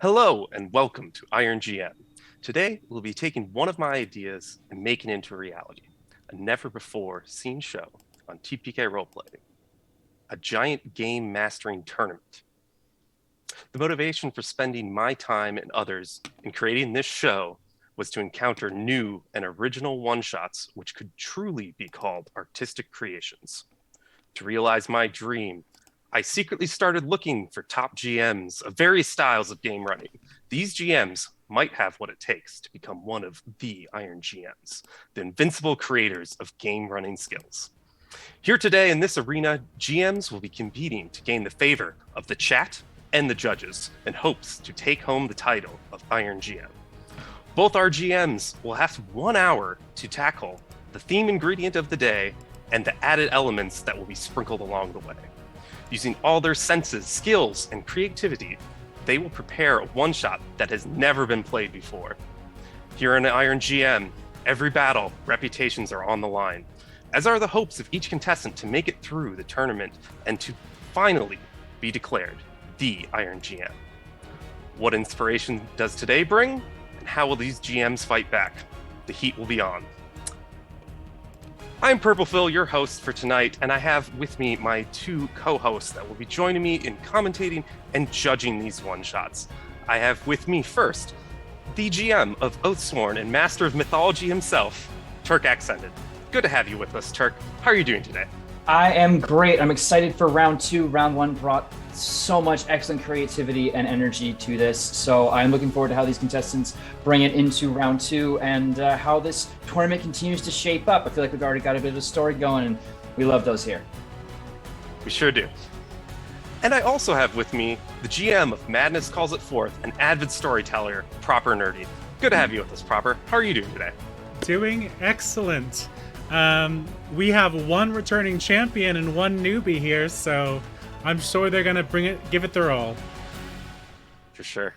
Hello and welcome to Iron GM. Today we'll be taking one of my ideas and making it into a reality. A never before seen show on TPK Roleplay. A giant game mastering tournament. The motivation for spending my time and others in creating this show was to encounter new and original one-shots which could truly be called artistic creations. To realize my dream, I secretly started looking for top GMs of various styles of game running. These GMs might have what it takes to become one of the Iron GMs, the invincible creators of game running skills. Here today in this arena, GMs will be competing to gain the favor of the chat and the judges in hopes to take home the title of Iron GM. Both our GMs will have 1 hour to tackle the theme ingredient of the day and the added elements that will be sprinkled along the way. Using all their senses, skills, and creativity, they will prepare a one-shot that has never been played before. Here in Iron GM, every battle, reputations are on the line, as are the hopes of each contestant to make it through the tournament and to finally be declared the Iron GM. What inspiration does today bring, and how will these GMs fight back? The heat will be on. I'm PurpleFill, your host for tonight, and I have with me my two co-hosts that will be joining me in commentating and judging these one-shots. I have with me first, the GM of Oathsworn and Master of Mythology himself, TurkAccented. Good to have you with us, Turk. How are you doing today? I am great. I'm excited for round two. Round one brought so much excellent creativity and energy to this. So I'm looking forward to how these contestants bring it into round two and how this tournament continues to shape up. I feel like we've already got a bit of a story going, and we love those here. We sure do. And I also have with me the GM of Madness Calls It Forth, an avid storyteller, ProperNerdy. Good to have you with us, Proper. How are you doing today? Doing excellent. We have one returning champion and one newbie here, so I'm sure they're gonna give it their all. For sure.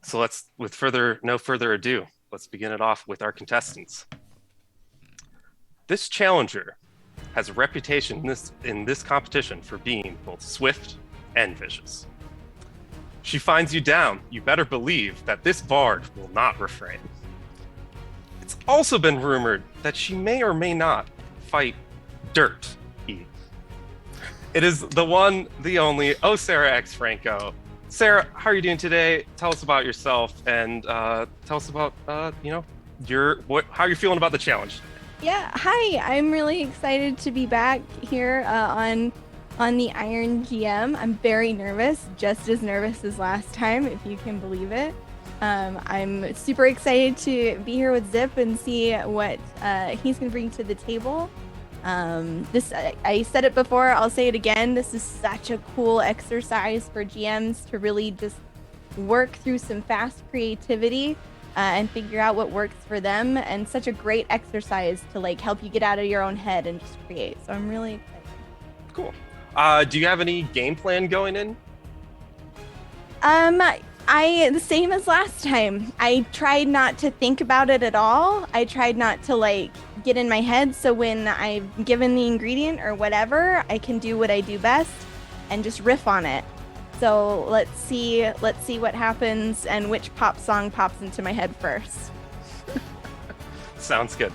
So let's, no further ado, let's begin it off with our contestants. This challenger has a reputation in this competition for being both swift and vicious. She finds you down, you better believe that this bard will not refrain. It's also been rumored that she may or may not fight dirt. It is the one, the only, 0sarahXfrank0. Sarah, how are you doing today? Tell us about yourself and tell us about, how you're feeling about the challenge. Yeah, hi. I'm really excited to be back here on the Iron GM. I'm very nervous, just as nervous as last time, if you can believe it. I'm super excited to be here with Zip and see what he's going to bring to the table. I said it before, I'll say it again. This is such a cool exercise for GMs to really just work through some fast creativity and figure out what works for them, and such a great exercise to like help you get out of your own head and just create. So I'm really excited. Cool. Do you have any game plan going in? The same as last time. I tried not to think about it at all. I tried not to like get in my head. So when I'm given the ingredient or whatever, I can do what I do best and just riff on it. So let's see what happens and which pop song pops into my head first. Sounds good.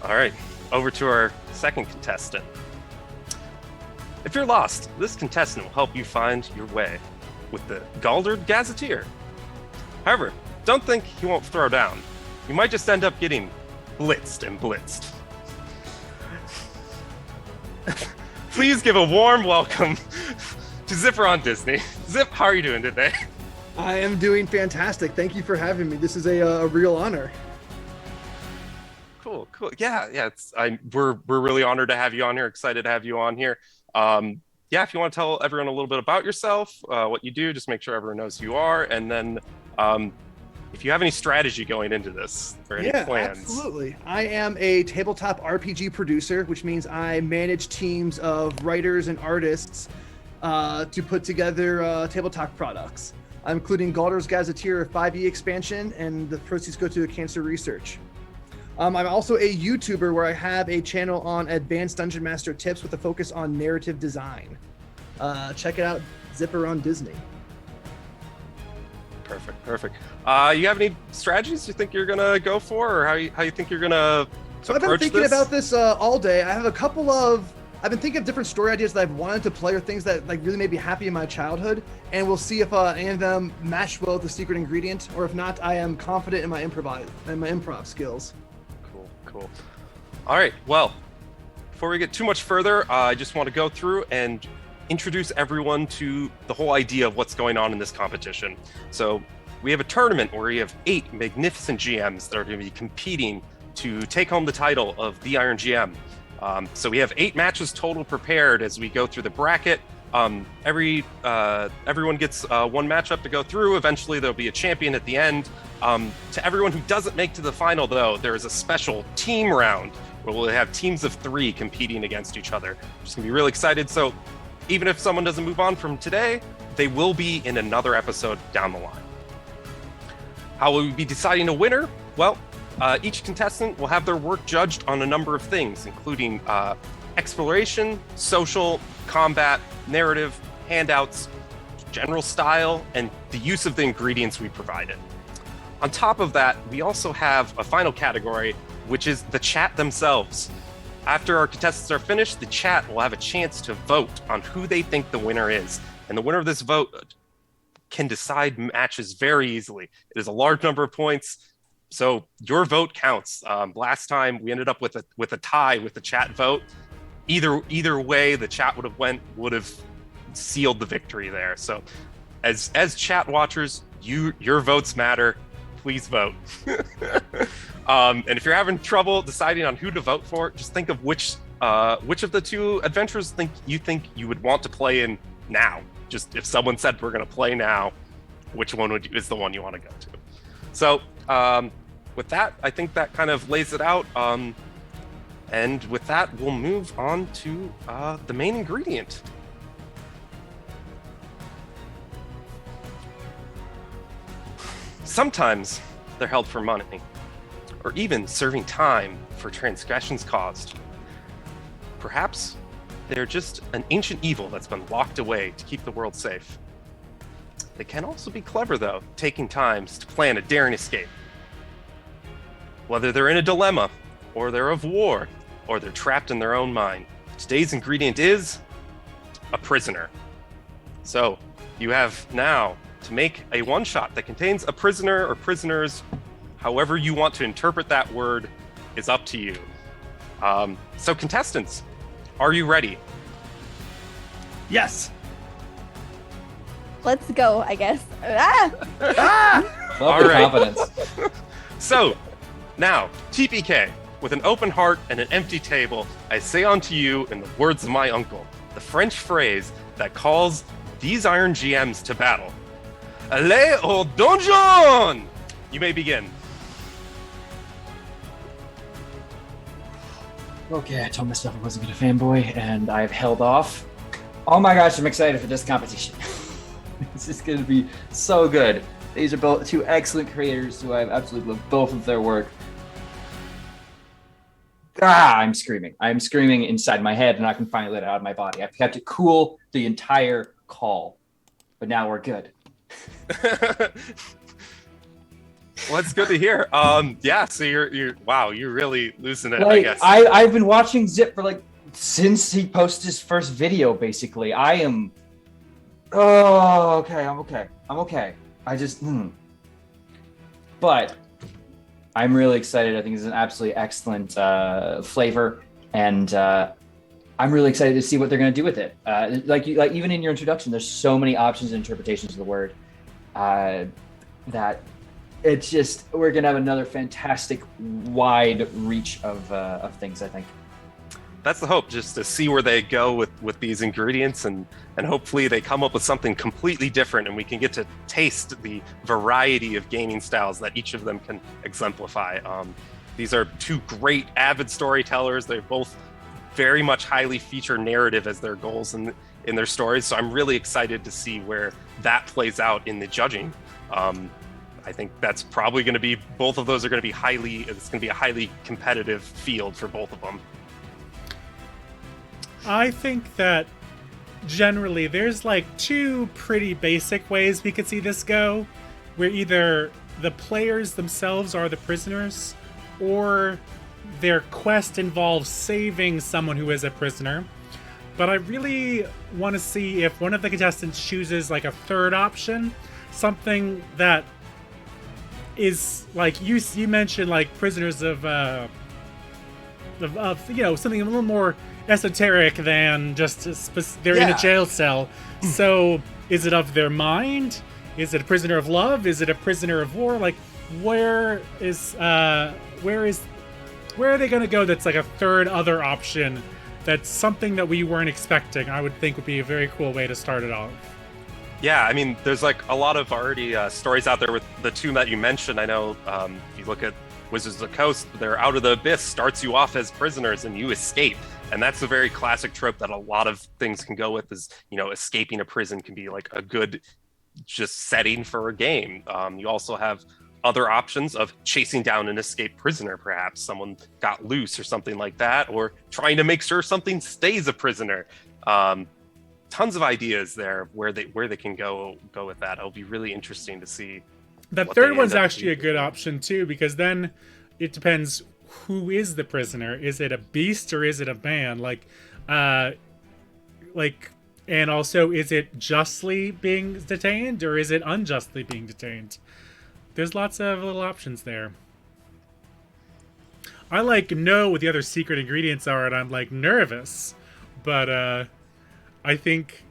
All right, over to our second contestant. If you're lost, this contestant will help you find your way with the Galdard Gazetteer. However, don't think he won't throw down. You might just end up getting blitzed. Please give a warm welcome to ZipperonDisney. Zip, how are you doing today? I am doing fantastic. Thank you for having me. This is a real honor. Cool. Yeah. We're really honored to have you on here. Excited to have you on here. If you want to tell everyone a little bit about yourself, what you do, just make sure everyone knows who you are, and then if you have any strategy going into this or any plans. Absolutely. I am a tabletop RPG producer, which means I manage teams of writers and artists to put together tabletop products. I'm including Galdard's Gazetteer 5e expansion, and the proceeds go to cancer research. I'm also a YouTuber where I have a channel on advanced Dungeon Master tips with a focus on narrative design. Check it out, ZipperonDisney. Perfect. You have any strategies you think you're gonna go for, or how you think you're gonna So I've been thinking about this all day. I have I've been thinking of different story ideas that I've wanted to play, or things that like really made me happy in my childhood, and we'll see if any of them match well with the secret ingredient, or if not, I am confident in my improv skills. Cool. All right. Well, before we get too much further, I just want to go through and introduce everyone to the whole idea of what's going on in this competition. So we have a tournament where we have 8 magnificent GMs that are going to be competing to take home the title of the Iron GM. So we have 8 matches total prepared as we go through the bracket. Everyone gets one matchup to go through. Eventually, there'll be a champion at the end. To everyone who doesn't make to the final, though, there is a special team round where we'll have teams of 3 competing against each other. I'm just gonna be really excited. So even if someone doesn't move on from today, they will be in another episode down the line. How will we be deciding a winner? Well, each contestant will have their work judged on a number of things, including exploration, social, combat, narrative, handouts, general style, and the use of the ingredients we provided. On top of that, we also have a final category, which is the chat themselves. After our contestants are finished, the chat will have a chance to vote on who they think the winner is. And the winner of this vote can decide matches very easily. It is a large number of points, so your vote counts. Last time we ended up with a tie with the chat vote. Either way, the chat would have sealed the victory there. So, as chat watchers, your votes matter. Please vote. And if you're having trouble deciding on who to vote for, just think of which of the 2 adventures you think you would want to play in now. Just if someone said we're going to play now, which one is the one you want to go to? So with that, I think that kind of lays it out. And with that, we'll move on to the main ingredient. Sometimes they're held for money, or even serving time for transgressions caused. Perhaps they're just an ancient evil that's been locked away to keep the world safe. They can also be clever, though, taking times to plan a daring escape. Whether they're in a dilemma, or they're of war, or they're trapped in their own mind, today's ingredient is a prisoner. So you have now to make a one-shot that contains a prisoner or prisoners. However you want to interpret that word is up to you. So contestants, are you ready? Yes. Let's go, I guess. Love All your right. confidence. So now, TPK, with an open heart and an empty table, I say unto you in the words of my uncle, the French phrase that calls these Iron GMs to battle. Allez au donjon! You may begin. Okay, I told myself I wasn't gonna fanboy, and I've held off. Oh my gosh, I'm excited for this competition. This is gonna be so good. These are both 2 excellent creators who I've absolutely loved both of their work. I'm screaming. I'm screaming inside my head, and I can finally let it out of my body. I've kept it cool the entire call, but now we're good. Well, it's good to hear. Yeah, so you're really losing it, Like, I guess. I've been watching Zip for since he posted his first video, basically. I am. Oh, okay. I'm okay. I just. But I'm really excited. I think it's an absolutely excellent flavor, and I'm really excited to see what they're going to do with it. Like even in your introduction, there's so many options and interpretations of the word that it's just, we're going to have another fantastic wide reach of things, I think. That's the hope, just to see where they go with these ingredients, and hopefully they come up with something completely different, and we can get to taste the variety of gaming styles that each of them can exemplify. These are 2 great avid storytellers. They both very much highly feature narrative as their goals in their stories, so I'm really excited to see where that plays out in the judging. I think that's probably going to be, both of those are going to be it's going to be a highly competitive field for both of them. I think that generally there's 2 pretty basic ways we could see this go. where either the players themselves are the prisoners, or their quest involves saving someone who is a prisoner. But I really want to see if one of the contestants chooses like a third option, something that is like you mentioned, like prisoners of something a little more esoteric than just they're in a jail cell. So is it of their mind? Is it a prisoner of love? Is it a prisoner of war? Like where are they going to go that's like a third other option that's something that we weren't expecting? I would think would be a very cool way to start it off. Yeah, I mean, there's like a lot of already stories out there with the two that you mentioned. I know if you look at Wizards of the Coast, they're Out of the Abyss starts you off as prisoners and you escape. And that's a very classic trope that a lot of things can go with is, escaping a prison can be like a good just setting for a game. You also have other options of chasing down an escaped prisoner, perhaps someone got loose or something like that, or trying to make sure something stays a prisoner. Tons of ideas there where they can go with that. It'll be really interesting to see. That third one's actually a good option too, because then it depends who is the prisoner. Is it a beast or is it a man? And also, is it justly being detained or is it unjustly being detained? There's lots of little options there. I know what the other secret ingredients are, and I'm nervous, but I think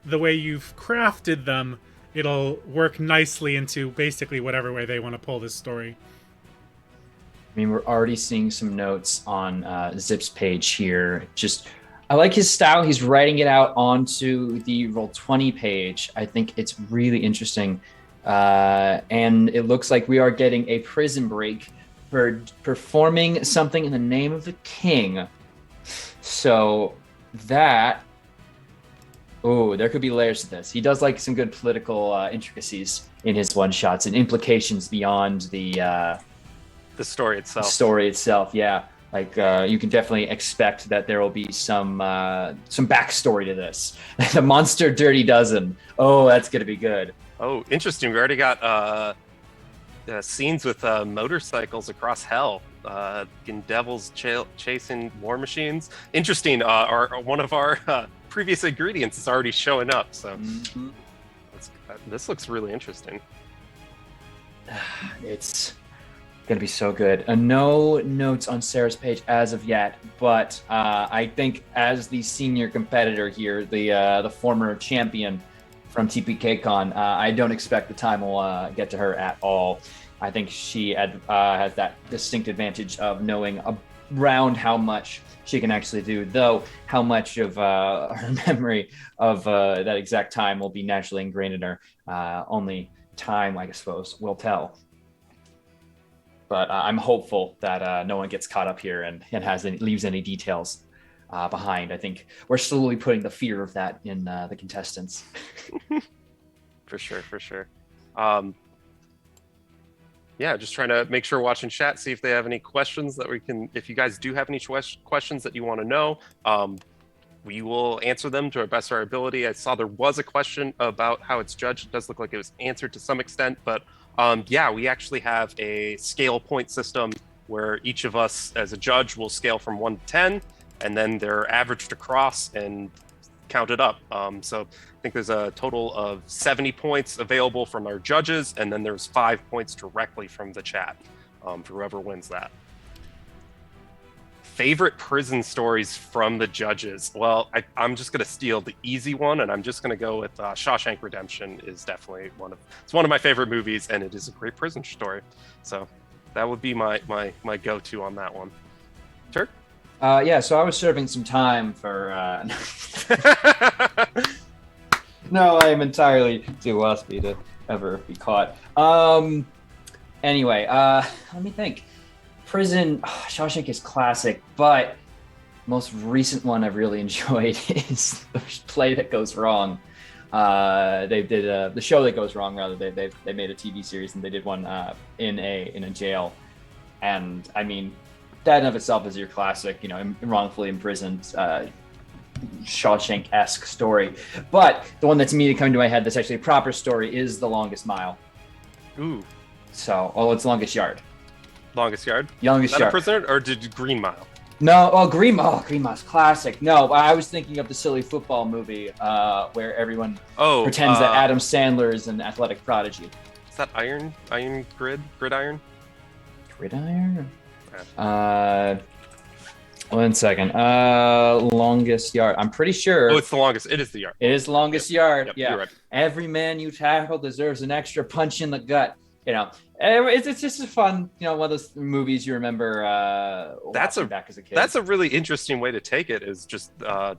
the way you've crafted them, it'll work nicely into basically whatever way they want to pull this story. I mean, we're already seeing some notes on Zip's page here. I like his style. He's writing it out onto the Roll20 page. I think it's really interesting. And it looks like we are getting a prison break for performing something in the name of the king. So that... Oh, there could be layers to this. He does like some good political intricacies in his one-shots and implications beyond the story itself. Story itself, yeah. You can definitely expect that there will be some backstory to this. The Monster Dirty Dozen. Oh, that's gonna be good. Oh, interesting. We already got scenes with motorcycles across hell. In devils chasing war machines. Interesting. One of our previous ingredients is already showing up. So this looks really interesting. It's gonna be so good. No notes on Sarah's page as of yet, but I think as the senior competitor here, the former champion from TPKCon, I don't expect the time will get to her at all. I think she has that distinct advantage of knowing around how much she can actually do, though how much of her memory of that exact time will be naturally ingrained in her. Only time, I suppose, will tell. But I'm hopeful that no one gets caught up here and leaves any details behind. I think we're slowly putting the fear of that in the contestants. For sure. Yeah, just trying to make sure watching chat, see if they have any questions that we can, if you guys do have any questions that you want to know, we will answer them to our best of our ability. I saw there was a question about how it's judged. It does look like it was answered to some extent, but yeah, we actually have a scale point system where each of us as a judge will scale from 1 to 10, and then they're averaged across and counted up. So I think there's a total of 70 points available from our judges, and then there's 5 points directly from the chat for whoever wins that. Favorite prison stories from the judges? Well, I'm just going to steal the easy one, and I'm just going to go with Shawshank Redemption is definitely it's one of my favorite movies, and it is a great prison story. So that would be my go-to on that one. Turk? Yeah, so I was serving some time for... No, I am entirely too waspy to ever be caught. Anyway, let me think. Prison, Shawshank is classic, but most recent one I've really enjoyed is The Play That Goes Wrong. They did the show that goes wrong, rather. They made a TV series, and they did one in a jail. And I mean, that in of itself is your classic, wrongfully imprisoned Shawshank-esque story. But the one that's immediately coming to my head that's actually a proper story is The Longest Mile. Ooh, So, it's longest yard. longest yard. Longest Is that a yard. prisoner or did Green Mile? No, Green Mile's classic. No, I was thinking of the silly football movie where everyone pretends that Adam Sandler is an athletic prodigy. Is that Iron Gridiron? Gridiron? 1 second. Longest yard. I'm pretty sure. Oh, it's the longest. It is the yard. It is longest yard. Yep, Yeah. you're right. Every man you tackle deserves an extra punch in the gut. It's just a fun, one of those movies you remember watching back as a kid. That's a really interesting way to take it. Is just the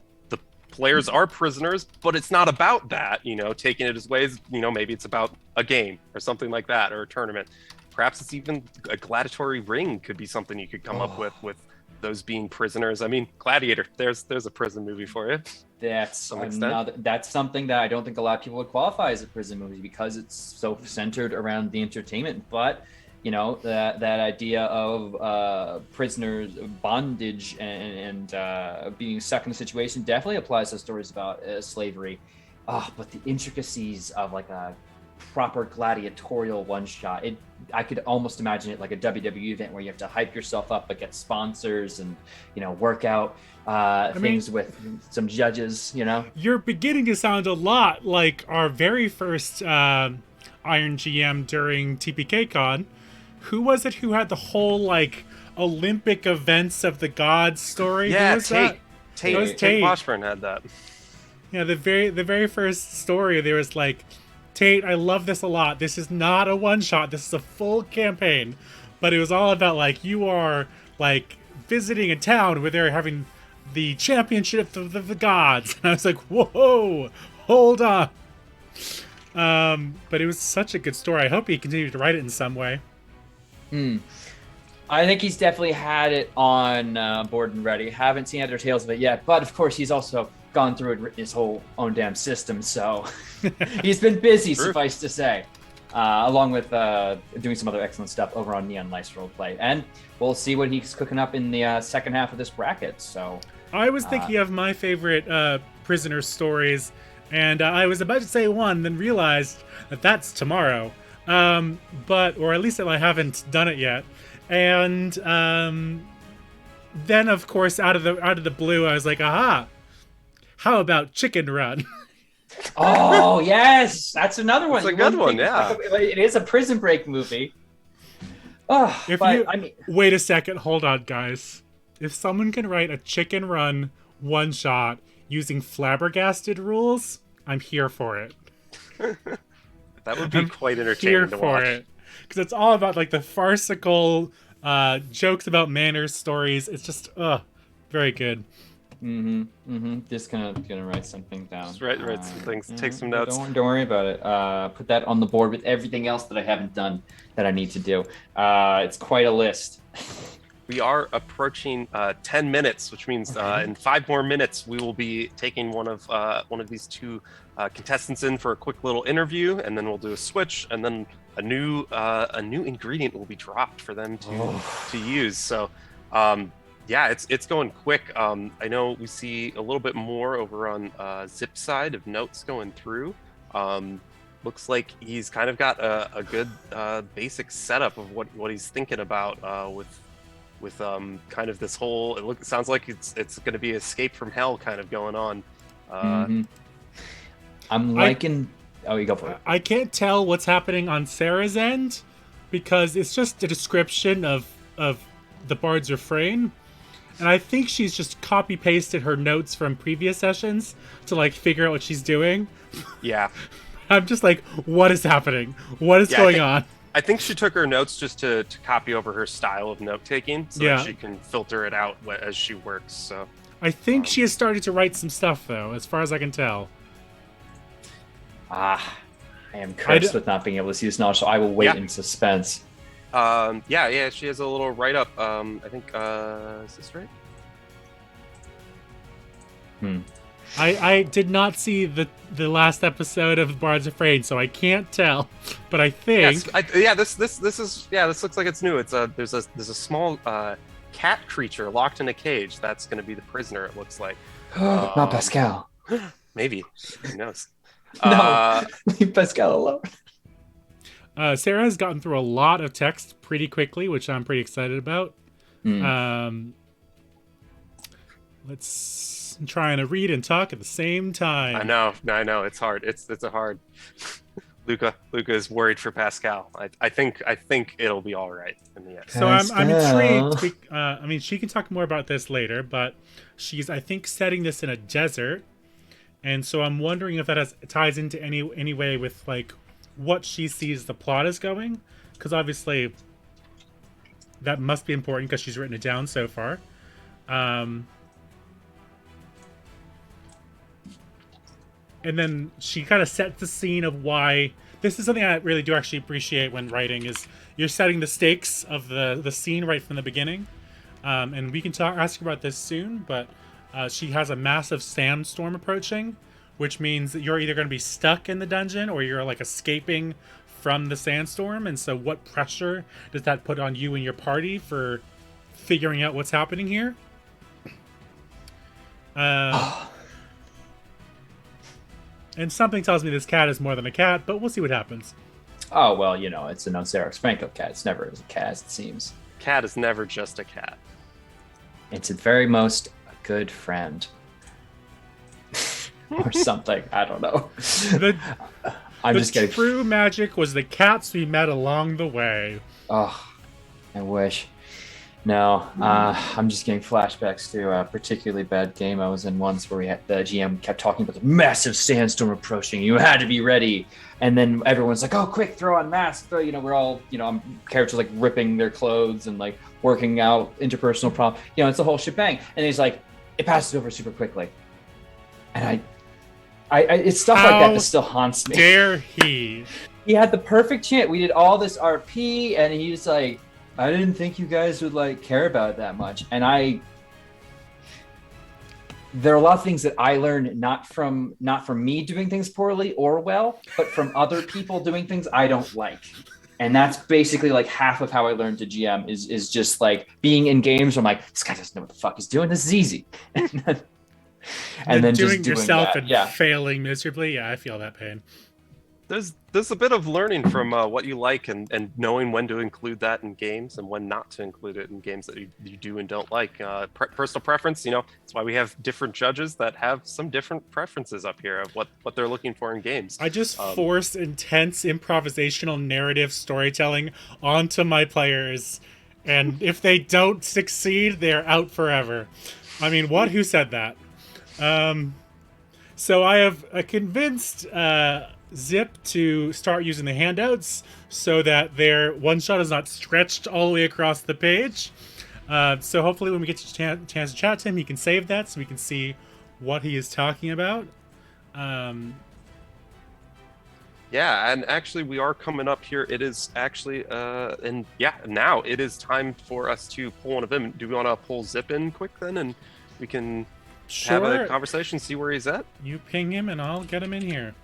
players are prisoners, but it's not about that. Taking it as ways. Maybe it's about a game or something like that, or a tournament. Perhaps it's even a gladiatory ring could be something you could come up with those being prisoners. I mean, Gladiator. There's a prison movie for you. That's something that I don't think a lot of people would qualify as a prison movie because it's so centered around the entertainment. But that idea of prisoners, bondage, and being stuck in a situation definitely applies to stories about slavery. But the intricacies of like a proper gladiatorial one shot, I could almost imagine it like a WWE event where you have to hype yourself up but get sponsors and work out things with some judges. You're beginning to sound a lot like our very first Iron GM during TPK-Con. Who was it who had the whole like Olympic events of the gods story? Yeah, Who was that? Tate Washburn had that. Yeah, the very first story, there was like, Tate, I love this a lot. This is not a one-shot. This is a full campaign. But it was all about, like, you are, like, visiting a town where they're having the championship of the gods. And I was like, whoa, hold on. But it was such a good story. I hope he continued to write it in some way. I think he's definitely had it on board and ready. Haven't seen other tales of it yet. But, of course, he's also gone through and written his whole own damn system, so he's been busy, suffice to say, along with doing some other excellent stuff over on Neon Lights Roleplay. And we'll see what he's cooking up in the second half of this bracket. So I was thinking of my favorite prisoner stories, and I was about to say one, then realized that that's tomorrow. Or at least I haven't done it yet. And then, of course, out of the blue, I was like, aha! How about Chicken Run? Oh, yes! That's another one. It's a good one, yeah. It is a Prison Break movie. Wait a second, hold on, guys. If someone can write a Chicken Run one-shot using flabbergasted rules, I'm here for it. That would be quite entertaining to watch. Here for it. Because it's all about, like, the farcical jokes about manners stories. It's just, very good. Just gonna write something down. Just write some things. Take some notes. Don't worry about it. Put that on the board with everything else that I haven't done that I need to do. It's quite a list. We are approaching 10 minutes, which means in 5 more minutes we will be taking one of these two contestants in for a quick little interview, and then we'll do a switch, and then a new ingredient will be dropped for them to use. So. Yeah, it's going quick. I know we see a little bit more over on Zip side of notes going through. Looks like he's kind of got a good basic setup of what he's thinking about with kind of this whole. It sounds like it's going to be Escape from Hell kind of going on. I'm liking. You go for it. I can't tell what's happening on Sarah's end because it's just a description of the Bard's refrain. And I think she's just copy-pasted her notes from previous sessions to, like, figure out what she's doing. Yeah. I'm just like, what is happening? What is going on? I think she took her notes just to copy over her style of note-taking so that she can filter it out as she works. So I think she has started to write some stuff, though, as far as I can tell. I am cursed with not being able to see this knowledge, so I will wait in suspense. Yeah, she has a little write-up. I think, is this right? I did not see the last episode of Bard's Afraid, so I can't tell. But I think this looks like it's new. It's there's a small cat creature locked in a cage that's going to be the prisoner. It looks like. Not Pascal. Maybe. Who knows? No, leave Pascal alone. Sarah has gotten through a lot of text pretty quickly, which I'm pretty excited about. Let's try to read and talk at the same time. I know. It's hard. It's a hard. Luca is worried for Pascal. I think it'll be all right in the end. So I'm intrigued. I mean, she can talk more about this later, but she's, I think, setting this in a desert, and so I'm wondering if that ties into any way with like what she sees the plot is going, because obviously that must be important because she's written it down so far. And then she kind of sets the scene of why this is something I really do actually appreciate when writing, is you're setting the stakes of the scene right from the beginning. And we can ask her about this soon, but she has a massive sandstorm approaching, which means that you're either going to be stuck in the dungeon or you're like escaping from the sandstorm. And so what pressure does that put on you and your party for figuring out what's happening here? And something tells me this cat is more than a cat, but we'll see what happens. Oh, well, you know, it's an 0sarahXfrank0 cat. It's never a cat, as it seems. Cat is never just a cat. It's at very most a good friend. Or something. I don't know. I'm just kidding. The true magic was the cats we met along the way. Oh, I wish. No, I'm just getting flashbacks to a particularly bad game I was in once where the GM kept talking about the massive sandstorm approaching. You had to be ready. And then everyone's like, oh, quick, throw on masks. We're all, characters like ripping their clothes and like working out interpersonal problems. It's a whole shebang. And he's like, it passes over super quickly. And it's stuff like that still haunts me. Dare he? He had the perfect chance. We did all this RP and he's like, I didn't think you guys would like care about it that much. And there are a lot of things that I learned not from me doing things poorly or well, but from other people doing things I don't like. And that's basically like half of how I learned to GM is just like being in games where I'm like, this guy doesn't know what the fuck he's doing. This is easy. and then doing just yourself that. and failing miserably. Yeah, I feel that pain. There's a bit of learning from what you like and knowing when to include that in games and when not to include it in games that you do and don't like. Personal preference, that's why we have different judges that have some different preferences up here of what they're looking for in games. I just force intense improvisational narrative storytelling onto my players, and if they don't succeed, they're out forever. I mean, who said that? So I have convinced Zip to start using the handouts so that their one shot is not stretched all the way across the page. So hopefully when we get a chance to chat to him, he can save that so we can see what he is talking about. Yeah, and actually we are coming up here. It is actually, now it is time for us to pull one of them. Do we want to pull Zip in quick then, and we can have a conversation, see where he's at? You ping him and I'll get him in here.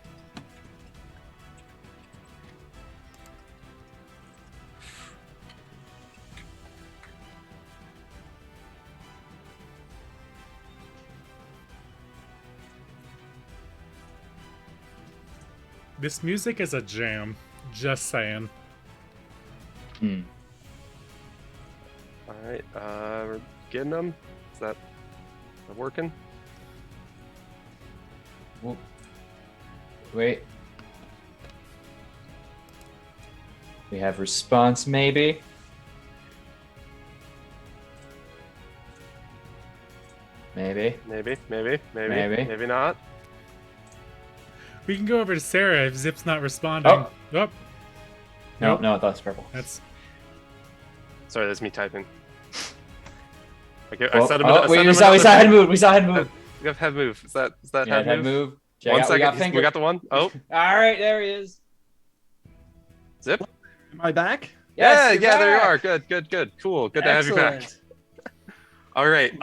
This music is a jam. Just saying. All right, we're getting them. Is that working? Wait. We have response, maybe. Maybe not. We can go over to Sarah if Zip's not responding. Oh. No, that's purple. Sorry, that's me typing. Okay, we saw head move. We have head move. Is that head move? One second. We got the one. Oh. All right, there he is. Zip. Am I back? Yes, yeah, there you are. Good. Cool. Good to have you back. All right.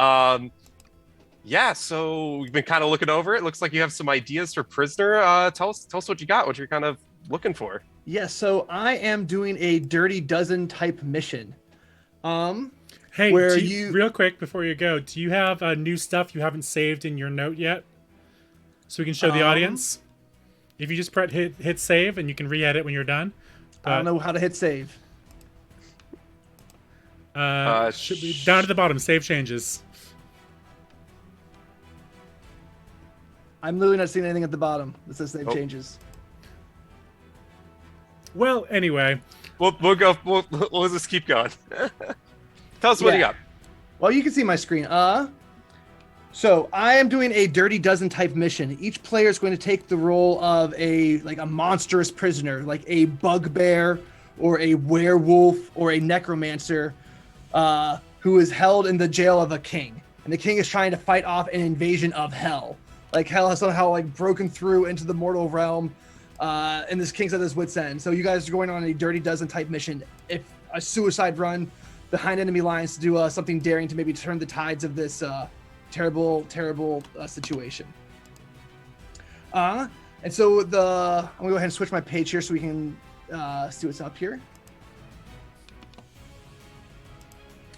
So we've been kind of looking over it. Looks like you have some ideas for Prisoner. Tell us what you got, what you're kind of looking for. Yes, so I am doing a Dirty Dozen type mission. Hey, real quick before you go, do you have new stuff you haven't saved in your note yet? So we can show the audience? If you just hit save and you can re-edit when you're done. I don't know how to hit save. Should be down to the bottom. Save changes. I'm literally not seeing anything at the bottom that says save changes. Well, anyway, We'll go. We'll just keep going. Tell us what you got. Well, you can see my screen. So I am doing a Dirty Dozen type mission. Each player is going to take the role of a monstrous prisoner, like a bugbear or a werewolf or a necromancer, who is held in the jail of a king. And the king is trying to fight off an invasion of hell. Like hell has somehow broken through into the mortal realm, and this king's at his wit's end. So you guys are going on a Dirty Dozen type mission. If a suicide run behind enemy lines to do something daring to maybe turn the tides of this terrible situation. And so I'm gonna go ahead and switch my page here so we can see what's up here.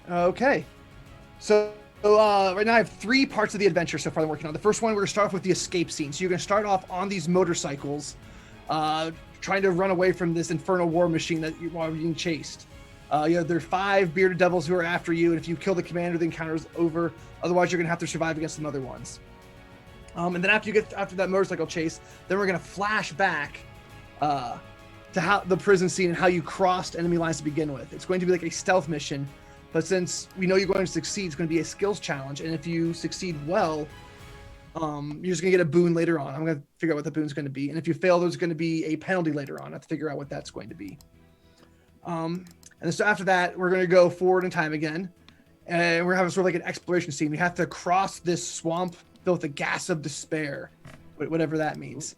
Okay, so right now I have 3 parts of the adventure so far I'm working on. The first one, we're gonna start off with the escape scene. So you're gonna start off on these motorcycles, trying to run away from this infernal war machine while being chased. There are 5 bearded devils who are after you, and if you kill the commander, the encounter is over. Otherwise, you're gonna have to survive against some other ones. And then after that motorcycle chase, then we're gonna flash back to how the prison scene and how you crossed enemy lines to begin with. It's going to be like a stealth mission, but since we know you're going to succeed, it's going to be a skills challenge. And if you succeed well, you're just gonna get a boon later on. I'm gonna figure out what the boon's going to be, and if you fail, there's going to be a penalty later on. I have to figure out what that's going to be. And so after that, we're going to go forward in time again. And we're having sort of like an exploration scene. We have to cross this swamp filled with the gas of despair, whatever that means.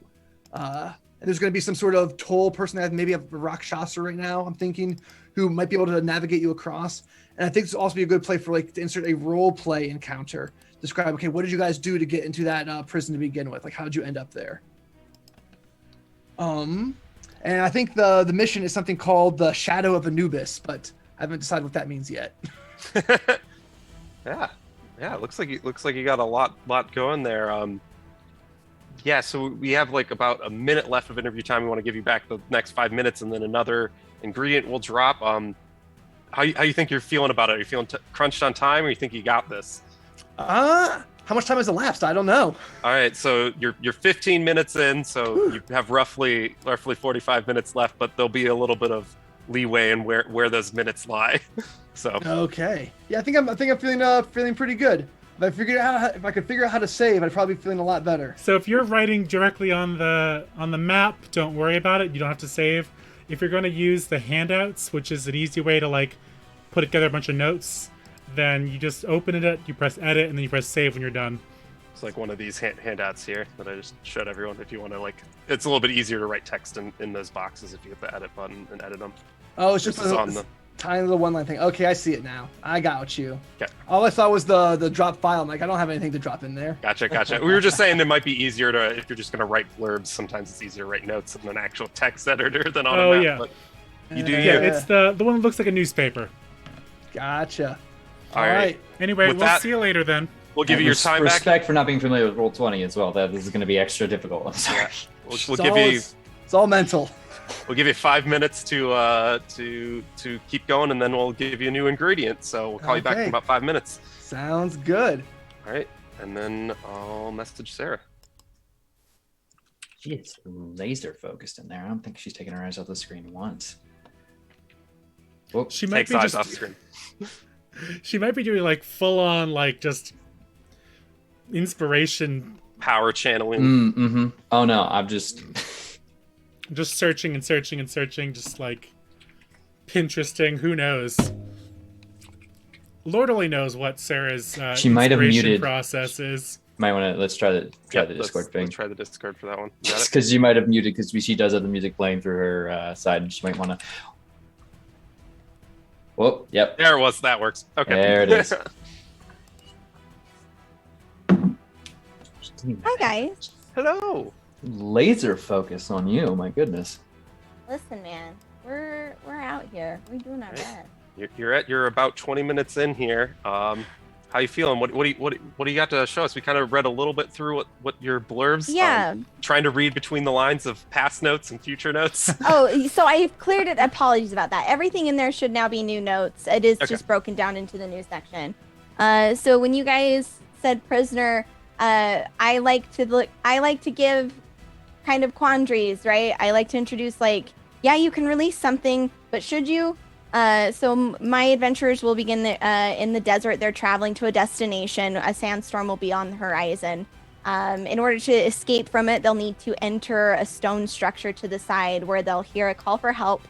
And there's going to be some sort of toll person that maybe a Rakshasa right now, I'm thinking, who might be able to navigate you across. And I think this will also be a good play for to insert a role play encounter. Describe, okay, what did you guys do to get into that prison to begin with? Like, how did you end up there? And I think the mission is something called the Shadow of Anubis, but I haven't decided what that means yet. Yeah. Looks like you got a lot going there. Yeah. So we have about a minute left of interview time. We want to give you back the next 5 minutes, and then another ingredient will drop. How you think you're feeling about it? Are you feeling crunched on time, or you think you got this? How much time has elapsed? I don't know. All right, so you're 15 minutes in, so you have roughly 45 minutes left, but there'll be a little bit of leeway in where those minutes lie. So okay, yeah, I think I'm feeling pretty good. If I could figure out how to save, I'd probably be feeling a lot better. So if you're writing directly on the map, don't worry about it. You don't have to save. If you're going to use the handouts, which is an easy way to put together a bunch of notes, then you just open it, you press edit, and then you press save when you're done. It's like one of these handouts here that I just showed everyone. If you want to it's a little bit easier to write text in those boxes if you hit the edit button and edit them. Oh, it's just on the tiny little one line thing. Okay, I see it now. I got you. Okay. All I saw was the drop file. I'm like, I don't have anything to drop in there. Gotcha. We were just saying it might be easier if you're just going to write blurbs. Sometimes it's easier to write notes in an actual text editor than on a map. Yeah. But you do. Yeah, it's the one that looks like a newspaper. Gotcha. All right. Anyway, we'll see you later then. We'll give you your time back. Respect for not being familiar with Roll20 as well. That this is going to be extra difficult. I'm sorry. Yeah. We'll give you. It's all mental. We'll give you 5 minutes to keep going, and then we'll give you a new ingredient. So we'll call you back in about 5 minutes. Sounds good. All right, and then I'll message Sarah. She is laser focused in there. I don't think she's taken her eyes off the screen once. Well, she might takes be eyes just off the screen. She might be doing full on just inspiration power channeling. Oh no, I'm just searching and searching and searching, just Pinteresting. Who knows? Lord only knows what Sarah's she might have muted process is. Might want to let's try the Discord thing. Let's try the Discord for that one. Just because you might have muted because she does have the music playing through her side, and she might want to. Whoa! Yep. There it was. That works. Okay. There it is. Hi guys. Hello. Laser focus on you. My goodness. Listen, man, we're out here. We're doing our best. You're about 20 minutes in here. How you feeling? What do you got to show us? We kind of read a little bit through what your blurbs. Yeah. Trying to read between the lines of past notes and future notes. Oh, so I've cleared it. Apologies about that. Everything in there should now be new notes. It is Okay. just broken down into the new section. So when you guys said prisoner, I like to give kind of quandaries, right? I like to introduce like, yeah, you can release something, but should you? So my adventurers will begin in the desert. They're traveling to a destination. A sandstorm will be on the horizon. In order to escape from it, they'll need to enter a stone structure to the side where they'll hear a call for help.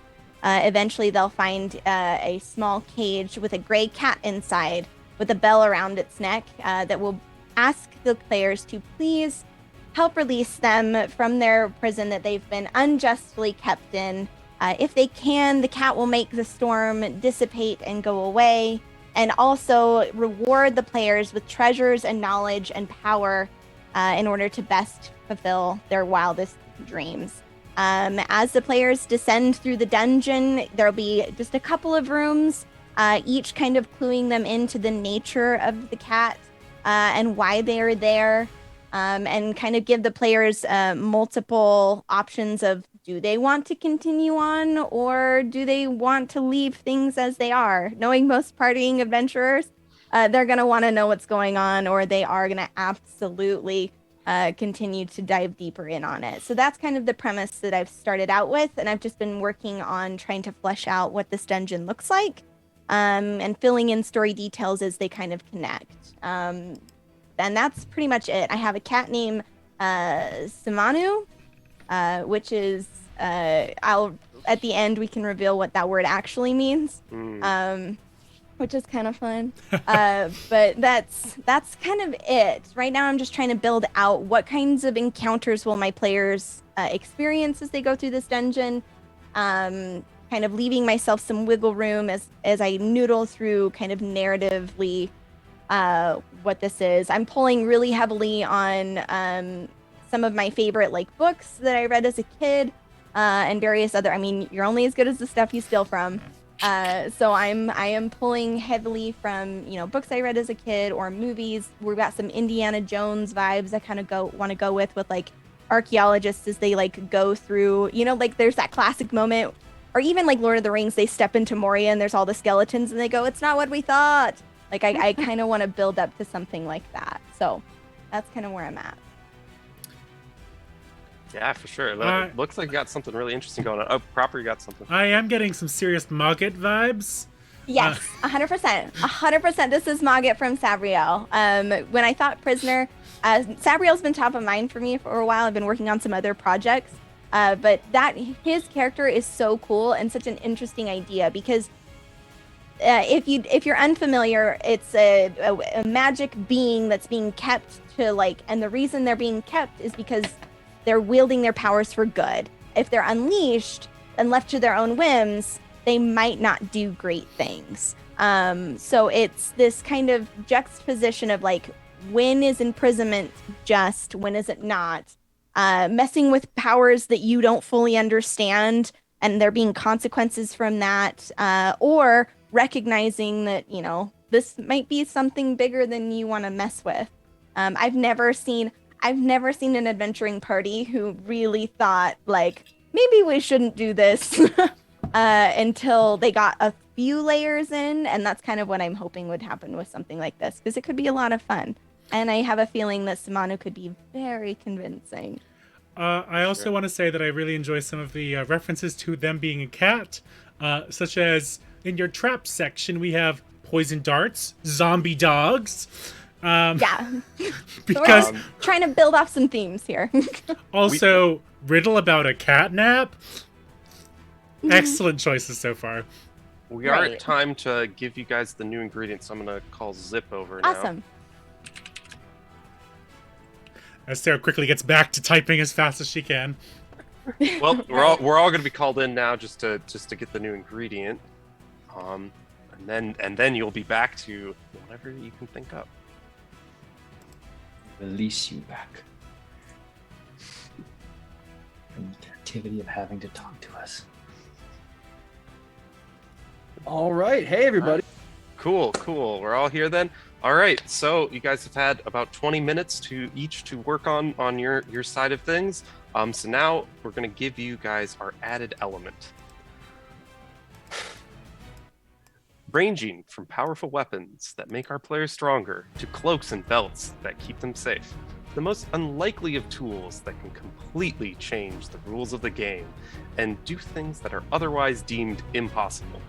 Eventually, they'll find a small cage with a gray cat inside with a bell around its neck that will ask the players to please help release them from their prison that they've been unjustly kept in. If they can, the cat will make the storm dissipate and go away, and also reward the players with treasures and knowledge and power in order to best fulfill their wildest dreams. As the players descend through the dungeon, there'll be just a couple of rooms, each kind of cluing them into the nature of the cat and why they are there, and kind of give the players multiple options of, do they want to continue on or do they want to leave things as they are? Knowing most partying adventurers, they're going to want to know what's going on, or they are going to absolutely continue to dive deeper in on it. So that's kind of the premise that I've started out with, and I've just been working on trying to flesh out what this dungeon looks like, and filling in story details as they kind of connect. And that's pretty much it. I have a cat named Simanu, which is at the end we can reveal what that word actually means, which is kind of fun. But that's kind of it. Right now I'm just trying to build out what kinds of encounters will my players experience as they go through this dungeon, kind of leaving myself some wiggle room as I noodle through kind of narratively what this is. I'm pulling really heavily on some of my favorite like books that I read as a kid, and various other. I mean, you're only as good as the stuff you steal from. So I am pulling heavily from books I read as a kid or movies. We've got some Indiana Jones vibes I kind of want to go with like archaeologists as they like go through. Like there's that classic moment, or even like Lord of the Rings. They step into Moria and there's all the skeletons and they go, "It's not what we thought." Like I kind of want to build up to something like that. So that's kind of where I'm at. Yeah, for sure. It looks like you got something really interesting going on. Oh, Proper, you got something. I am getting some serious Mogget vibes. Yes, 100%. 100%. This is Mogget from Sabriel. When I thought Prisoner, Sabriel's been top of mind for me for a while. I've been working on some other projects. But his character is so cool and such an interesting idea because if you're unfamiliar, it's a magic being that's being kept to and the reason they're being kept is because they're wielding their powers for good. If they're unleashed and left to their own whims, they might not do great things. So it's this kind of juxtaposition of when is imprisonment just, when is it not? Messing with powers that you don't fully understand and there being consequences from that, or recognizing that, this might be something bigger than you want to mess with. I've never seen an adventuring party who really thought maybe we shouldn't do this until they got a few layers in, and that's kind of what I'm hoping would happen with something like this, because it could be a lot of fun. And I have a feeling that Simano could be very convincing. I also want to say that I really enjoy some of the references to them being a cat, such as in your trap section, we have poison darts, zombie dogs. Yeah. Because so we're trying to build off some themes here. Also, riddle about a catnap. Excellent choices so far. We are at time to give you guys the new ingredients. I'm going to call Zip over now. Awesome. As Sarah quickly gets back to typing as fast as she can. Well, we're all going to be called in now just to get the new ingredient, and then you'll be back to whatever you can think up. Release you back from the activity of having to talk to us. All right. Hey, everybody. Cool. We're all here then. All right, so you guys have had about 20 minutes to each to work on your side of things. So now we're going to give you guys our added element. Ranging from powerful weapons that make our players stronger to cloaks and belts that keep them safe. The most unlikely of tools that can completely change the rules of the game and do things that are otherwise deemed impossible.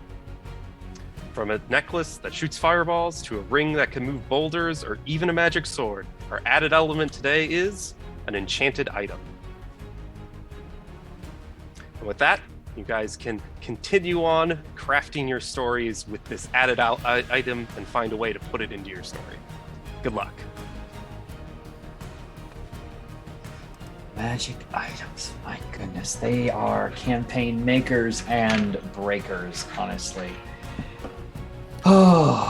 From a necklace that shoots fireballs to a ring that can move boulders or even a magic sword, our added element today is an enchanted item. And with that, you guys can continue on crafting your stories with this added item and find a way to put it into your story. Good luck. Magic items. My goodness. They are campaign makers and breakers, honestly. Oh,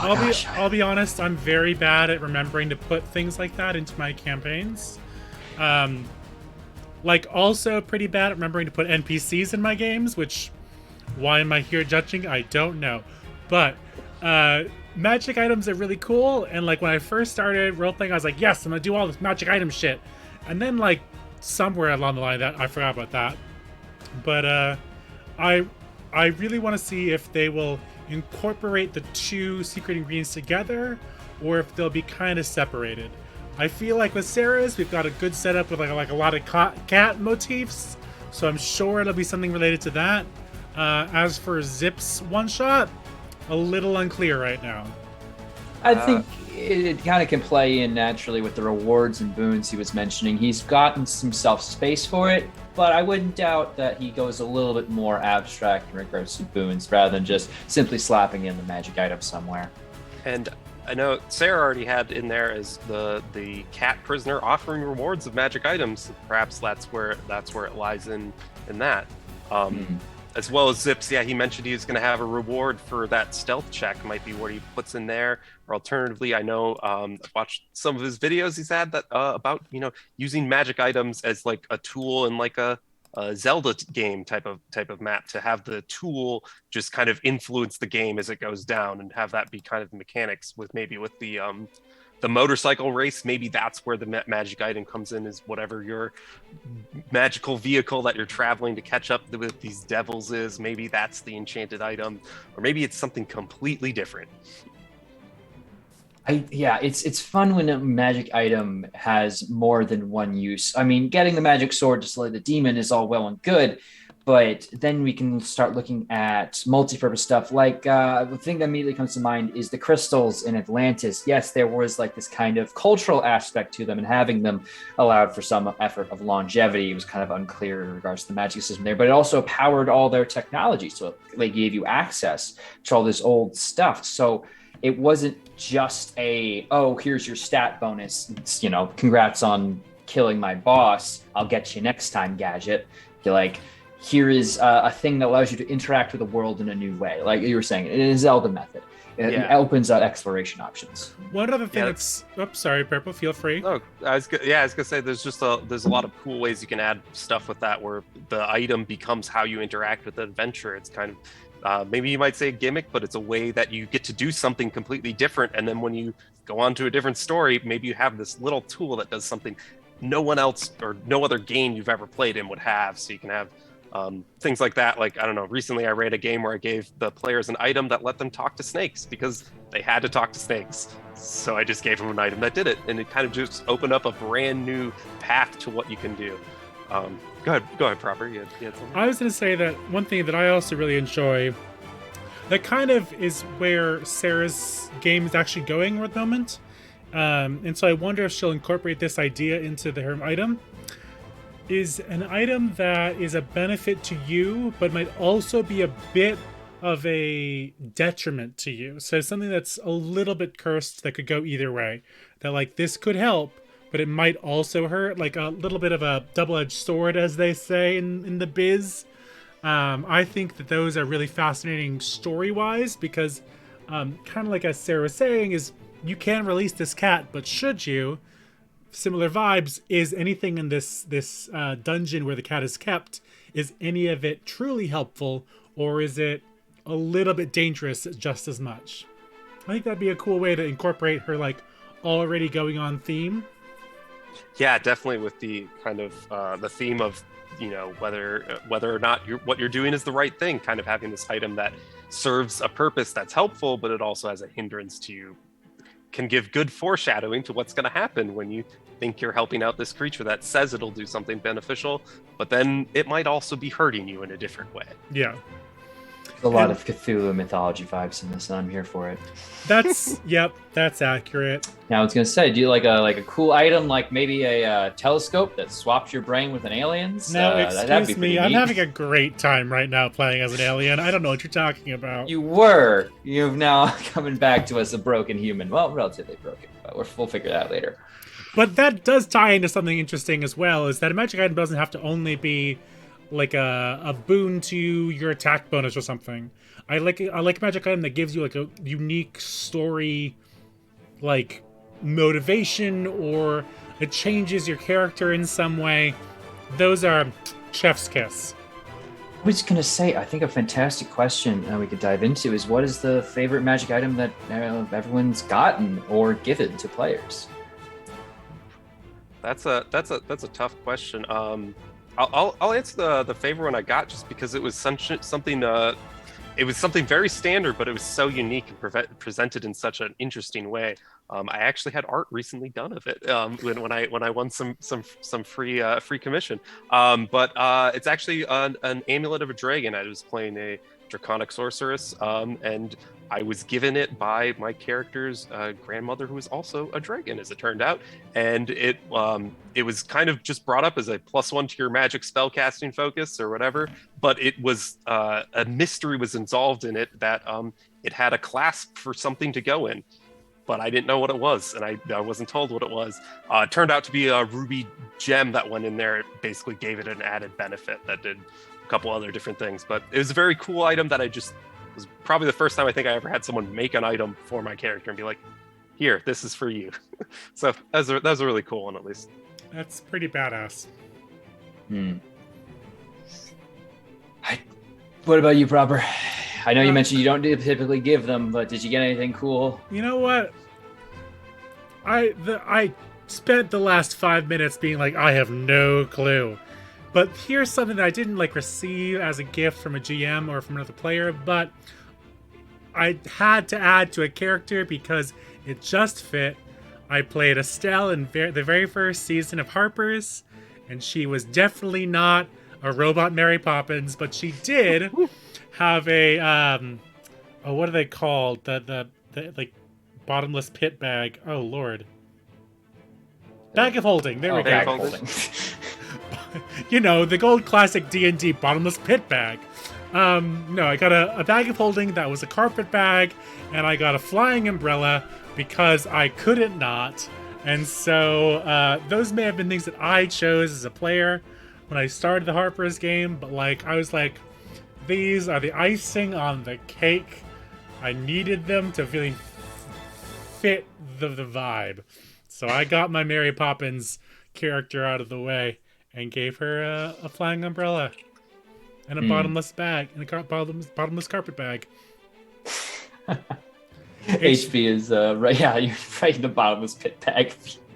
I'll be honest, I'm very bad at remembering to put things like that into my campaigns. Like, also pretty bad at remembering to put NPCs in my games, which, why am I here judging? I don't know. But magic items are really cool, and like when I first started role-playing, I was like, yes, I'm gonna do all this magic item shit. And then like somewhere along the line that I forgot about that. But I really want to see if they will incorporate the two secret ingredients together, or if they'll be kind of separated. I feel like with Sarah's, we've got a good setup with like a lot of cat motifs, so I'm sure it'll be something related to that. As for Zip's one-shot, a little unclear right now. I think it kind of can play in naturally with the rewards and boons he was mentioning. He's gotten himself space for it, but I wouldn't doubt that he goes a little bit more abstract in regards to boons rather than just simply slapping in the magic item somewhere. And I know Sarah already had in there as the cat prisoner offering rewards of magic items. Perhaps that's where it lies in that. As well as Zips, yeah, he mentioned he was going to have a reward for that stealth check. Might be what he puts in there. Or alternatively, I know I've watched some of his videos he's had that about using magic items as like a tool in like a Zelda game type of map, to have the tool just kind of influence the game as it goes down, and have that be kind of the mechanics with the motorcycle race. Maybe that's where the magic item comes in, is whatever your magical vehicle that you're traveling to catch up with these devils is. Maybe that's the enchanted item, or maybe it's something completely different. It's fun when a magic item has more than one use. I mean, getting the magic sword to slay the demon is all well and good, but then we can start looking at multi-purpose stuff. Like the thing that immediately comes to mind is the crystals in Atlantis. Yes, there was like this kind of cultural aspect to them, and having them allowed for some effort of longevity. It was kind of unclear in regards to the magic system there, but it also powered all their technology. So they gave you access to all this old stuff. So it wasn't just here's your stat bonus. It's, congrats on killing my boss. I'll get you next time, gadget. You're like, here is a thing that allows you to interact with the world in a new way. Like you were saying, it is a Zelda method. It opens up exploration options. One other thing that's... Oops, sorry, Purple, feel free. Oh, I was gonna say there's a lot of cool ways you can add stuff with that, where the item becomes how you interact with the adventure. It's kind of maybe you might say a gimmick, but it's a way that you get to do something completely different. And then when you go on to a different story, maybe you have this little tool that does something no one else or no other game you've ever played in would have. So you can have things like that. Like, I don't know, recently I ran a game where I gave the players an item that let them talk to snakes because they had to talk to snakes. So I just gave them an item that did it. And it kind of just opened up a brand new path to what you can do. Go ahead, Proper. You had something? I was going to say that one thing that I also really enjoy, that kind of is where Sarah's game is actually going at the moment. And so I wonder if she'll incorporate this idea into her item, is an item that is a benefit to you, but might also be a bit of a detriment to you. So something that's a little bit cursed that could go either way. That like this could help, but it might also hurt, like a little bit of a double-edged sword, as they say in the biz. I think that those are really fascinating story-wise, because kind of like as Sarah was saying, is you can release this cat, but should you? Similar vibes. Is anything in this dungeon where the cat is kept, is any of it truly helpful, or is it a little bit dangerous just as much? I think that'd be a cool way to incorporate her like already going on theme. Yeah, definitely with the kind of the theme of whether or not what you're doing is the right thing. Kind of having this item that serves a purpose that's helpful, but it also has a hindrance to can give good foreshadowing to what's going to happen when you think you're helping out this creature that says it'll do something beneficial, but then it might also be hurting you in a different way. Yeah. A lot of Cthulhu mythology vibes in this, and I'm here for it. Yep, that's accurate. Now I was gonna say, do you like a cool item, like maybe a telescope that swaps your brain with an alien's? No, that'd be excuse pretty me. I'm neat. having a great time right now playing as an alien. I don't know what you're talking about. You've now coming back to us a broken human. Well, relatively broken, but we'll figure that out later. But that does tie into something interesting as well, is that a magic item doesn't have to only be like a boon to your attack bonus or something. I like a magic item that gives you like a unique story, like motivation, or it changes your character in some way. Those are chef's kiss. I was gonna say, I think a fantastic question we could dive into is, what is the favorite magic item that everyone's gotten or given to players? That's a tough question. I'll answer the favorite one I got, just because it was something it was something very standard, but it was so unique and presented in such an interesting way. I actually had art recently done of it when I won some free commission. But it's actually an amulet of a dragon. I was playing a draconic sorceress, and I was given it by my character's grandmother, who was also a dragon, as it turned out. And it was kind of just brought up as a +1 to your magic spellcasting focus or whatever. But it was a mystery was involved in it, that it had a clasp for something to go in. But I didn't know what it was, and I wasn't told what it was. It turned out to be a ruby gem that went in there. It basically gave it an added benefit that did a couple other different things. But it was a very cool item that was probably the first time I think I ever had someone make an item for my character and be like, here, this is for you. So that was a really cool one, at least. That's pretty badass. What about you, Proper? I know you mentioned you don't typically give them, but did you get anything cool? You know what? I spent the last 5 minutes being like, I have no clue. But here's something that I didn't like receive as a gift from a GM or from another player, but I had to add to a character because it just fit. I played Estelle in the very first season of Harper's, and she was definitely not a robot Mary Poppins, but she did have a what are they called? The like bottomless pit bag. Oh Lord. Bag of holding. There we go. Bag of holding. You know, the gold classic D&D bottomless pit bag. No, I got a bag of holding that was a carpet bag, and I got a flying umbrella because I couldn't not. And so those may have been things that I chose as a player when I started the Harper's game, but like I was like, these are the icing on the cake. I needed them to really fit the vibe. So I got my Mary Poppins character out of the way and gave her a flying umbrella and a bottomless bag and a bottomless carpet bag. HB is right. Yeah, you're right. The bottomless pit bag.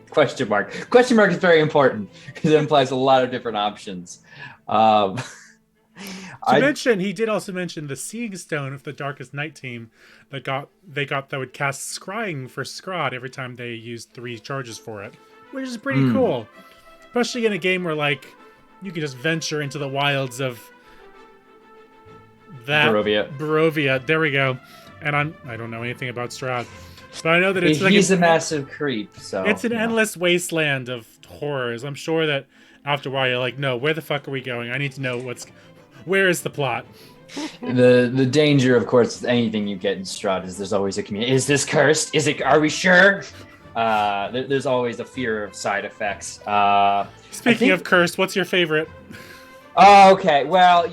Question mark. Question mark is very important because it implies a lot of different options. He did also mention the Seeing Stone of the Darkest Night team that would cast Scrying for Scrod every time they used 3 charges for it, which is pretty cool. Especially in a game where like you can just venture into the wilds of that Barovia. There we go. And I don't know anything about Strahd, but I know that he's a massive creep. So it's an endless wasteland of horrors. I'm sure that after a while you're like, no, where the fuck are we going? I need to know where is the plot. The danger, of course, with anything you get in Strahd is there's always a community. Is this cursed? Are we sure? There's always a fear of side effects. Speaking of cursed, what's your favorite? Oh, okay. Well,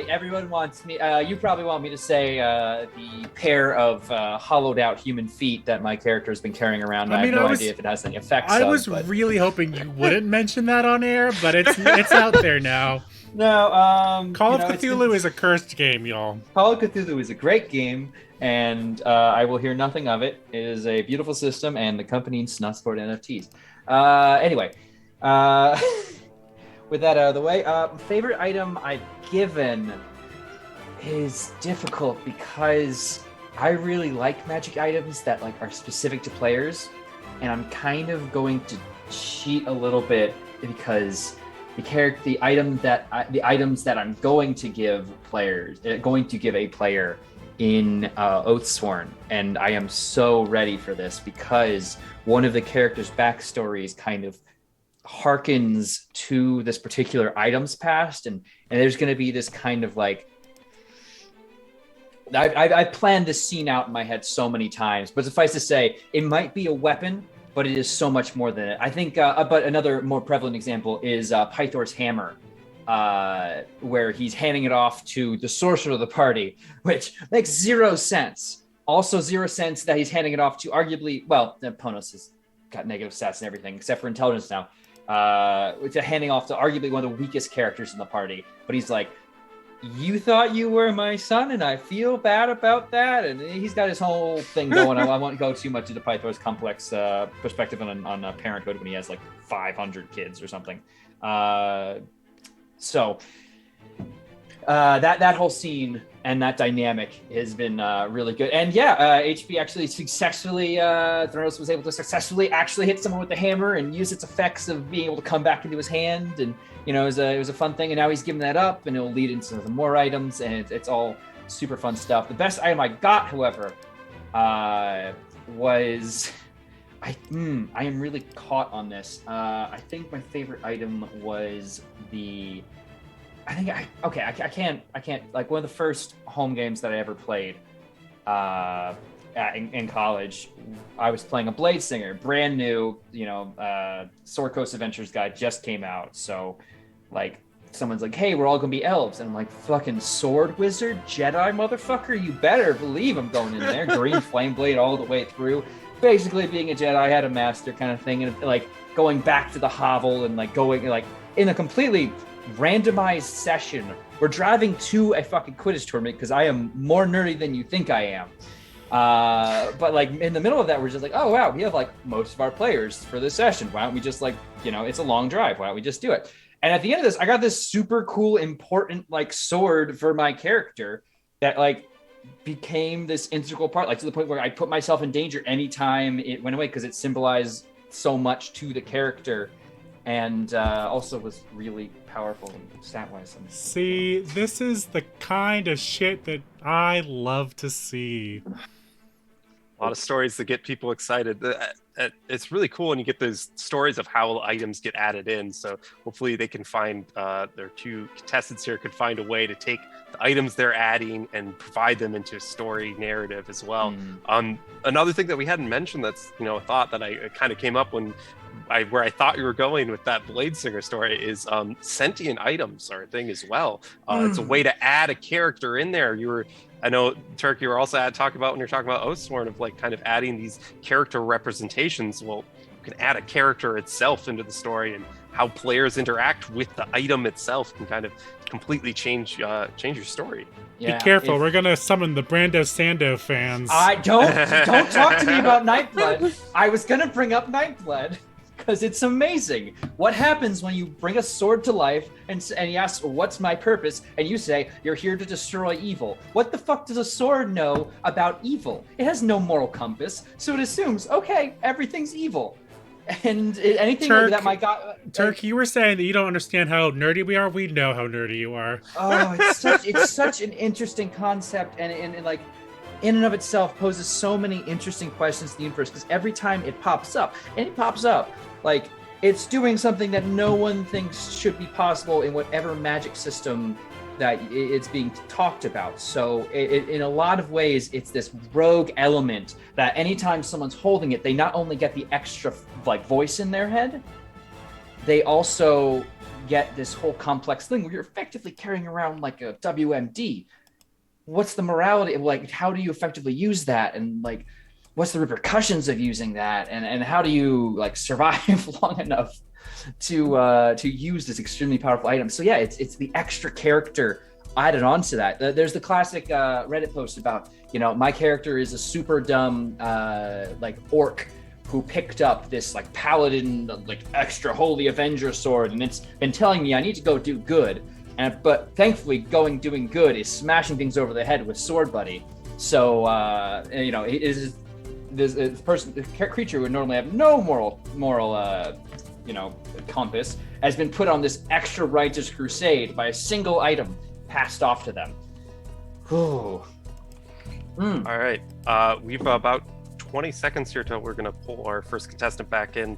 everyone wants me. You probably want me to say the pair of hollowed out human feet that my character has been carrying around. I have no idea if it has any effects. I was really hoping you wouldn't mention that on air, but it's out there now. No. Call of Cthulhu is a cursed game, y'all. Call of Cthulhu is a great game, and I will hear nothing of it. It is a beautiful system, and the company needs to not support NFTs. Anyway. With that out of the way, favorite item I've given is difficult because I really like magic items that are specific to players, and I'm kind of going to cheat a little bit because the items that I'm going to give a player in Oathsworn, and I am so ready for this because one of the character's backstories kind of harkens to this particular item's past, and there's going to be this kind of I planned this scene out in my head so many times, but suffice to say, it might be a weapon, but it is so much more than it. I think, but another more prevalent example is Pythor's hammer, where he's handing it off to the sorcerer of the party, which makes 0 sense. Also 0 sense that he's handing it off to arguably, Ponos has got negative stats and everything, except for intelligence now. Handing off to arguably one of the weakest characters in the party, but he's like, you thought you were my son and I feel bad about that, and he's got his whole thing going. I won't go too much into Pythor's complex perspective on parenthood when he has 500 kids or something. So that whole scene and that dynamic has been really good. And HP actually successfully, Thronos was able to successfully actually hit someone with the hammer and use its effects of being able to come back into his hand. And, it was a fun thing. And now he's giving that up, and it'll lead into some more items, and it's all super fun stuff. The best item I got, however, was... I am really caught on this. I think my favorite item was I can't, one of the first home games that I ever played in college, I was playing a Blade Singer, brand new, Sword Coast Adventures guide just came out. So someone's like, hey, we're all gonna be elves. And I'm like, fucking sword wizard, Jedi motherfucker, you better believe I'm going in there. Green flame blade all the way through. Basically being a Jedi, I had a master kind of thing. And going back to the hovel and going in a completely randomized session. We're driving to a fucking Quidditch tournament because I am more nerdy than you think I am. But in the middle of that, we're just oh wow, we have most of our players for this session. Why don't we just it's a long drive. Why don't we just do it? And at the end of this, I got this super cool, important sword for my character that became this integral part, to the point where I put myself in danger anytime it went away because it symbolized so much to the character. And also was really powerful stat-wise. See, this is the kind of shit that I love to see. A lot of stories that get people excited. It's really cool when you get those stories of how items get added in. So hopefully they can find, their two contestants here could find a way to take the items they're adding and provide them into a story narrative as well. Another thing that we hadn't mentioned that's, a thought that I kind of came up where I thought you were going with that Blade Singer story is sentient items are a thing as well. It's a way to add a character in there. I know, Turk, you were also talking about when you're talking about Oathsworn of kind of adding these character representations. Well, you can add a character itself into the story, and how players interact with the item itself can kind of completely change your story. Yeah, be careful, we're gonna summon the Brando Sando fans. I don't talk to me about Nightblood. I was gonna bring up Nightblood because it's amazing. What happens when you bring a sword to life and he asks, what's my purpose? And you say, you're here to destroy evil. What the fuck does a sword know about evil? It has no moral compass, so it assumes, okay, everything's evil. And anything Turk, that my God... Turk, you were saying that you don't understand how nerdy we are. We know how nerdy you are. Oh, it's such an interesting concept, and in and of itself poses so many interesting questions to the universe, because every time it pops up, it's doing something that no one thinks should be possible in whatever magic system that it's being talked about. So in a lot of ways, it's this rogue element that anytime someone's holding it, they not only get the extra voice in their head, they also get this whole complex thing where you're effectively carrying around like a WMD. What's the morality? Like, how do you effectively use that? And like, what's the repercussions of using that? And how do you like survive long enough to use this extremely powerful item? So yeah, it's the extra character added onto that. There's the classic Reddit post about, my character is a super dumb like orc who picked up this like paladin, like extra holy Avenger sword, and it's been telling me I need to go do good. But thankfully, doing good is smashing things over the head with Sword Buddy. So the creature would normally have no moral compass, has been put on this extra righteous crusade by a single item passed off to them. All right, we've about 20 seconds here till we're going to pull our first contestant back in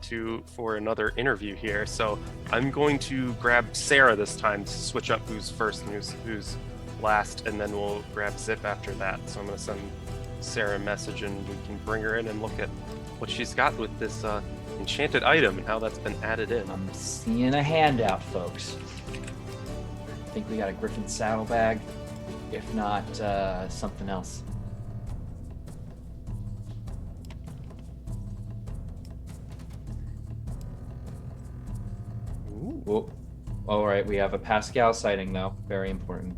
for another interview here. So I'm going to grab Sarah this time to switch up who's first and who's last, and then we'll grab Zip after that. So I'm going to send Sarah a message, and we can bring her in and look at what she's got with this enchanted item and how that's been added in. I'm seeing a handout, folks. I think we got a Griffin saddlebag, if not something else. Ooh. All right, we have a Pascal sighting, though. Very important.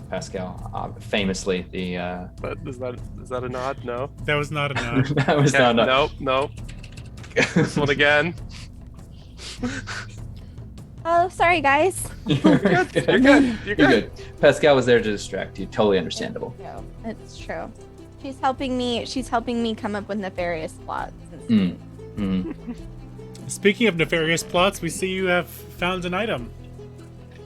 Pascal, famously the. But is that a nod? No. That was not a nod. That was not a nod. Nope. This one again. Oh, sorry, guys. You're good. Pascal was there to distract you. Totally understandable. No, it's true. She's helping me come up with nefarious plots. Speaking of nefarious plots, we see you have found an item.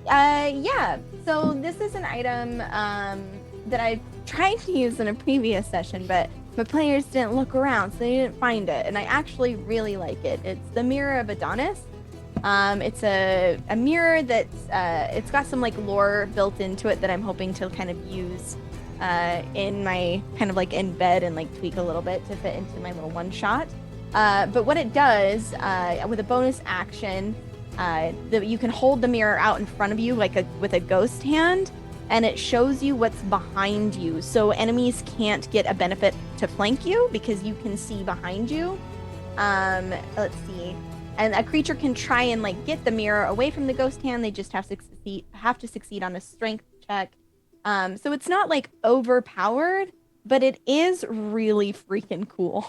Yeah. So this is an item that I tried to use in a previous session, but my players didn't look around, so they didn't find it. And I actually really like it. It's the Mirror of Adonis. It's a mirror that's it's got some like lore built into it that I'm hoping to kind of use in my kind of like in bed and like tweak a little bit to fit into my little one shot. But what it does with a bonus action, you can hold the mirror out in front of you with a ghost hand, and it shows you what's behind you. So enemies can't get a benefit to flank you because you can see behind you. Let's see. And a creature can try and like get the mirror away from the ghost hand. They just have to succeed on a strength check. So it's not like overpowered, but it is really freaking cool.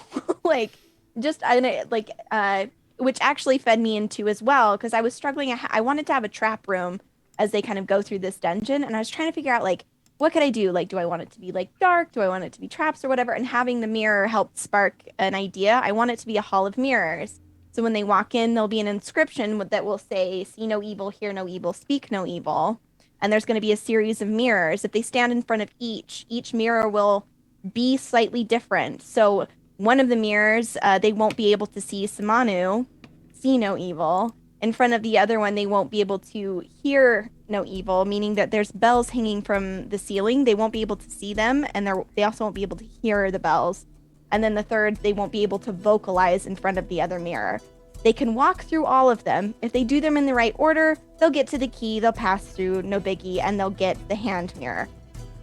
Which actually fed me into as well, because I was struggling. I wanted to have a trap room as they kind of go through this dungeon, and I was trying to figure out like, what could I do? Like, do I want it to be like dark? Do I want it to be traps or whatever? And having the mirror helped spark an idea. I want it to be a hall of mirrors. So when they walk in, there'll be an inscription that will say, "See no evil, hear no evil, speak no evil." And there's going to be a series of mirrors. If they stand in front of each mirror will be slightly different. So one of the mirrors, they won't be able to see Samanu, see no evil. In front of the other one, they won't be able to hear no evil, meaning that there's bells hanging from the ceiling. They won't be able to see them, and they also won't be able to hear the bells. And then the third, they won't be able to vocalize in front of the other mirror. They can walk through all of them. If they do them in the right order, they'll get to the key, they'll pass through, no biggie, and they'll get the hand mirror.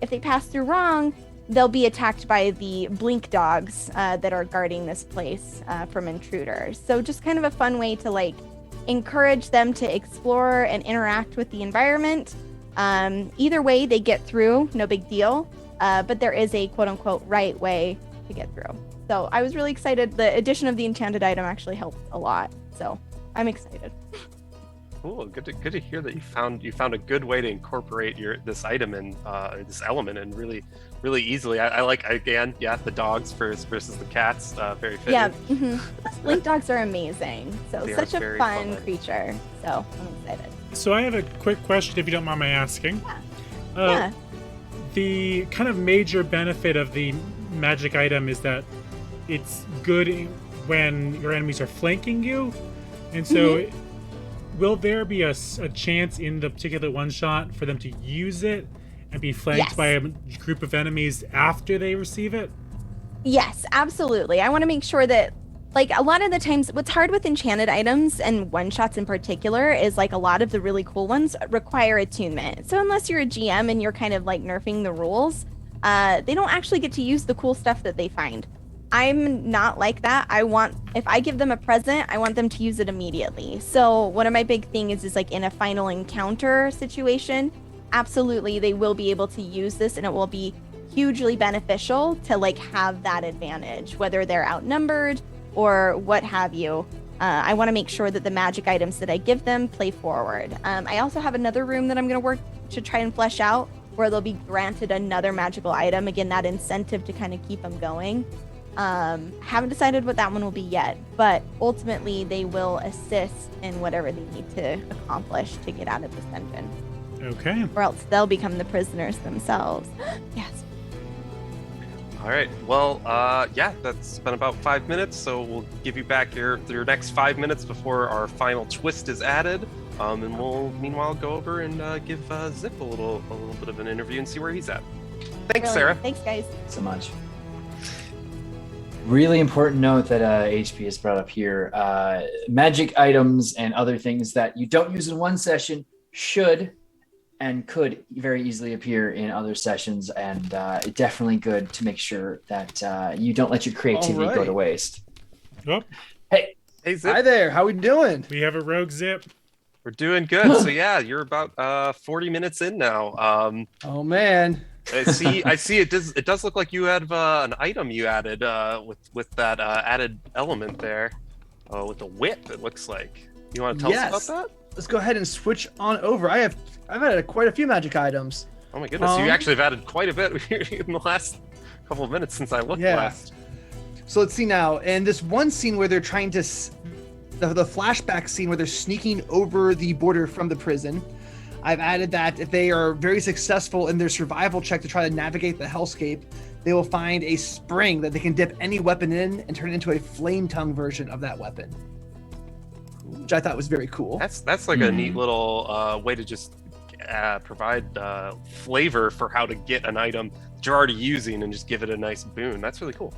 If they pass through wrong, they'll be attacked by the blink dogs that are guarding this place from intruders. So just kind of a fun way to like encourage them to explore and interact with the environment. Either way, they get through, no big deal. But there is a quote unquote right way to get through. So I was really excited. The addition of the enchanted item actually helped a lot. So I'm excited. Cool. Good to hear that you found a good way to incorporate this item and this element and really easily. I like, again, the dogs versus the cats. Very fitting. Yeah. Blink dogs are amazing. So They such are a very fun fun. creature. So I'm excited. So I have a quick question, if you don't mind my asking. Yeah. The kind of major benefit of the magic item is that it's good when your enemies are flanking you, and so will there be a chance in the particular one shot for them to use it and be flanked Yes. by a group of enemies after they receive it? Yes, absolutely. I want to make sure that like a lot of the times what's hard with enchanted items and one shots in particular is like a lot of the really cool ones require attunement. So unless you're a GM and you're kind of like nerfing the rules, they don't actually get to use the cool stuff that they find. I'm not like that. If I give them a present, I want them to use it immediately. So one of my big things is like in a final encounter situation, absolutely they will be able to use this and it will be hugely beneficial to like have that advantage, whether they're outnumbered or what have you. I want to make sure that the magic items that I give them play forward. I also have another room that I'm going to work to try and flesh out where they'll be granted another magical item. Again, that incentive to kind of keep them going. Haven't decided what that one will be yet, but ultimately they will assist in whatever they need to accomplish to get out of this dungeon. Okay. Or else they'll become the prisoners themselves. Yes. All right. Well, yeah, that's been about 5 minutes, so we'll give you back your next 5 minutes before our final twist is added. And we'll meanwhile go over and give Zip a little bit of an interview and see where he's at. Thanks, Brilliant. Sarah. Thanks, guys. So much. Really important note that HP has brought up here. Magic items and other things that you don't use in one session should and could very easily appear in other sessions, and definitely good to make sure that you don't let your creativity go to waste. Oh, Hey, Zip. Hi there. How we doing? we have a rogue Zip. We're doing good. So yeah, you're about 40 minutes in now. Oh man. I see. It does look like you have an item you added with that added element there. With the whip, it looks like. You want to tell us about that? Let's go ahead and switch on over. I've added quite a few magic items. Oh my goodness, you actually have added quite a bit in the last couple of minutes since I looked last. So let's see now. And this one scene where they're trying to, the flashback scene where they're sneaking over the border from the prison, I've added that if they are very successful in their survival check to try to navigate the hellscape, they will find a spring that they can dip any weapon in and turn it into a flame tongue version of that weapon, which I thought was very cool. That's like a neat little way to just provide flavor for how to get an item that you're already using and just give it a nice boon. That's really cool.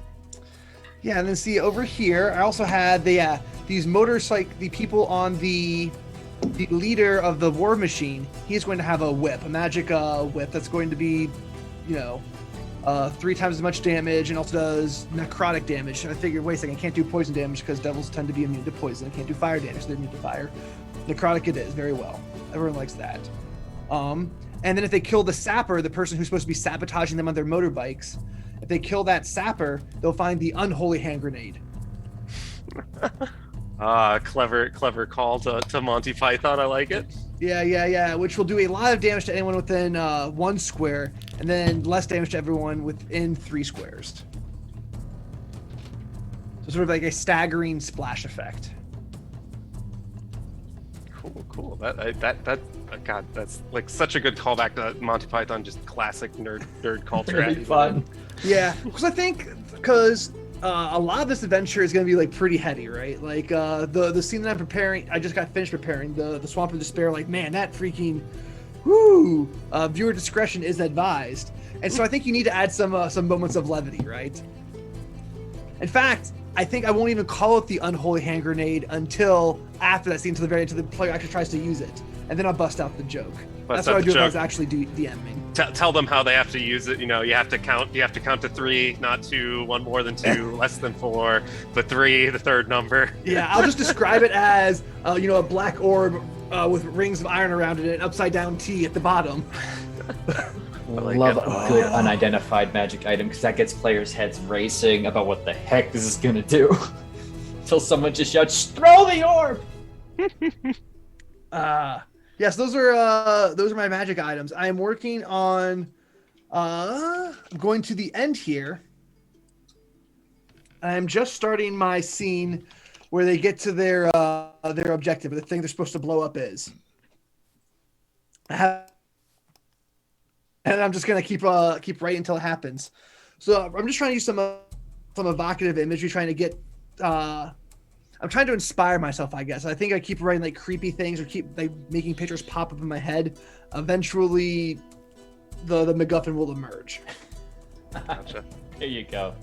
Yeah, and then see over here, I also had these motorcycle, the people on the leader of the war machine. He's going to have a whip, a magic whip that's going to be, 3 times as much damage and also does necrotic damage. I figured, wait a second, I can't do poison damage because devils tend to be immune to poison. I can't do fire damage, so they're immune to fire. Necrotic it is, very well. Everyone likes that. And then if they kill the sapper, the person who's supposed to be sabotaging them on their motorbikes, if they kill that sapper, they'll find the unholy hand grenade. Clever call to Monty Python. I like it. Yeah. Which will do a lot of damage to anyone within 1 square, and then less damage to everyone within 3 squares. So sort of like a staggering splash effect. Cool. God, that's like such a good callback to Monty Python, just classic nerd culture. Really fun. Yeah, because a lot of this adventure is going to be like pretty heady, right? Like the scene that I'm preparing, I just got finished preparing, the Swamp of Despair. Like, man, that freaking, viewer discretion is advised. And so I think you need to add some moments of levity, right? In fact, I think I won't even call it the unholy hand grenade until after that scene, to the very end, until the player actually tries to use it, and then I'll bust out the joke. That's what I do if I was actually DMing. Tell them how they have to use it. You have to count to 3, not 2, 1 more than 2, less than 4, but 3, the third number. Yeah, I'll just describe it as a black orb with rings of iron around it and an upside down T at the bottom. Love a good unidentified magic item because that gets players' heads racing about what the heck this is gonna do. Until someone just shouts, "Throw the orb!" Yes, those are my magic items. I am working on going to the end here. I'm just starting my scene where they get to their objective, or the thing they're supposed to blow up is. And I'm just gonna keep writing until it happens. So I'm just trying to use some evocative imagery, trying to get. I'm trying to inspire myself, I guess. I think I keep writing like creepy things or keep like making pictures pop up in my head. Eventually, the MacGuffin will emerge. Gotcha. There you go.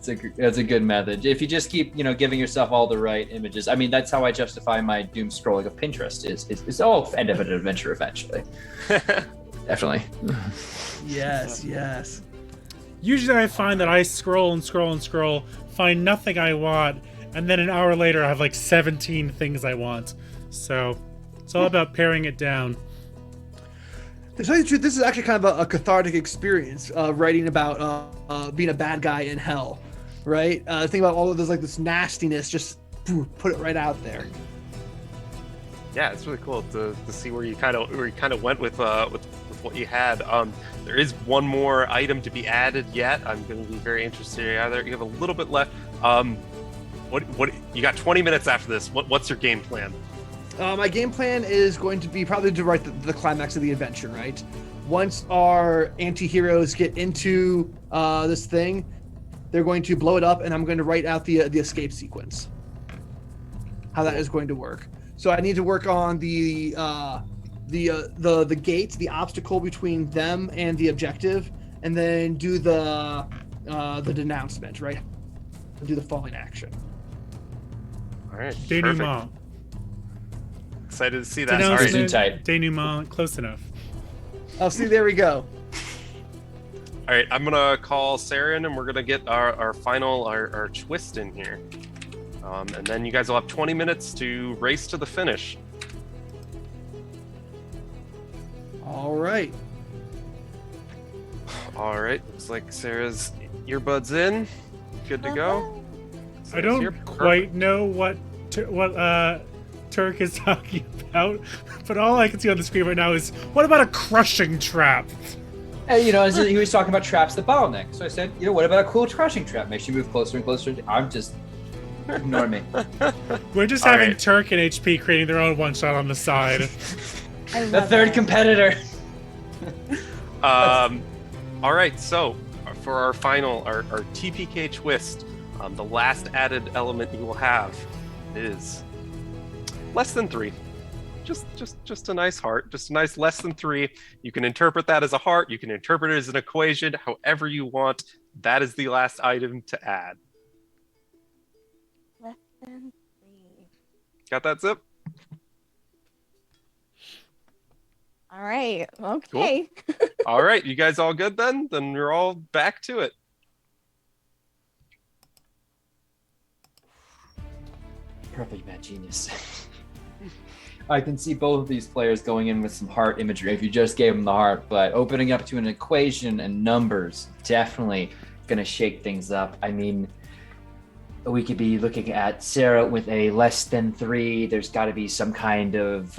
That's a good method. If you just keep, giving yourself all the right images. I mean, that's how I justify my doom scrolling of Pinterest. Is all end of an adventure eventually. Definitely. Yes. Usually I find that I scroll and scroll and scroll, find nothing I want, and then an hour later I have like 17 things I want. So it's all about paring it down. To tell you the truth, this is actually kind of a cathartic experience, writing about being a bad guy in hell, right? Think about all of this nastiness, just put it right out there. Yeah, it's really cool to see where you kind of went with what you had. There is one more item to be added yet. I'm going to be very interested in either. You have a little bit left. What you got? 20 minutes after this. What's your game plan? My game plan is going to be probably to write the climax of the adventure, right? Once our anti-heroes get into this thing, they're going to blow it up, and I'm going to write out the escape sequence. How that is going to work. So I need to work on the gate, the obstacle between them and the objective, and then do the denouncement, right? Do the falling action. All right. Denouement. Excited to see that. Denouncement, denouement, close enough. Oh, see, there we go. All right, I'm gonna call Sarah in, and we're gonna get our final twist in here, and then you guys will have 20 minutes to race to the finish. All right. All right, looks like Sarah's earbuds in, good to go. I don't quite know what Turk is talking about, but all I can see on the screen right now is, what about a crushing trap? And, he was talking about traps that bottleneck. So I said, what about a cool crushing trap? Makes you move closer and closer. I'm just ignore me. We're just having Turk and HP creating their own one shot on the side. The third competitor. All right, so for our final, our TPK twist, the last added element you will have is less than 3. Just a nice heart, just a nice less than 3. You can interpret that as a heart. You can interpret it as an equation, however you want. That is the last item to add. Less than 3. Got that, Zip? All right. Okay. Cool. All right, you guys all good then? Then we're all back to it. Perfect, mad genius. I can see both of these players going in with some heart imagery if you just gave them the heart, but opening up to an equation and numbers, definitely going to shake things up. I mean, we could be looking at Sarah with a less than 3. There's got to be some kind of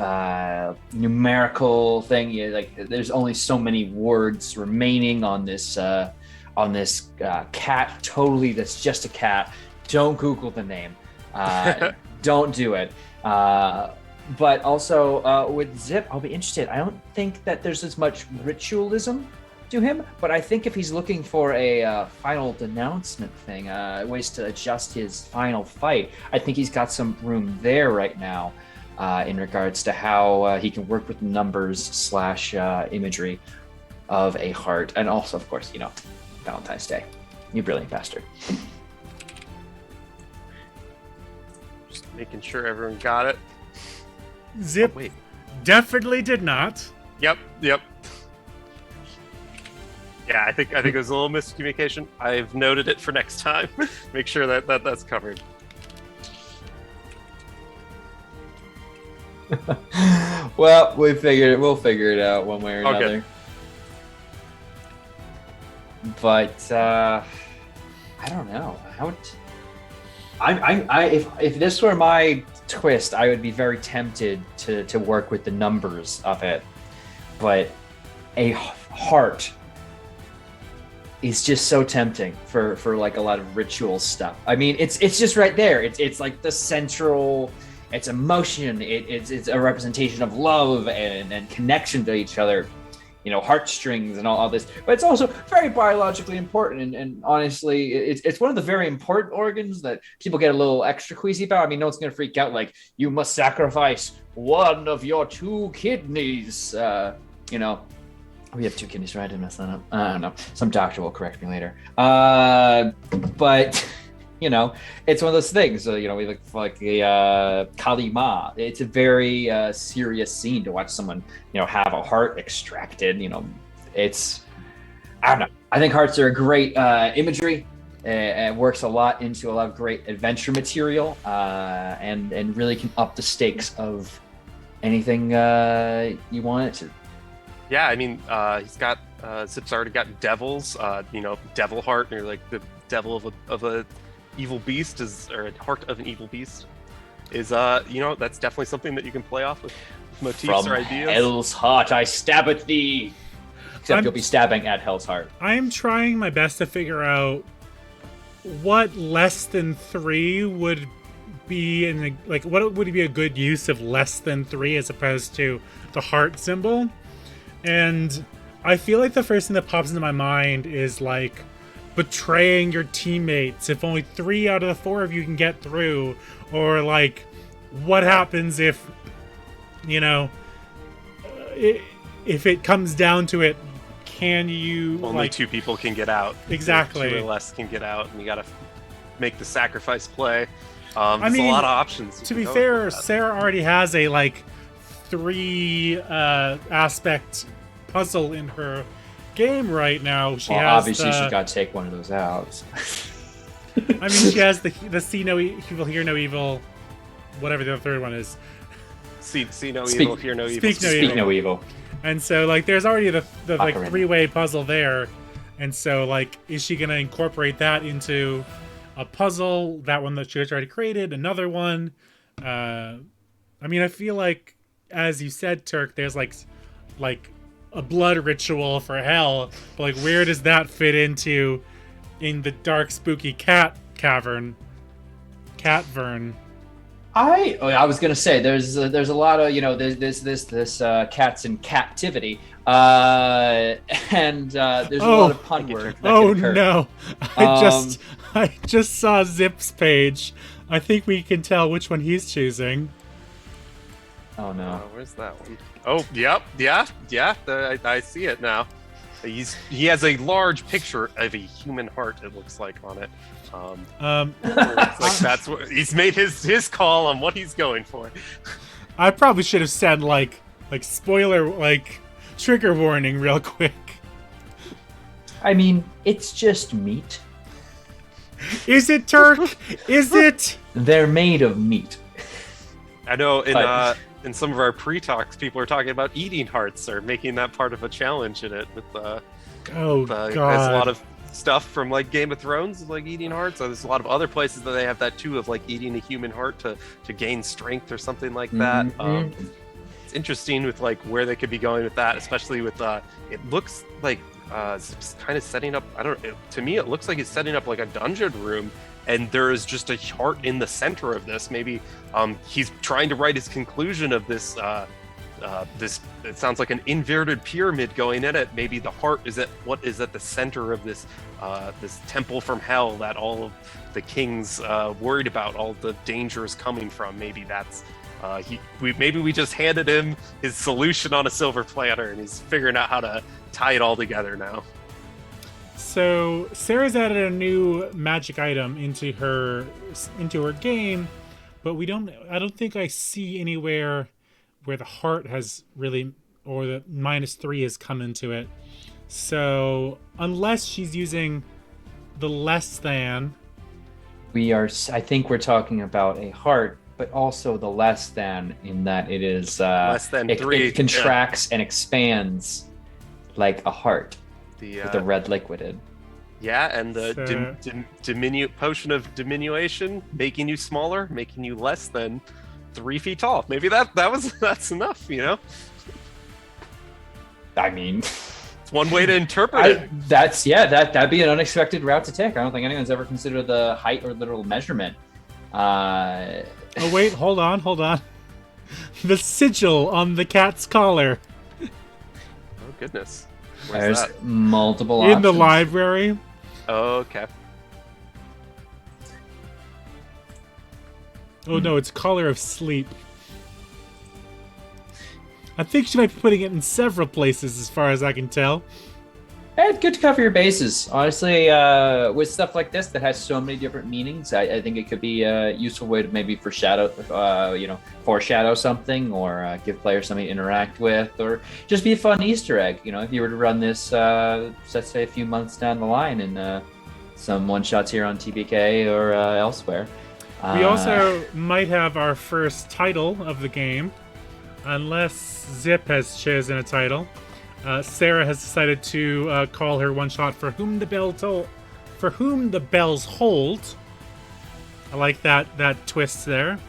numerical thing. There's only so many words remaining on this cat. Totally, that's just a cat. Don't Google the name. Don't do it. But also with Zip, I'll be interested. I don't think that there's as much ritualism to him, but I think if he's looking for a final denouncement thing, ways to adjust his final fight, I think he's got some room there right now in regards to how he can work with numbers / imagery of a heart. And also, of course, Valentine's Day. You brilliant bastard. Just making sure everyone got it. Zip definitely did not. Yep. Yeah, I think it was a little miscommunication. I've noted it for next time. Make sure that's covered. Well, we'll figure it out one way or another. Okay. But I don't know. If this were my twist, I would be very tempted to work with the numbers of it. But a heart is just so tempting for like a lot of ritual stuff. I mean, it's just right there. It's like the central. It's emotion. It's a representation of love and connection to each other. Heartstrings and all this. But it's also very biologically important. And honestly, it's one of the very important organs that people get a little extra queasy about. I mean, no one's going to freak out like, you must sacrifice one of your 2 kidneys. We have 2 kidneys, right? I didn't mess that up. I don't know. Some doctor will correct me later. But you know, it's one of those things. You know, we look for like a Kali Ma. It's a very serious scene to watch someone, you know, have a heart extracted. You know, it's, I don't know. I think hearts are a great imagery. It works a lot into a lot of great adventure material, and really can up the stakes of anything you want it to. Yeah, I mean, he's got Zip's already got devils. You know, devil heart, or like the devil of a evil beast or a heart of an evil beast is you know, that's definitely something that you can play off with motifs or ideas. Hell's heart, I stab at thee. Except you'll be stabbing at Hell's heart. I'm trying my best to figure out what less than 3 would be what would be a good use of less than 3 as opposed to the heart symbol. And I feel like the first thing that pops into my mind is like betraying your teammates if only 3 out of the 4 of you can get through, or like what happens if, you know, if it comes down to it, can you only 2 people can get out? Exactly. 2 or less can get out, and you gotta make the sacrifice play. I mean, there's a lot of options. To be fair, Sarah already has a like 3 aspect puzzle in her game right now. She has obviously she's got to take one of those out. I mean, she has the see no evil, hear no evil, whatever the third one is. See no evil, hear no evil. Speak no evil. And so like there's already the like Ocarina. 3-way puzzle there. And so like, is she gonna incorporate that into a puzzle, that one that she has already created, another one? I mean, I feel like, as you said, Turk, there's like a blood ritual for hell, but like where does that fit into in the dark spooky cat cavern? I was gonna say there's a lot of, you know, this cats in captivity, and there's a lot of pun work. That Oh can occur. no! I just saw Zip's page. I think we can tell which one he's choosing. Oh no! Where's that one? Oh, yep, yeah. I see it now. He has a large picture of a human heart. It looks like on it. It's like that's what he's made his call on what he's going for. I probably should have said like spoiler, like trigger warning real quick. I mean, it's just meat. Is it, Turk? Is it? They're made of meat. I know in some of our pre-talks, people are talking about eating hearts or making that part of a challenge in it. With Oh there's god! a lot of stuff from like Game of Thrones, like eating hearts. So there's a lot of other places that they have that too, of like eating a human heart to gain strength or something like that. Mm-hmm. It's interesting with like where they could be going with that, especially with it looks like it's kind of setting up. To me, it looks like it's setting up like a dungeon room, and there is just a heart in the center of this. Maybe he's trying to write his conclusion of this. It sounds like an inverted pyramid going in it. Maybe the heart is at the center of this this temple from hell that all of the kings worried about, all the dangers coming from. Maybe that's maybe we just handed him his solution on a silver platter, and he's figuring out how to tie it all together now. So Sarah's added a new magic item into her game, but I don't think I see anywhere where the heart has really, or the -3 has come into it. So unless she's using the less than, I think we're talking about a heart, but also the less than, in that it is Less than 3. It contracts and expands like a heart with the red liquid in. Yeah, and the potion of diminution, making you smaller, making you less than 3 feet tall. Maybe that's enough, you know? I mean, it's one way to interpret it. That'd be an unexpected route to take. I don't think anyone's ever considered the height or literal measurement. oh wait, hold on. The sigil on the cat's collar. Oh goodness. Where's There's that? multiple In the options. library. Oh, okay. Oh no, it's collar of sleep. I think she might be putting it in several places, as far as I can tell. It's good to cover your bases. Honestly, with stuff like this that has so many different meanings, I think it could be a useful way to maybe foreshadow something, or give players something to interact with, or just be a fun Easter egg. If you were to run this, let's say a few months down the line, and some one-shots here on TPK or elsewhere. We also might have our first title of the game, unless Zip has chosen a title. Sarah has decided to call her one-shot For Whom the Bells Hold. I like that twist there.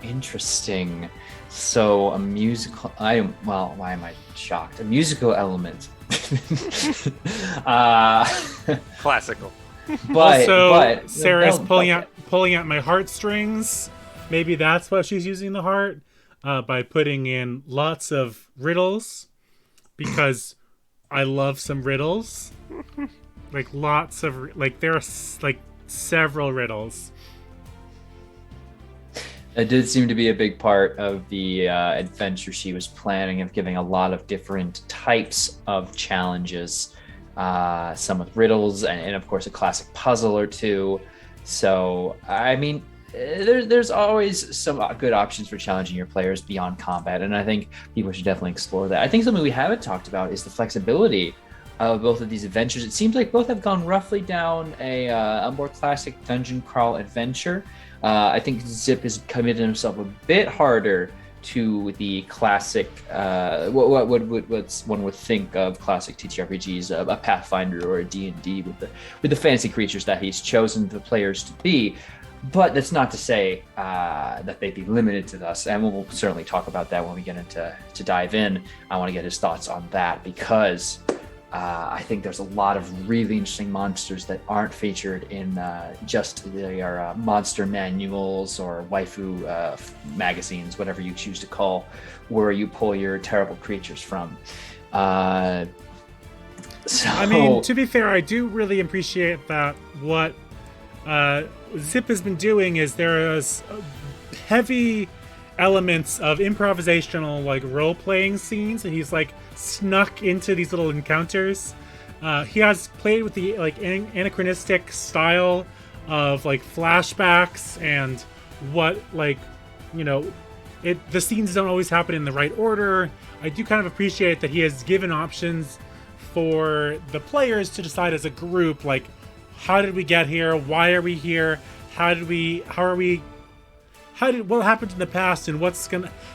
Interesting. So a musical. Why am I shocked? A musical element. Classical. But Sarah's pulling out my heartstrings. Maybe that's what she's using the heart. By putting in lots of riddles, because I love some riddles. There are several riddles. It did seem to be a big part of the adventure she was planning, of giving a lot of different types of challenges, some with riddles and of course a classic puzzle or two. So, I mean, there's always some good options for challenging your players beyond combat, and I think people should definitely explore that. I think something we haven't talked about is the flexibility of both of these adventures. It seems like both have gone roughly down a more classic dungeon crawl adventure. I think Zip has committed himself a bit harder to the classic, what one would think of classic TTRPGs, a Pathfinder or a D&D with the fancy creatures that he's chosen the players to be. But that's not to say that they'd be limited to this, and we'll certainly talk about that when we get into dive in. I want to get his thoughts on that, because I think there's a lot of really interesting monsters that aren't featured in just their monster manuals or waifu magazines, whatever you choose to call where you pull your terrible creatures from. I mean, to be fair, I do really appreciate that what Zip has been doing is there is heavy elements of improvisational role-playing scenes that he's snuck into these little encounters. He has played with the anachronistic style of flashbacks and what the scenes don't always happen in the right order. I do kind of appreciate that he has given options for the players to decide as a group, how did we get here? Why are we here? What happened in the past, and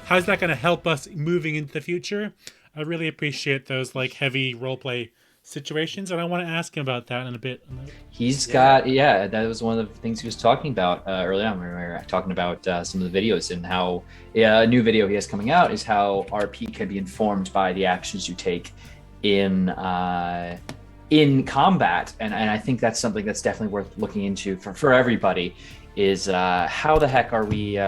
how's that gonna help us moving into the future? I really appreciate those heavy roleplay situations, and I want to ask him about that in a bit. That was one of the things he was talking about early on when we were talking about some of the videos, and how a new video he has coming out is how RP can be informed by the actions you take in combat, and I think that's something that's definitely worth looking into for everybody. Is how the heck are we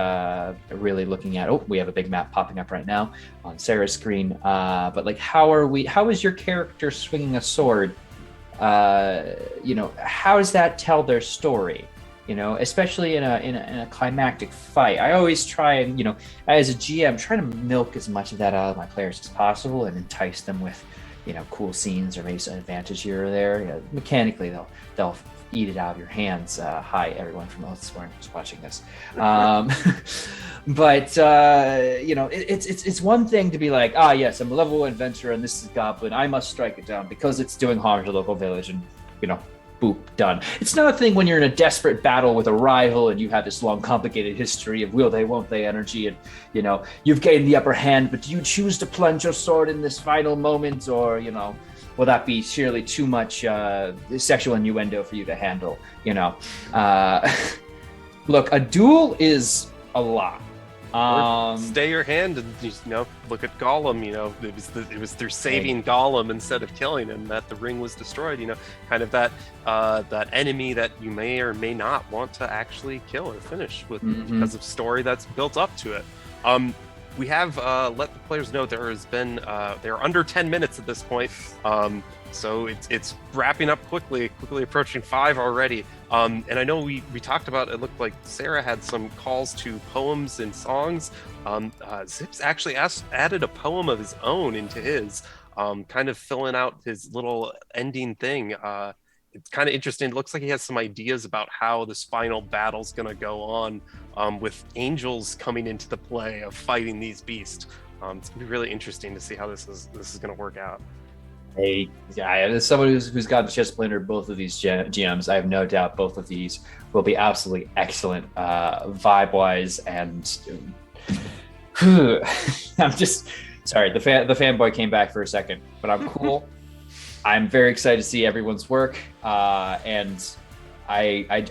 really looking at? Oh, we have a big map popping up right now on Sarah's screen. But how is your character swinging a sword? How does that tell their story? Especially in a climactic fight. I always try and, as a GM, try to milk as much of that out of my players as possible and entice them with, cool scenes or maybe some advantage here or there. Mechanically, they'll eat it out of your hands. Hi, everyone from elsewhere who's watching this. It's one thing to be like, yes, I'm a level 1 adventurer and this is Goblin. I must strike it down because it's doing harm to the local village, and boop, done. It's another thing when you're in a desperate battle with a rival and you have this long, complicated history of will they, won't they energy, and you've gained the upper hand, but do you choose to plunge your sword in this final moment, or will that be surely too much sexual innuendo for you to handle? Look, a duel is a lot. Stay your hand and look at Gollum. It was through saving Gollum instead of killing him that the ring was destroyed. Kind of that enemy that you may or may not want to actually kill or finish with because of story that's built up to it. we have let the players know they're under 10 minutes at this point. So it's wrapping up quickly approaching 5 already. And I know we talked about, it looked like Sarah had some calls to poems and songs. Zips actually added a poem of his own into his, kind of filling out his little ending thing. It's kind of interesting. It looks like he has some ideas about how this final battle's going to go on, with angels coming into the play of fighting these beasts. It's going to be really interesting to see how this is going to work out. Hey, as someone who's gotten to chess blender both of these GMs, I have no doubt both of these will be absolutely excellent, vibe-wise, and I'm just sorry. The fanboy came back for a second, but I'm cool. I'm very excited to see everyone's work, and I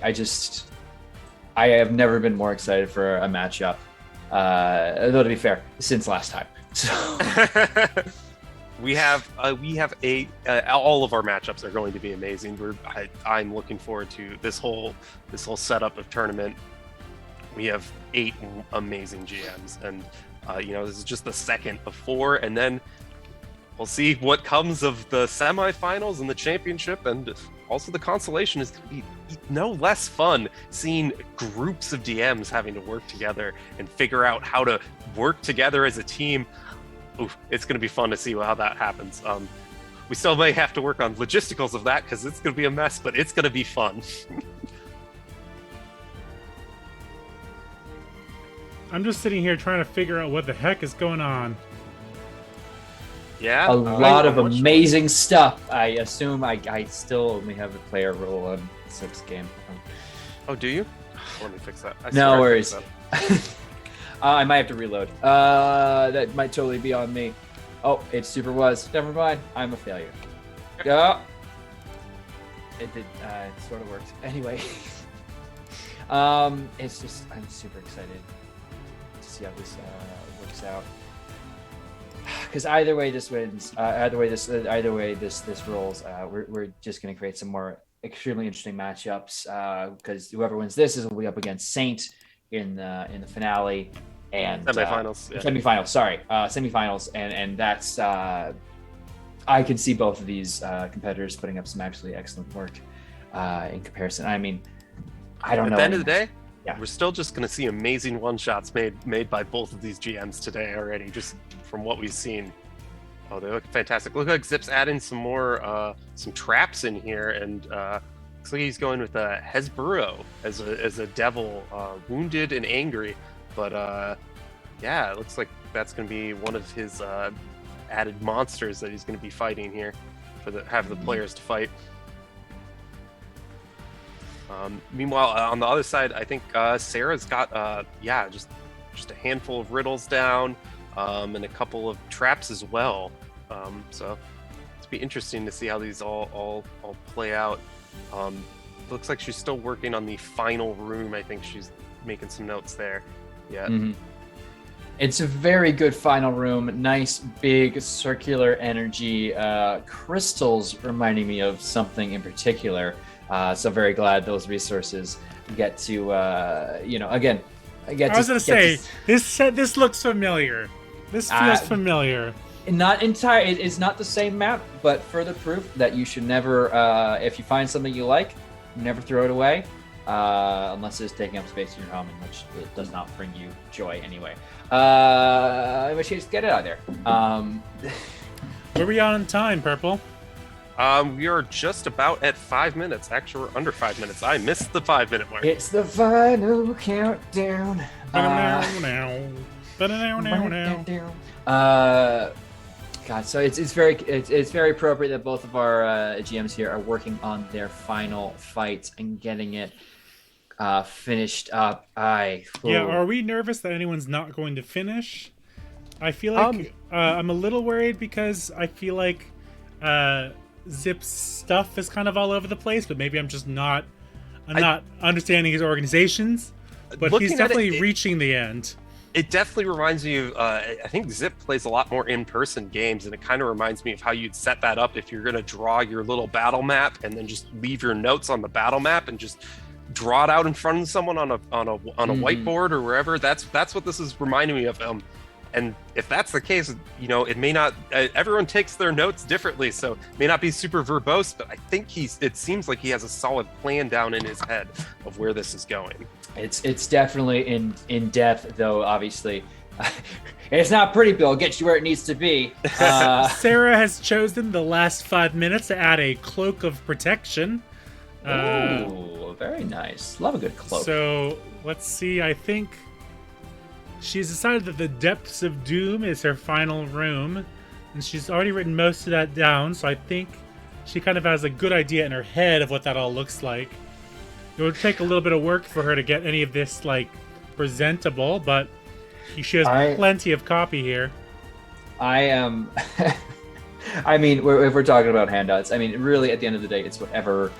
have never been more excited for a matchup. Though to be fair, since last time. So. We have all of our matchups are going to be amazing. I'm looking forward to this whole setup of tournament. We have 8 amazing GMs, and this is just the second of 4, and then we'll see what comes of the semifinals and the championship, and also the consolation is going to be no less fun, seeing groups of DMs having to work together and figure out how to work together as a team. Oof, it's going to be fun to see how that happens. We still may have to work on logisticals of that because it's going to be a mess, but it's going to be fun. I'm just sitting here trying to figure out what the heck is going on. Yeah, a lot of amazing stuff. I assume I still only have a player role on 6th game. Oh, do you? Let me fix that. No worries. I might have to reload. That might totally be on me. Oh, it super was. Never mind. I'm a failure. Yeah. It did. It sort of worked. Anyway. It's just, I'm super excited to see how this works out. Because either way this wins, either way this rolls, we're just going to create some more extremely interesting matchups. Because whoever wins this will be up against Saint in the finale and semifinals, and that's I can see both of these competitors putting up some absolutely excellent work in comparison. I mean, I don't know. At the end of the day, yeah, we're still just going to see amazing one-shots made by both of these GMs today already, just from what we've seen. Oh, they look fantastic. Look like Zip's adding some more some traps in here, and looks like he's going with a Hesburo as a devil, wounded and angry. But yeah, it looks like that's going to be one of his added monsters that he's going to be fighting here have the players to fight. Meanwhile, on the other side, I think Sarah's got just a handful of riddles down, and a couple of traps as well. So it's be interesting to see how these all play out. Looks like she's still working on the final room. I think she's making some notes there. Yeah. Mm-hmm. It's a very good final room. Nice, big, circular energy. Crystals reminding me of something in particular. So very glad those resources get to, again. I was going to say, this looks familiar. This feels familiar. Not entire. It's not the same map, but further proof that you should never, if you find something you like, never throw it away, unless it's taking up space in your home, in which it does not bring you joy anyway. In which case, get it out there. Where are we on time, Purple? We are just about at 5 minutes. Actually, we're under 5 minutes. I missed the 5-minute mark. It's the final countdown. God, so it's very appropriate that both of our GMs here are working on their final fights and getting it finished up. Are we nervous that anyone's not going to finish? I feel like I'm a little worried because I feel like Zip's stuff is kind of all over the place, but maybe I'm not understanding his organizations. But he's definitely reaching the end. It definitely reminds me of, I think Zip plays a lot more in-person games, and it kind of reminds me of how you'd set that up if you're going to draw your little battle map and then just leave your notes on the battle map and just draw it out in front of someone on a whiteboard or wherever. That's what this is reminding me of. And if that's the case, it may not. Everyone takes their notes differently, so it may not be super verbose. But I think it seems like he has a solid plan down in his head of where this is going. It's definitely in depth, though. Obviously, it's not pretty, Bill. It'll get you where it needs to be. Sarah has chosen the last 5 minutes to add a cloak of protection. Ooh, very nice. Love a good cloak. So let's see. I think she's decided that the Depths of Doom is her final room, and she's already written most of that down, so I think she kind of has a good idea in her head of what that all looks like. It would take a little bit of work for her to get any of this, presentable, but she has plenty of copy here. I am... I mean, if we're talking about handouts, I mean, really, at the end of the day, it's whatever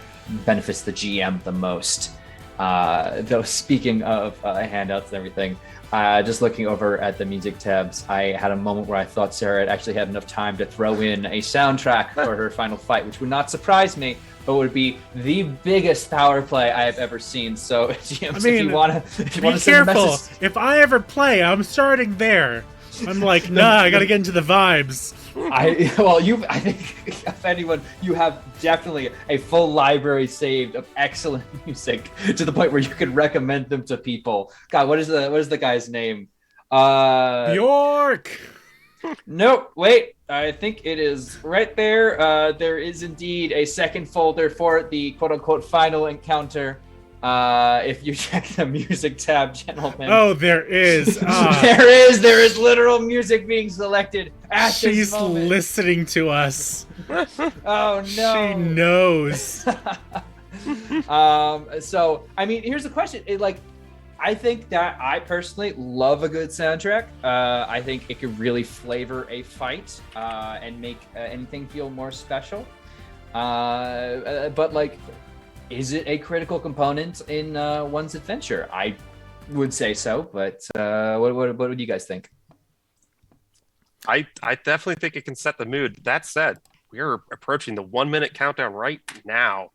benefits the GM the most. Though, speaking of handouts and everything, just looking over at the music tabs, I had a moment where I thought Sarah had actually had enough time to throw in a soundtrack for her final fight, which would not surprise me, but would be the biggest power play I have ever seen. So, GMs, if you want to be careful. If I ever play, I'm starting there. I'm like, nah, I gotta get into the vibes. I think if anyone, you have definitely a full library saved of excellent music to the point where you could recommend them to people. God, what is the guy's name? York. Nope. Wait. I think it is right there. There is indeed a second folder for the quote-unquote final encounter. If you check the music tab, gentlemen. Oh, there is. There is literal music being selected at She's this moment. listening to us. Oh, no. She knows. So, I mean, here's the question. I think that I personally love a good soundtrack. I think it could really flavor a fight and make anything feel more special. But is it a critical component in one's adventure? I would say so, but what would you guys think? I definitely think it can set the mood. That said, we are approaching the 1 minute countdown right now.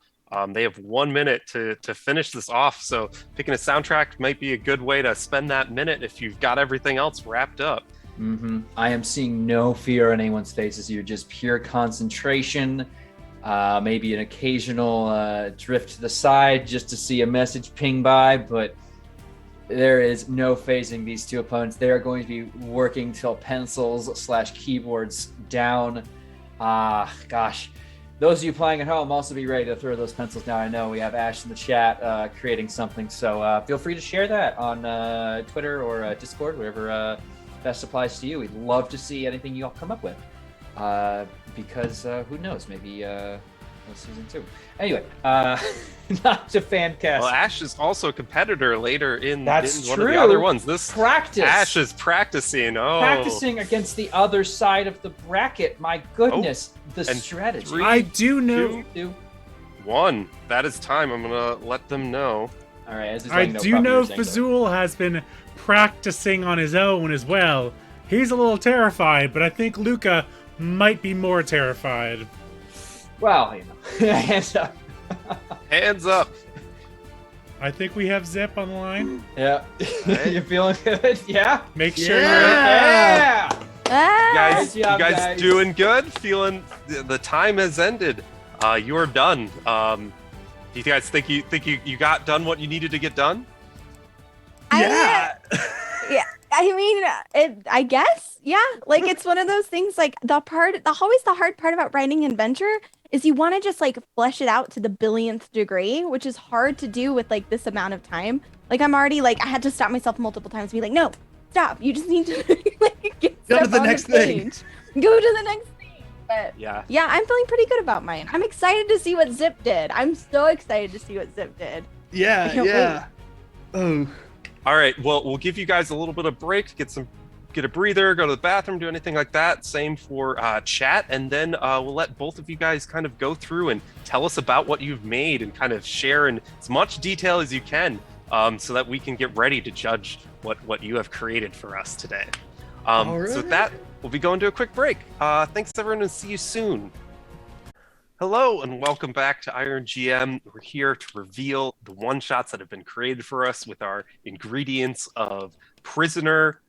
They have 1 minute to finish this off, so picking a soundtrack might be a good way to spend that minute if you've got everything else wrapped up. Mm-hmm. I am seeing no fear on anyone's faces here, just pure concentration. Maybe an occasional drift to the side just to see a message ping by, but there is no phasing these two opponents. They are going to be working till pencils/keyboards down. Gosh. Those of you playing at home, also be ready to throw those pencils down. I know we have Ash in the chat creating something, so feel free to share that on Twitter or Discord, whatever best applies to you. We'd love to see anything you all come up with. Because who knows, maybe season 2. Anyway, not to fan cast. Well, Ash is also a competitor later in one of the true. other ones. This practice. Ash is practicing. Practicing against the other side of the bracket. My goodness, the strategy. 3, I do know. 2, 1. That is time. I'm gonna let them know. All right. I do know Fazul has been practicing on his own as well. He's a little terrified, but I think Luca might be more terrified. Well, hands up. Hands up. I think we have Zip on the line. Yeah. You feeling good? Yeah? Make sure you're Yeah! You guys doing good? Feeling the time has ended. You're done. Do you guys think you got done what you needed to get done? Yeah. I mean, I guess, yeah. It's one of those things. Always the hard part about writing an adventure is you want to just flesh it out to the billionth degree, which is hard to do with this amount of time. I'm already I had to stop myself multiple times, and be like, no, stop. You just need to go to the next thing. Go to the next thing. But yeah, I'm feeling pretty good about mine. I'm excited to see what Zip did. I'm so excited to see what Zip did. Yeah. Oh. All right, well, we'll give you guys a little bit of break, get a breather, go to the bathroom, do anything like that. Same for chat, and then we'll let both of you guys kind of go through and tell us about what you've made and kind of share in as much detail as you can, so that we can get ready to judge what you have created for us today. So with that, we'll be going to a quick break. Thanks, everyone, and see you soon. Hello and welcome back to Iron GM. We're here to reveal the one-shots that have been created for us with our ingredients of Prisoner,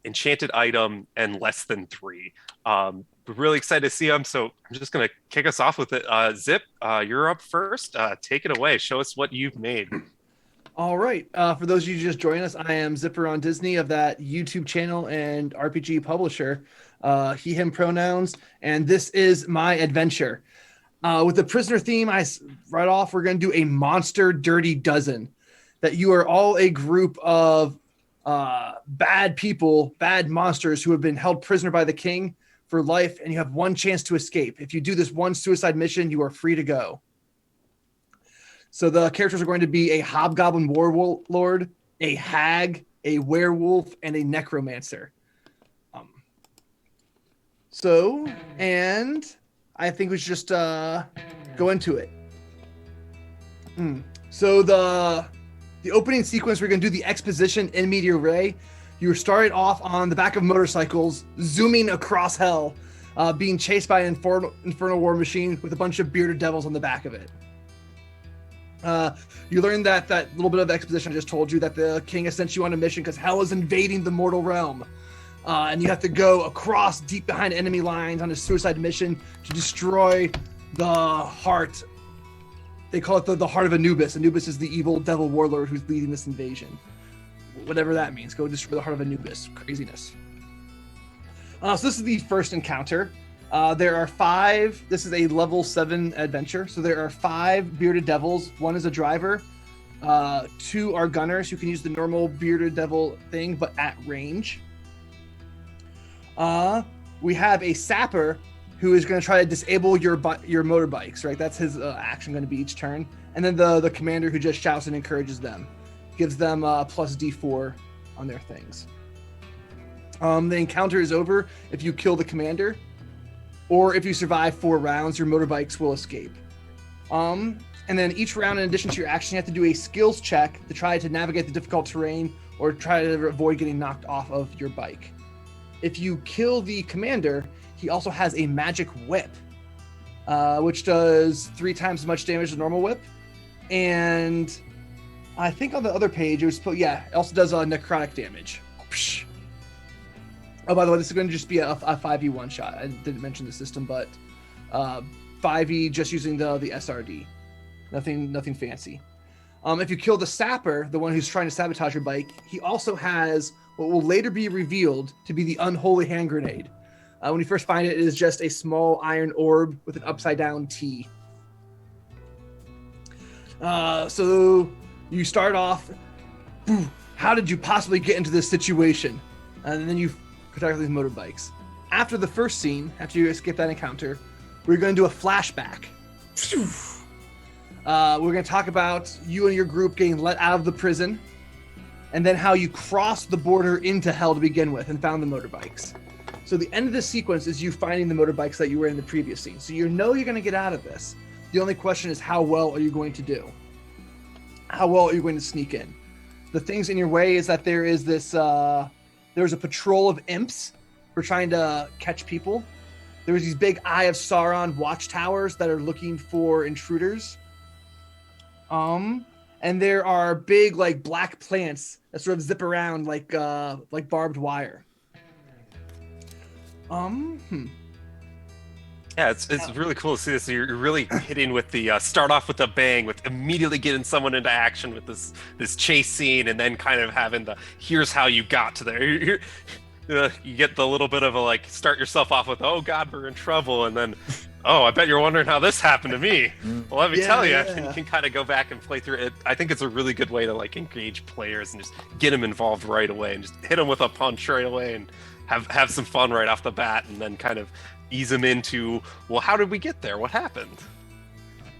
enchanted item, and less than 3. We're really excited to see them, so I'm just going to kick us off with it. Zip, you're up first. Take it away. Show us what you've made. All right. For those of you just joining us, I am ZipperonDisney of that YouTube channel and RPG publisher, he, him pronouns, and this is my adventure. With the prisoner theme, right off, we're going to do a monster dirty dozen. That you are all a group of bad people, bad monsters who have been held prisoner by the king for life, and you have one chance to escape. If you do this one suicide mission, you are free to go. So the characters are going to be a hobgoblin warlord, a hag, a werewolf, and a necromancer. And I think we should just go into it. So the opening sequence, we're going to do the exposition in media ray. You started off on the back of motorcycles, zooming across hell, being chased by an infernal war machine with a bunch of bearded devils on the back of it. You learned that little bit of exposition I just told you, that the king has sent you on a mission because hell is invading the mortal realm. And you have to go across deep behind enemy lines on a suicide mission to destroy the heart. They call it the heart of Anubis. Anubis is the evil devil warlord who's leading this invasion. Whatever that means. Go destroy the heart of Anubis. Craziness. So this is the first encounter. There are 5. This is a level 7 adventure. So there are 5 bearded devils. 1 is a driver. 2 are gunners who can use the normal bearded devil thing, but at range. We have a sapper who is going to try to disable your motorbikes, right? That's his action going to be each turn. And then the commander who just shouts and encourages them. Gives them plus D4 on their things. The encounter is over if you kill the commander, or if you survive 4 rounds, your motorbikes will escape. And then each round, in addition to your action, you have to do a skills check to try to navigate the difficult terrain or try to avoid getting knocked off of your bike. If you kill the commander, he also has a magic whip, which does 3 times as much damage as a normal whip. And I think on the other page, it also does necrotic damage. Oh, by the way, this is going to just be a 5e one shot. I didn't mention the system, but 5e just using the SRD. Nothing fancy. If you kill the sapper, the one who's trying to sabotage your bike, he also has what will later be revealed to be the unholy hand grenade. When you first find it, it is just a small iron orb with an upside down T. So you start off, how did you possibly get into this situation? And then you protect these motorbikes. After the first scene, after you escape that encounter, we're going to do a flashback. We're going to talk about you and your group getting let out of the prison, and then how you crossed the border into hell to begin with and found the motorbikes. So the end of this sequence is you finding the motorbikes that you were in the previous scene. So you know you're going to get out of this. The only question is, how well are you going to do? How well are you going to sneak in? The things in your way is that there is this, there's a patrol of imps for trying to catch people. There's these big Eye of Sauron watchtowers that are looking for intruders. And there are big, like, black plants that sort of zip around like barbed wire. Yeah, it's really cool to see this. You're really hitting with the start off with a bang, with immediately getting someone into action with this chase scene, and then kind of having the here's how you got to there. You get the little bit of a, like, start yourself off with, oh God, we're in trouble, and then, oh, I bet you're wondering how this happened to me. Well, let me tell you, and you can kind of go back and play through it. I think it's a really good way to, like, engage players and just get them involved right away, and just hit them with a punch right away, and have some fun right off the bat, and then kind of ease them into, well, how did we get there? What happened?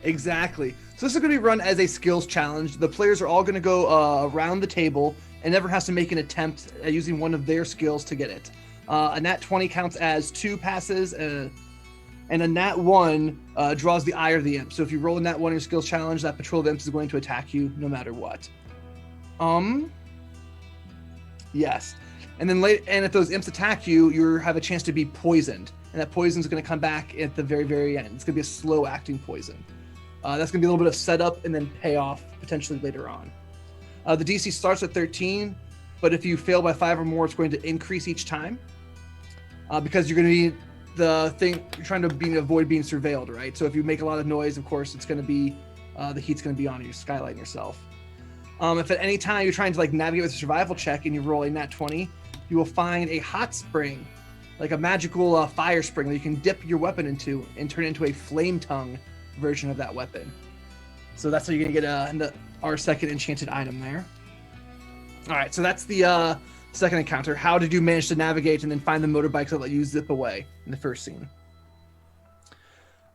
Exactly. So this is going to be run as a skills challenge. The players are all going to go around the table, and everyone has to make an attempt at using one of their skills to get it. A nat 20 counts as 2 passes, and a nat 1 draws the ire of the imp. So if you roll a nat 1 in your skills challenge, that patrol of imps is going to attack you no matter what. Yes. And then if those imps attack you, you have a chance to be poisoned. And that poison is going to come back at the very, very end. It's going to be a slow acting poison. That's going to be a little bit of setup and then payoff potentially later on. The DC starts at 13. but if you fail by 5 or more, it's going to increase each time. Because you're going to be the thing you're trying to avoid being surveilled, right? So if you make a lot of noise, of course, it's going to be the heat's going to be on you, skylighting yourself. If at any time you're trying to like navigate with a survival check and you roll a nat 20, you will find a hot spring, like a magical fire spring that you can dip your weapon into and turn into a flame tongue version of that weapon. So that's how you're going to get our second enchanted item there. All right, so that's the second encounter. How did you manage to navigate and then find the motorbikes that let you zip away in the first scene?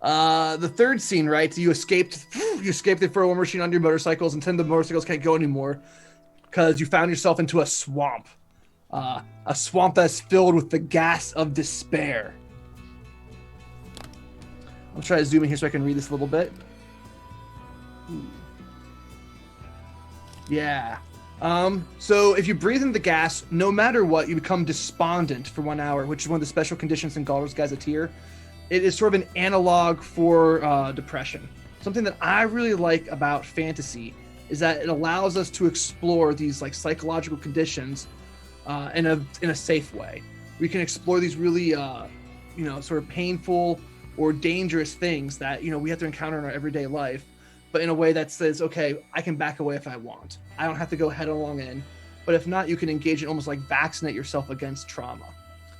The third scene, right? You escaped the furlough machine on your motorcycles until the motorcycles can't go anymore because you found yourself into a swamp. A swamp that's filled with the gas of despair. I'll try to zoom in here so I can read this a little bit. Yeah. So if you breathe in the gas, no matter what, you become despondent for 1 hour, which is one of the special conditions in Baldur's Gazetteer. It is sort of an analog for depression. Something that I really like about fantasy is that it allows us to explore these like psychological conditions in a safe way. We can explore these really, sort of painful or dangerous things that, we have to encounter in our everyday life, but in a way that says, okay, I can back away if I want. I don't have to go headlong in, but if not, you can engage in almost like vaccinate yourself against trauma.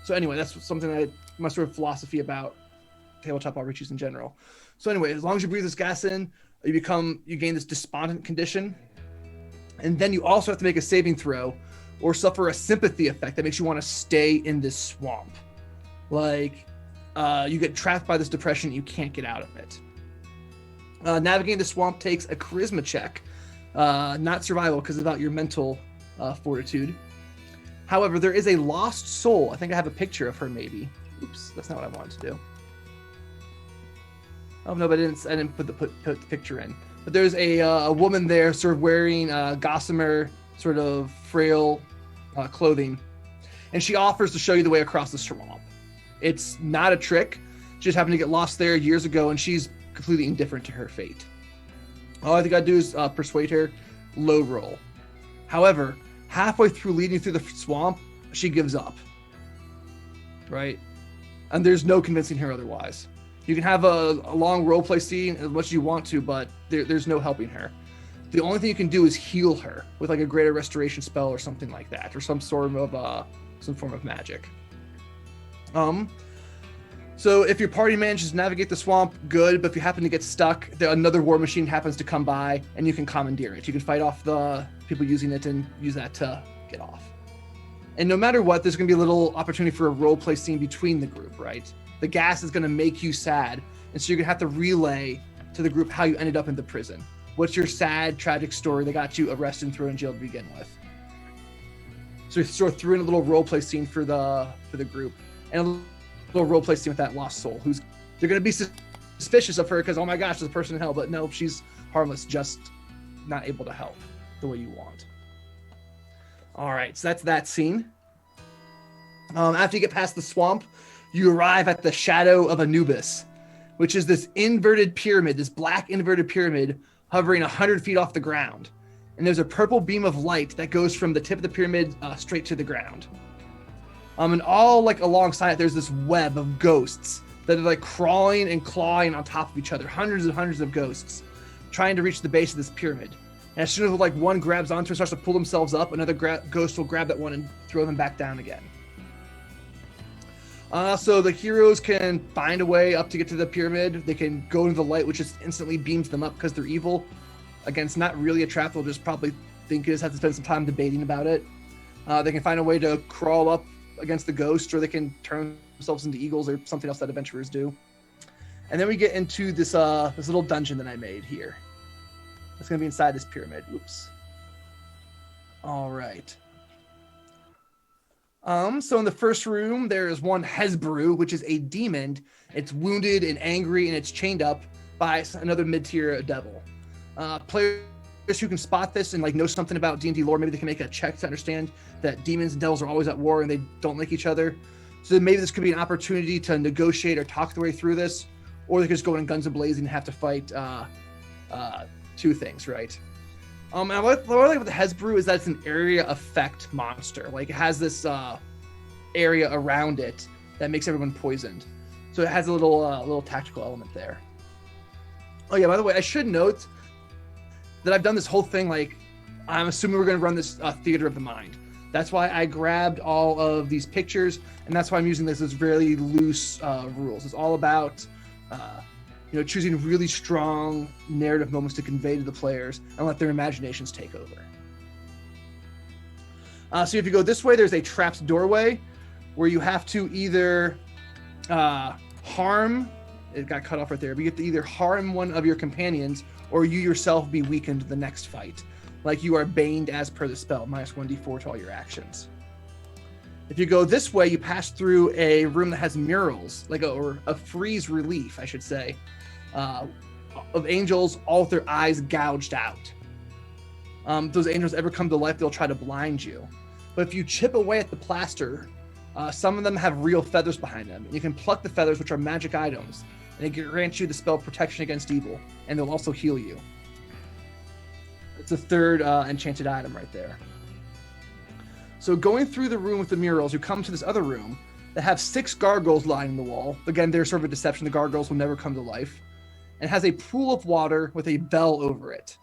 So anyway, that's something that my sort of philosophy about tabletop RPGs in general. So anyway, as long as you breathe this gas in, you gain this despondent condition, and then you also have to make a saving throw or suffer a sympathy effect that makes you want to stay in this swamp. Like, you get trapped by this depression, you can't get out of it. Navigating the swamp takes a charisma check, not survival because it's about your mental fortitude. However, there is a lost soul. I think I have a picture of her maybe. Oops, that's not what I wanted to do. Oh no, but I didn't put the picture in. But there's a woman there sort of wearing gossamer sort of frail clothing. And she offers to show you the way across the swamp. It's not a trick. She just happened to get lost there years ago, and she's completely indifferent to her fate. All I think I'd do is persuade her, low roll. However, halfway through leading through the swamp, she gives up. Right? And there's no convincing her otherwise. You can have a long roleplay scene as much as you want to, but there's no helping her. The only thing you can do is heal her with like a greater restoration spell or something like that, or some form of magic. So if your party manages to navigate the swamp, good. But if you happen to get stuck, another war machine happens to come by, and you can commandeer it. You can fight off the people using it and use that to get off. And no matter what, there's going to be a little opportunity for a roleplay scene between the group, right? The gas is going to make you sad, and so you're going to have to relay to the group how you ended up in the prison. What's your sad, tragic story that got you arrested and thrown in jail to begin with? So you sort of threw in a little roleplay scene for the group, and a little roleplay scene with that lost soul. They're going to be suspicious of her because, oh my gosh, there's a person in hell, but no, she's harmless, just not able to help the way you want. All right, so that's that scene. After you get past the swamp, you arrive at the Shadow of Anubis, which is this inverted pyramid, this black inverted pyramid hovering 100 feet off the ground. And there's a purple beam of light that goes from the tip of the pyramid straight to the ground. And all like alongside it, there's this web of ghosts that are like crawling and clawing on top of each other. Hundreds and hundreds of ghosts trying to reach the base of this pyramid. And as soon as like one grabs onto it, starts to pull themselves up, another ghost will grab that one and throw them back down again. So the heroes can find a way up to get to the pyramid. They can go into the light, which just instantly beams them up because they're evil. Again, it's not really a trap. They'll just probably think you just have to spend some time debating about it. They can find a way to crawl up against the ghost, or they can turn themselves into eagles or something else that adventurers do. And then we get into this little dungeon that I made here. It's going to be inside this pyramid. Oops. All right. So in the first room, there is one Hezberu, which is a demon. It's wounded and angry, and it's chained up by another mid-tier devil. Players who can spot this and like know something about D&D lore, maybe they can make a check to understand that demons and devils are always at war and they don't like each other. So maybe this could be an opportunity to negotiate or talk their way through this, or they could just go in guns a-blazing and have to fight two things, right? And what I like with the Hesbrew is that it's an area effect monster. Like, it has this area around it that makes everyone poisoned. So it has a little tactical element there. Oh yeah, by the way, I should note that I've done this whole thing like, I'm assuming we're going to run this theater of the mind. That's why I grabbed all of these pictures, and that's why I'm using this as very loose rules. It's all about, choosing really strong narrative moments to convey to the players and let their imaginations take over. So if you go this way, there's a trapped doorway where you have to either harm. It got cut off right there. But you have to either harm one of your companions or you yourself be weakened the next fight. Like you are baned as per the spell, minus 1d4 to all your actions. If you go this way, you pass through a room that has murals, or a frieze relief, I should say, of angels, all with their eyes gouged out. If those angels ever come to life, they'll try to blind you. But if you chip away at the plaster, some of them have real feathers behind them. And you can pluck the feathers, which are magic items, and it grants you the spell Protection Against Evil, and they'll also heal you. It's a third enchanted item right there. So going through the room with the murals, you come to this other room that have 6 gargoyles lining the wall. Again, they're sort of a deception. The gargoyles will never come to life. And has a pool of water with a bell over it.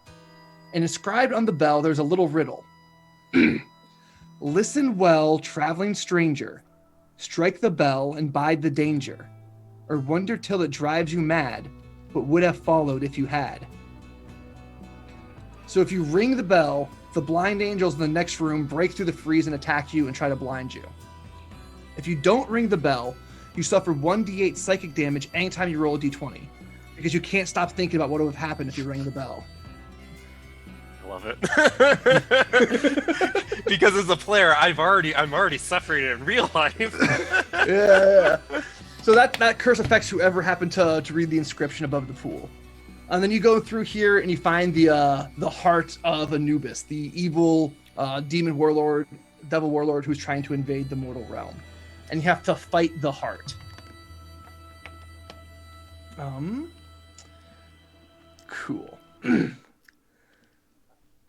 And inscribed on the bell, there's a little riddle. Listen well, traveling stranger. Strike the bell and bide the danger. Or wonder till it drives you mad, but would have followed if you had. So if you ring the bell, the blind angels in the next room break through the freeze and attack you and try to blind you. If you don't ring the bell, you suffer 1d8 psychic damage anytime you roll a d20, because you can't stop thinking about what would have happened if you ring the bell. I love it. Because as a player, I'm already suffering it in real life. Yeah. So that curse affects whoever happened to read the inscription above the pool. And then you go through here and you find the heart of Anubis, the evil devil warlord who's trying to invade the mortal realm. And you have to fight the heart. Cool.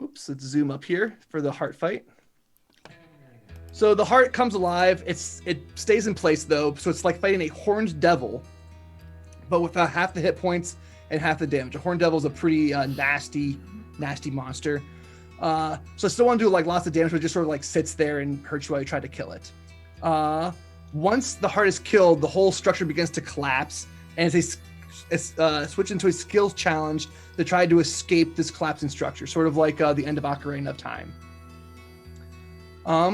Oops, let's zoom up here for the heart fight. So the heart comes alive. It stays in place though, so it's like fighting a horned devil, but without half the hit points and half the damage. A horned devil is a pretty nasty monster. So I still want to do like lots of damage, but it just sort of like sits there and hurts you while you try to kill it. Once the heart is killed, the whole structure begins to collapse, and it's switch into a skills challenge to try to escape this collapsing structure, sort of like the end of Ocarina of Time.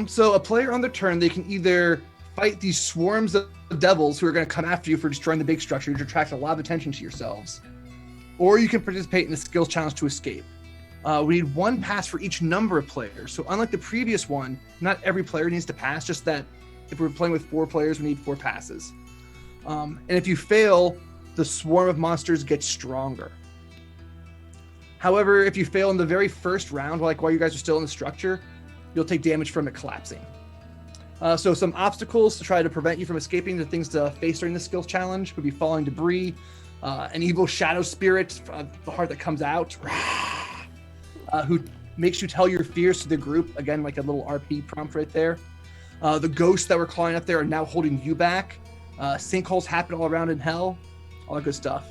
So a player on their turn, they can either fight these swarms of devils who are going to come after you for destroying the big structure, which attracts a lot of attention to yourselves, or you can participate in the skills challenge to escape. We need 1 pass for each number of players. So unlike the previous one, not every player needs to pass, just that if we're playing with 4 players, we need 4 passes. And if you fail, the swarm of monsters gets stronger. However, if you fail in the very first round, like while you guys are still in the structure, you'll take damage from it collapsing. So some obstacles to try to prevent you from escaping, the things to face during the skills challenge would be falling debris, an evil shadow spirit, the heart that comes out, who makes you tell your fears to the group. Again, like a little RP prompt right there. The ghosts that were clawing up there are now holding you back. Sinkholes happen all around in hell. All that good stuff.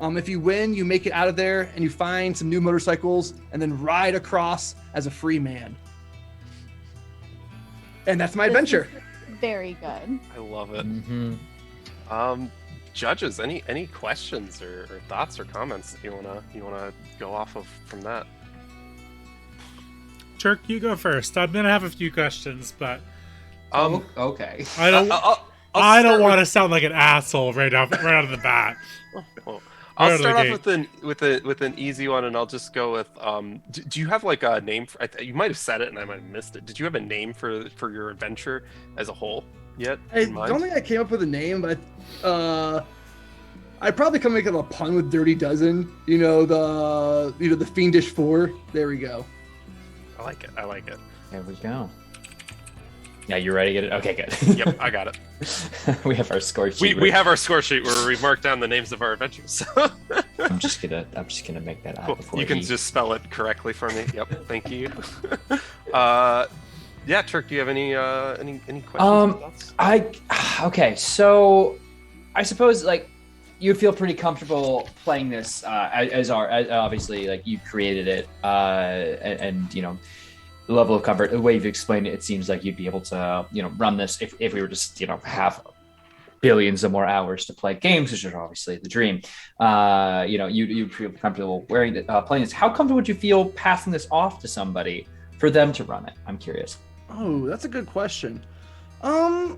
If you win, you make it out of there and you find some new motorcycles and then ride across as a free man. And that's my adventure. Very good. I love it. Mm-hmm. Judges, any questions or thoughts or comments that you wanna go off of from that? Turk, you go first. I'm gonna have a few questions, but Okay. I don't. I don't want to sound like an asshole right out of the bat. Well, I'll start off with an easy one, and I'll just go with. Do you have like a name? You might have said it, and I might have missed it. Did you have a name for your adventure as a whole yet? I don't think I came up with a name, but I'd probably come make a pun with Dirty Dozen. The Fiendish Four. There we go. I like it. There we go. Yeah, you ready to get it? Okay, good. Yep, I got it. We have our score sheet. We have our score sheet where we mark down the names of our adventures. I'm just gonna make that out Cool. before You can just spell it correctly for me. Yep, thank you. Yeah, Turk, do you have any questions? Or thoughts? Okay, so I suppose like you'd feel pretty comfortable playing this as obviously like you created it and you know the level of comfort, the way you've explained it, it seems like you'd be able to run this if we were just have billions of more hours to play games, which is obviously the dream. You'd feel comfortable playing this. How comfortable would you feel passing this off to somebody for them to run it? I'm curious. Oh, that's a good question. I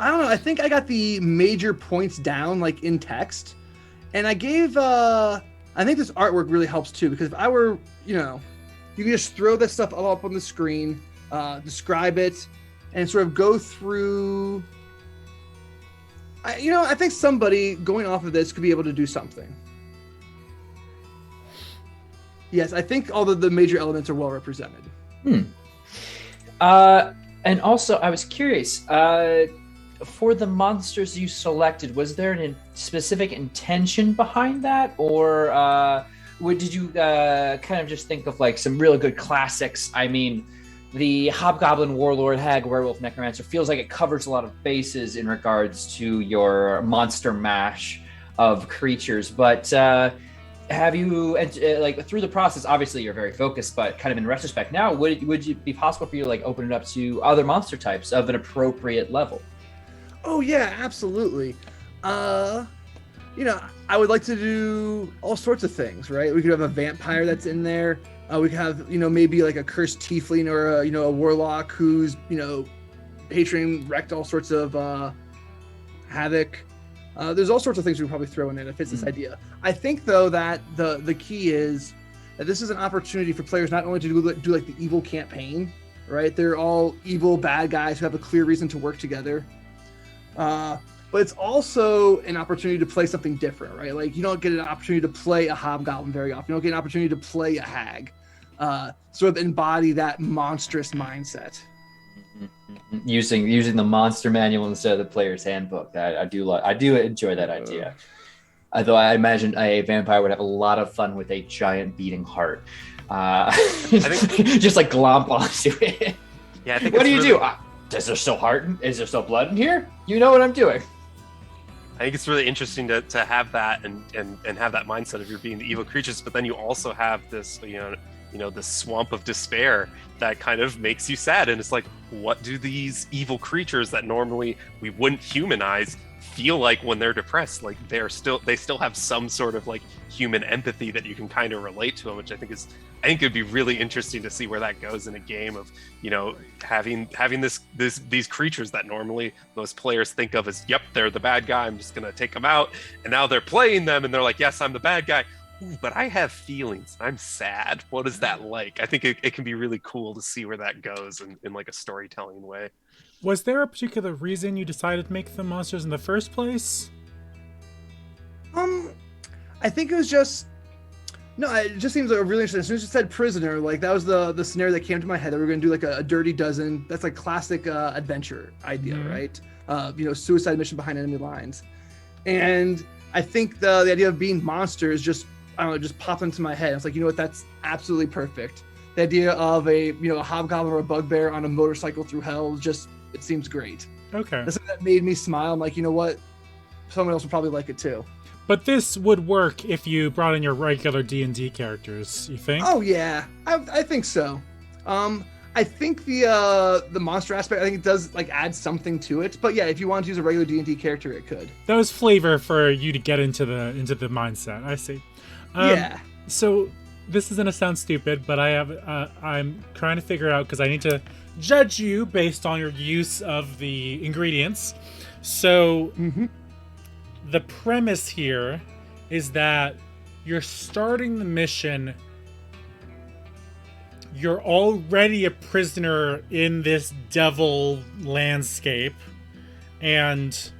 don't know. I think I got the major points down like in text, and I gave. I think this artwork really helps too, because if I were, you can just throw this stuff all up on the screen, describe it, and sort of go through. I think somebody going off of this could be able to do something. Yes, I think all of the major elements are well represented. And also, I was curious. For the monsters you selected, was there a specific intention behind that, or did you kind of just think of like some really good classics? I mean, the Hobgoblin, Warlord, Hag, Werewolf, Necromancer feels like it covers a lot of bases in regards to your monster mash of creatures. But have you, like through the process, obviously you're very focused, but kind of in retrospect now, would it be possible for you to like open it up to other monster types of an appropriate level? Oh yeah, absolutely. I would like to do all sorts of things, right? We could have a vampire that's in there. We could have, maybe like a cursed tiefling or a warlock who's, patron wrecked all sorts of havoc. There's all sorts of things we could probably throw in it if it's this idea. I think though that the key is that this is an opportunity for players not only to do like the evil campaign, right? They're all evil bad guys who have a clear reason to work together. But it's also an opportunity to play something different, right? Like you don't get an opportunity to play a hobgoblin very often. You don't get an opportunity to play a hag. Sort of embody that monstrous mindset. Using the monster manual instead of the player's handbook. I do enjoy that idea. Although I imagine a vampire would have a lot of fun with a giant beating heart. I think just like glomp onto it. Yeah, I think what do you do? Is there still heart? Is there still blood in here? You know what I'm doing. I think it's really interesting to have that and have that mindset of you're being the evil creatures, but then you also have this, this swamp of despair that kind of makes you sad. And it's like, what do these evil creatures that normally we wouldn't humanize feel like when they're depressed? Like they still have some sort of like human empathy that you can kind of relate to them, which I think it'd be really interesting to see where that goes in a game of, having these creatures that normally most players think of as, yep, they're the bad guy, I'm just gonna take them out, and now they're playing them and they're like, yes, I'm the bad guy. Ooh, but I have feelings. I'm sad. What is that like? I think it can be really cool to see where that goes in like a storytelling way. Was there a particular reason you decided to make them monsters in the first place? I think it was just it just seems like a really interesting. As soon as you said prisoner, like that was the scenario that came to my head, that we were going to do like a dirty dozen. That's like classic adventure idea, right? Suicide mission behind enemy lines. And I think the idea of being monsters just popped into my head. I was like, that's absolutely perfect. The idea of a hobgoblin or a bugbear on a motorcycle through hell, it seems great. Okay. That's something that made me smile. I'm like, you know what? Someone else will probably like it too. But this would work if you brought in your regular D&D characters, you think? Oh yeah, I think so. I think the monster aspect, I think it does like add something to it. But yeah, if you want to use a regular D&D character, it could. That was flavor for you to get into the mindset. I see. Yeah. So this is gonna sound stupid, but I'm trying to figure out, because I need to judge you based on your use of the ingredients. So the premise here is that you're starting the mission, you're already a prisoner in this devil landscape, and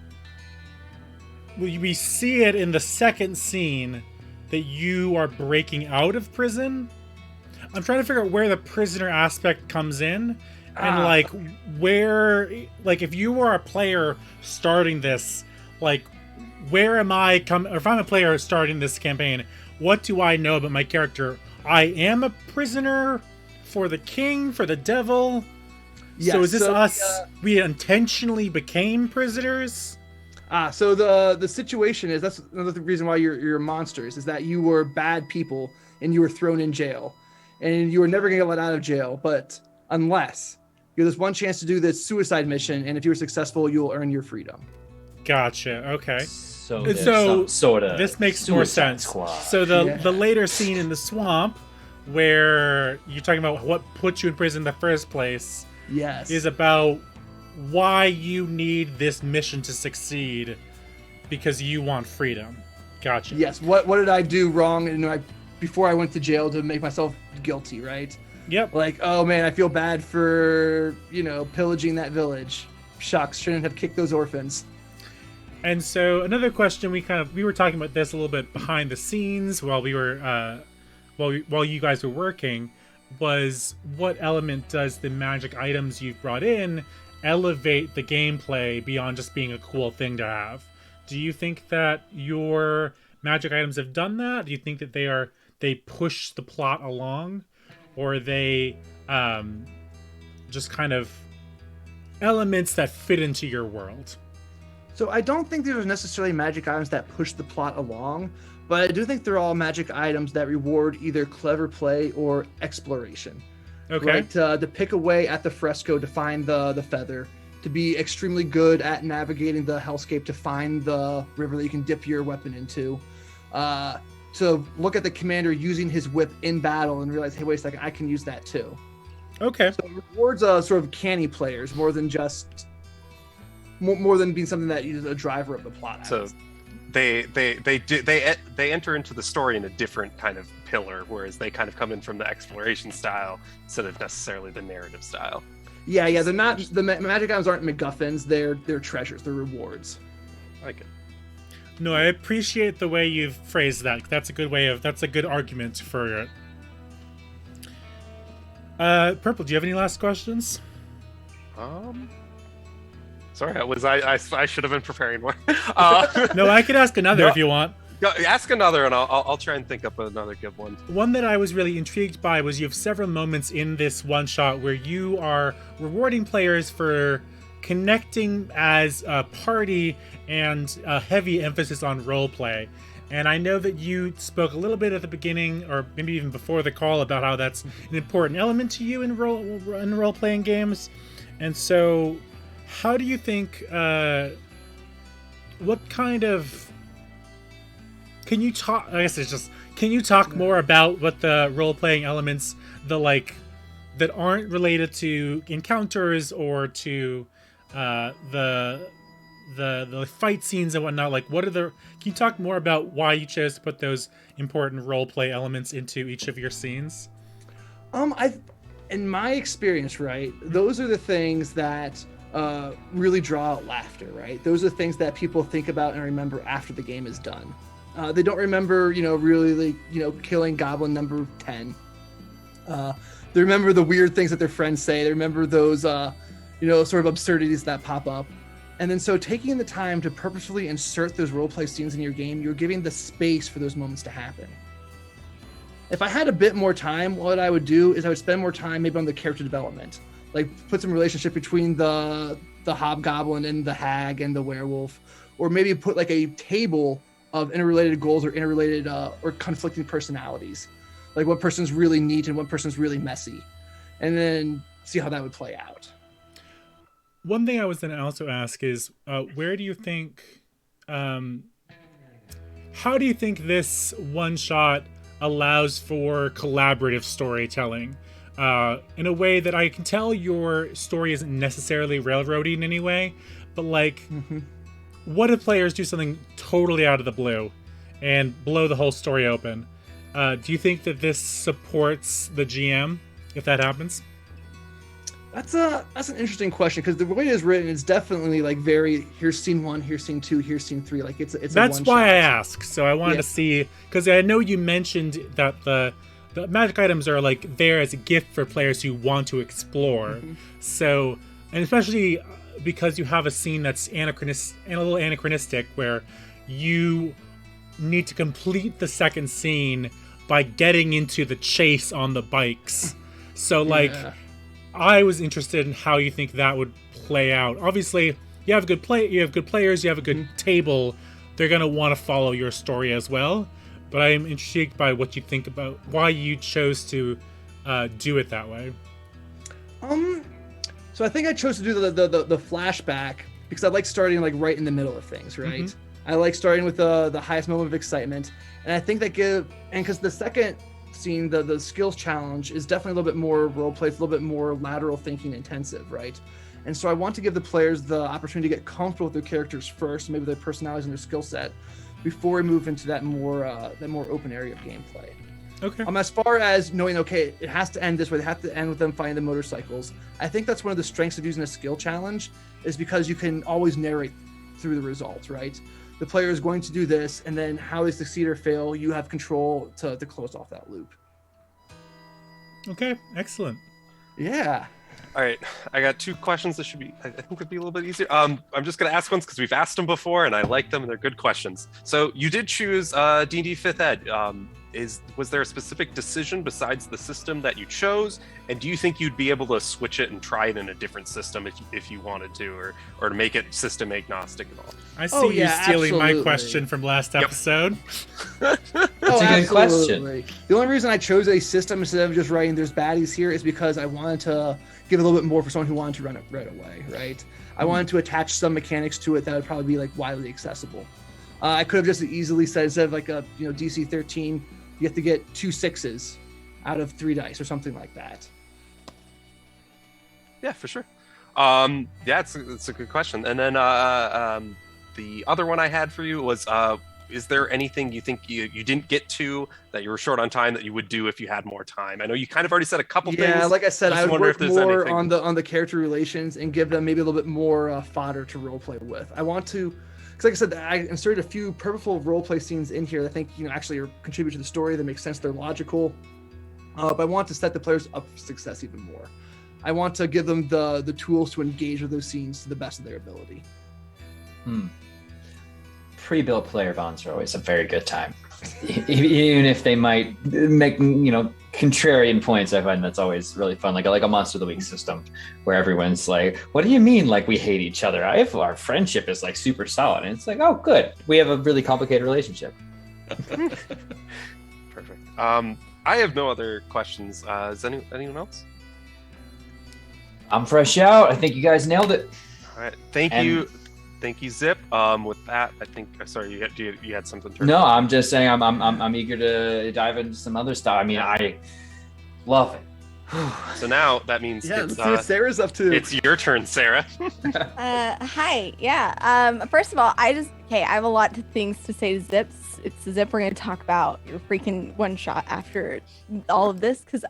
we see it in the second scene that you are breaking out of prison. I'm trying to figure out where the prisoner aspect comes in, And like where, like if you were a player starting this, like where am I or if I'm a player starting this campaign, what do I know about my character? I am a prisoner for the king, for the devil. Yes, so is this us? We intentionally became prisoners? So the situation is, that's another reason why you're monsters, is that you were bad people and you were thrown in jail, and you were never gonna get let out of jail, but unless you have this one chance to do this suicide mission, and if you were successful, you'll earn your freedom. Gotcha. Okay. So sort of this makes more sense. Squad. So the later scene in the swamp, where you're talking about what put you in prison in the first place, yes, is about why you need this mission to succeed, because you want freedom. Gotcha. Yes. What did I do wrong? And before I went to jail to make myself guilty, right? Yep. Like, oh man, I feel bad for pillaging that village. Shucks, shouldn't have kicked those orphans. And so another question, we were talking about this a little bit behind the scenes while we were while you guys were working, was what element does the magic items you've brought in elevate the gameplay beyond just being a cool thing to have? Do you think that your magic items have done that? Do you think that they push the plot along, or are they just kind of elements that fit into your world? So I don't think there's necessarily magic items that push the plot along, but I do think they're all magic items that reward either clever play or exploration. Okay. Right? To pick away at the fresco to find the feather, to be extremely good at navigating the hellscape to find the river that you can dip your weapon into, to look at the commander using his whip in battle and realize, hey, wait a second, I can use that too. Okay. So it rewards sort of canny players more than being something that is a driver of the plot. So they enter into the story in a different kind of pillar, whereas they kind of come in from the exploration style instead of necessarily the narrative style. Yeah, they're not, the magic items aren't MacGuffins, they're treasures, they're rewards. I like it. No, I appreciate the way you've phrased that. That's a good argument for it. Purple, do you have any last questions? Sorry, I should have been preparing more. No, I could ask another if you want. Ask another, and I'll try and think up another good one. One that I was really intrigued by was you have several moments in this one shot where you are rewarding players for connecting as a party and a heavy emphasis on roleplay. And I know that you spoke a little bit at the beginning, or maybe even before the call, about how that's an important element to you in role-playing games. And so, how do you think, what kind of, can you talk, I guess it's just, can you talk more about what the role-playing elements, that aren't related to encounters or to the fight scenes and whatnot, can you talk more about why you chose to put those important role-play elements into each of your scenes? In my experience, right, those are the things that really draw out laughter, right? Those are the things that people think about and remember after the game is done. They don't remember, killing goblin number 10. They remember the weird things that their friends say. They remember those, sort of absurdities that pop up. And then so taking the time to purposefully insert those roleplay scenes in your game, you're giving the space for those moments to happen. If I had a bit more time, what I would do is I would spend more time maybe on the character development. Like put some relationship between the hobgoblin and the hag and the werewolf, or maybe put like a table of interrelated goals or interrelated or conflicting personalities. Like one person's really neat and one person's really messy. And then see how that would play out. One thing I was going to also ask is, where do you think, how do you think this one shot allows for collaborative storytelling? In a way that I can tell your story isn't necessarily railroady in any way, but what if players do something totally out of the blue and blow the whole story open? Do you think that this supports the GM if that happens? That's an interesting question, because the way it is written is definitely very, here's scene 1, here's scene 2, here's scene 3. It's that's a why one-shot. I asked. So I wanted to see, because I know you mentioned that the the magic items are like there as a gift for players who want to explore. So, and especially because you have a scene that's a little anachronistic, where you need to complete the second scene by getting into the chase on the bikes. So like, I was interested in how you think that would play out. Obviously, you have good players, you have a good table. They're gonna want to follow your story as well. But I am intrigued by what you think about why you chose to do it that way. So I think I chose to do the flashback because I like starting like right in the middle of things, right? I like starting with the highest moment of excitement, and I think that because the second scene, the skills challenge, is definitely a little bit more role play, it's a little bit more lateral thinking intensive, right? And so I want to give the players the opportunity to get comfortable with their characters first, maybe their personalities and their skill set, before we move into that more open area of gameplay. Okay. As far as knowing, okay, it has to end this way, they have to end with them finding the motorcycles. I think that's one of the strengths of using a skill challenge, is because you can always narrate through the results, right? The player is going to do this, and then how they succeed or fail, you have control to close off that loop. Okay, excellent. Yeah. All right, I got 2 questions that should be, I think would be a little bit easier. I'm just gonna ask ones because we've asked them before and I like them and they're good questions. So you did choose D&D 5th Ed. Was there a specific decision besides the system that you chose? And do you think you'd be able to switch it and try it in a different system if you wanted to, or to make it system agnostic at all? I see you stealing my question from last episode. That's a good question. The only reason I chose a system instead of just writing "there's baddies here" is because I wanted to give a little bit more for someone who wanted to run it right away, right? I wanted to attach some mechanics to it that would probably be like widely accessible. I could have just easily said, instead of like a DC 13, you have to get 2 6s out of 3 dice or something like that. Yeah, for sure. Yeah, it's a good question. And then the other one I had for you was, is there anything you think you didn't get to that you were short on time that you would do if you had more time? I know you kind of already said a couple things. Yeah, like I said, I would work more anything on the character relations and give them maybe a little bit more fodder to roleplay with. I want to, because like I said, I inserted a few purposeful roleplay scenes in here that I think actually contribute to the story, that make sense, they're logical. But I want to set the players up for success even more. I want to give them the tools to engage with those scenes to the best of their ability. Pre-built player bonds are always a very good time. Even if they might make, contrarian points, I find that's always really fun. Like a Monster of the Week system where everyone's like, what do you mean like we hate each other? Our friendship is like super solid. And it's like, oh, good. We have a really complicated relationship. Perfect. I have no other questions. Is anyone else? I'm fresh out. I think you guys nailed it. All right. Thank you, Zip. With that, I think. Sorry, you had something. No, I'm just saying I'm eager to dive into some other stuff. I mean, I love it. So now that means let's see what Sarah's up to. It's your turn, Sarah. Hi. Yeah. First of all, I have a lot of things to say to Zip. It's Zip. We're gonna talk about your freaking one shot after all of this because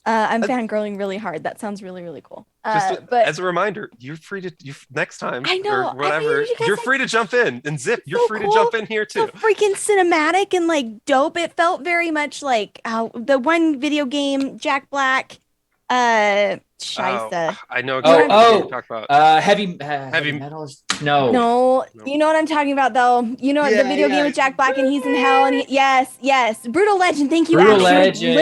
I'm fangirling really hard. That sounds really, really cool. But as a reminder, you're free to next time. I know, or whatever. You're free to jump in, and Zip, you're free to jump in here too. So freaking cinematic and like dope. It felt very much like the one video game, Jack Black. Scheisse. I know exactly what you're talking about. Heavy metal. No, you know what I'm talking about though. The video game with Jack Black and he's in hell and yes, Brutal Legend. Thank you. Brutal Legend. You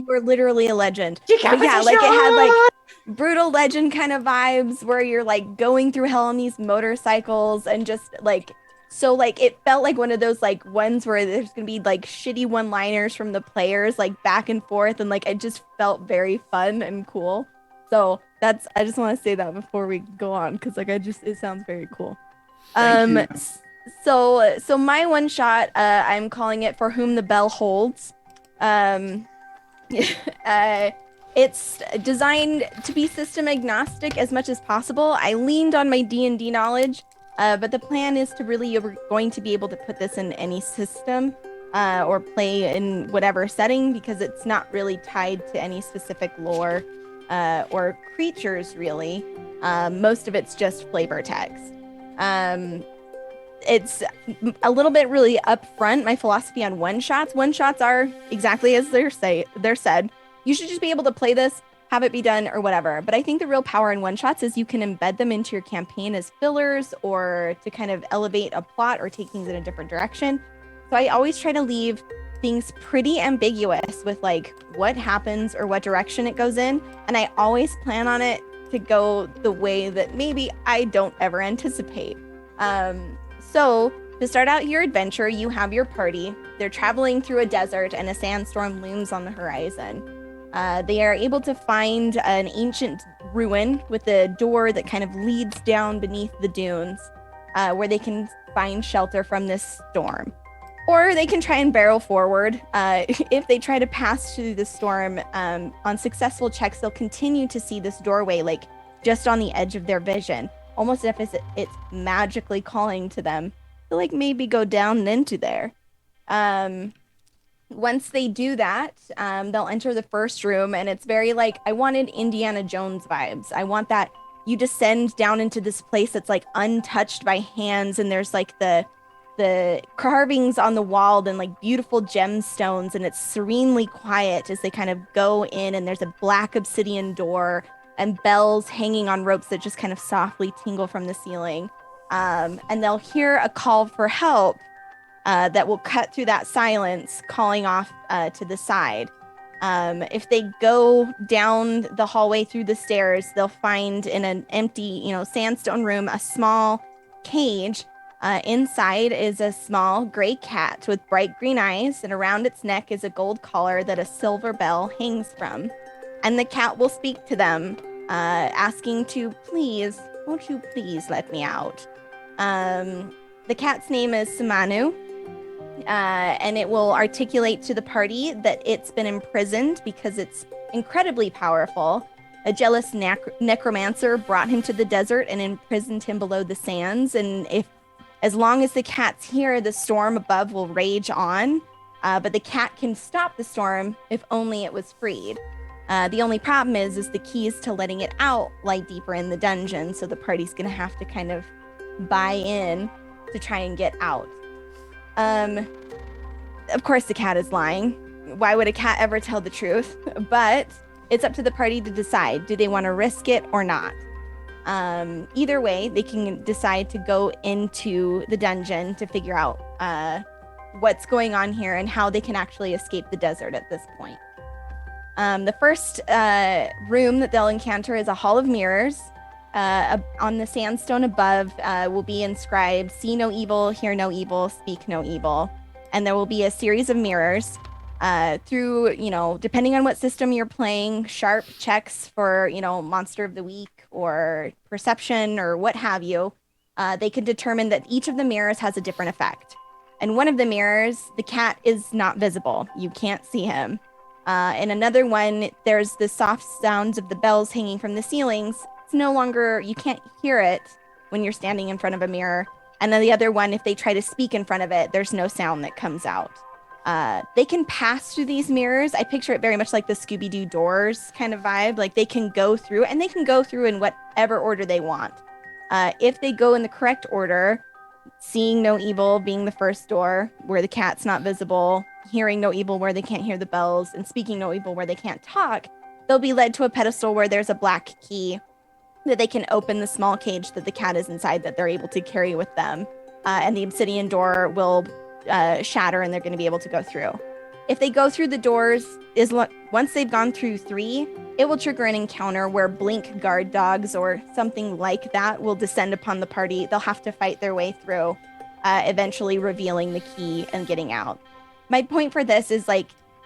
were literally a legend. But yeah, like it had like Brutal Legend kind of vibes where you're like going through hell on these motorcycles and just like. So like it felt like one of those like ones where there's gonna be like shitty one-liners from the players like back and forth, and like it just felt very fun and cool. So I just want to say that before we go on because like it sounds very cool. So my one shot, I'm calling it For Whom the Bell Holds. It's designed to be system agnostic as much as possible. I leaned on my D&D knowledge. But the plan is to really, you're going to be able to put this in any system or play in whatever setting because it's not really tied to any specific lore or creatures, really. Most of it's just flavor text. it's a little bit really upfront. My philosophy on one-shots. One-shots are exactly as they're said. You should just be able to play this, have it be done, or whatever. But I think the real power in one-shots is you can embed them into your campaign as fillers or to kind of elevate a plot or take things in a different direction. So I always try to leave things pretty ambiguous with like what happens or what direction it goes in. And I always plan on it to go the way that maybe I don't ever anticipate. So to start out your adventure, you have your party. They're traveling through a desert and a sandstorm looms on the horizon. They are able to find an ancient ruin with a door that kind of leads down beneath the dunes, where they can find shelter from this storm. Or they can try and barrel forward. If they try to pass through the storm, on successful checks, they'll continue to see this doorway like just on the edge of their vision, almost as if it's magically calling to them to like maybe go down and into there. Once they do that, they'll enter the first room, and it's very like, I wanted Indiana Jones vibes. I want that you descend down into this place that's like untouched by hands, and there's like the carvings on the wall and like beautiful gemstones, and it's serenely quiet as they kind of go in, and there's a black obsidian door and bells hanging on ropes that just kind of softly tingle from the ceiling. And they'll hear a call for help that will cut through that silence, calling off to the side. If they go down the hallway through the stairs, they'll find in an empty, sandstone room, a small cage. Inside is a small gray cat with bright green eyes, and around its neck is a gold collar that a silver bell hangs from. And the cat will speak to them, asking to please, won't you please let me out? The cat's name is Samanu, and it will articulate to the party that it's been imprisoned because it's incredibly powerful. A jealous necromancer brought him to the desert and imprisoned him below the sands, and as long as the cat's here, the storm above will rage on, but the cat can stop the storm if only it was freed. The only problem is the keys to letting it out lie deeper in the dungeon, so the party's gonna have to kind of buy in to try and get out. Of course the cat is lying. Why would a cat ever tell the truth? But it's up to the party to decide, do they want to risk it or not? Either way, they can decide to go into the dungeon to figure out what's going on here and how they can actually escape the desert at this point. The first room that they'll encounter is a hall of mirrors. On the sandstone above will be inscribed, see no evil, hear no evil, speak no evil. And there will be a series of mirrors through, depending on what system you're playing, sharp checks for, monster of the week or perception or what have you. They can determine that each of the mirrors has a different effect. And one of the mirrors, the cat is not visible. You can't see him. In another one, there's the soft sounds of the bells hanging from the ceilings. It's no longer, you can't hear it when you're standing in front of a mirror. And then the other one, if they try to speak in front of it, there's no sound that comes out. They can pass through these mirrors. I picture it very much like the Scooby-Doo doors kind of vibe. Like they can go through, and they can go through in whatever order they want. If they go in the correct order, seeing no evil being the first door where the cat's not visible, hearing no evil where they can't hear the bells, and speaking no evil where they can't talk, they'll be led to a pedestal where there's a black key that they can open the small cage that the cat is inside that they're able to carry with them. And the obsidian door will shatter and they're going to be able to go through. If they go through the doors, once they've gone through 3, it will trigger an encounter where blink guard dogs or something like that will descend upon the party. They'll have to fight their way through, eventually revealing the key and getting out. My point for this is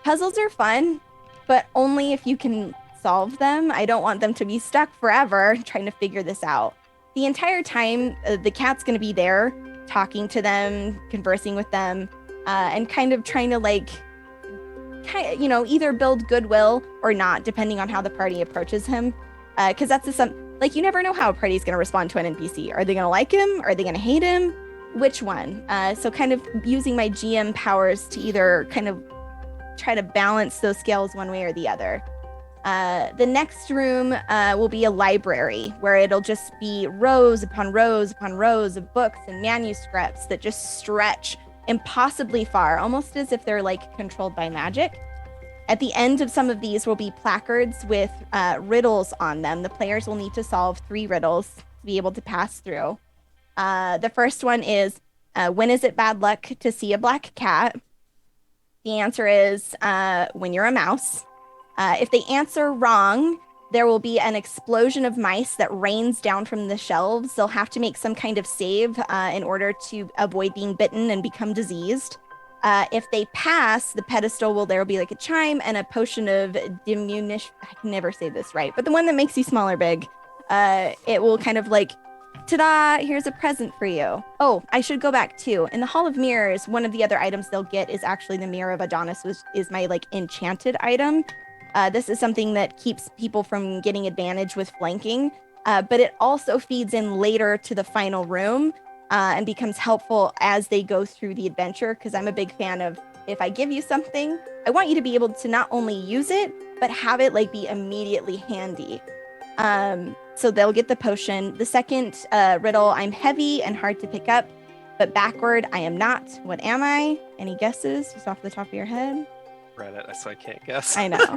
puzzles are fun, but only if you can solve them. I don't want them to be stuck forever trying to figure this out. The entire time, the cat's going to be there talking to them, conversing with them, and kind of trying to either build goodwill or not, depending on how the party approaches him. Because that's you never know how a party is going to respond to an NPC. Are they going to like him? Are they going to hate him? Which one? So kind of using my GM powers to either kind of try to balance those scales one way or the other. The next room will be a library where it'll just be rows upon rows upon rows of books and manuscripts that just stretch impossibly far, almost as if they're like controlled by magic. At the end of some of these will be placards with riddles on them. The players will need to solve 3 riddles to be able to pass through. The first one is, when is it bad luck to see a black cat? The answer is when you're a mouse. If they answer wrong, there will be an explosion of mice that rains down from the shelves. They'll have to make some kind of save in order to avoid being bitten and become diseased. If they pass, the pedestal there will be like a chime and a potion of diminution. I can never say this right, but the one that makes you small or big. It will kind of like, ta-da, here's a present for you. Oh, I should go back too. In the Hall of Mirrors, one of the other items they'll get is actually the Mirror of Adonis, which is my like enchanted item. This is something that keeps people from getting advantage with flanking, but it also feeds in later to the final room and becomes helpful as they go through the adventure, because I'm a big fan of, if I give you something, I want you to be able to not only use it, but have it like be immediately handy. So they'll get the potion. The second riddle, I'm heavy and hard to pick up, but backward I am not. What am I? Any guesses just off the top of your head? Read it, so I can't guess. I know.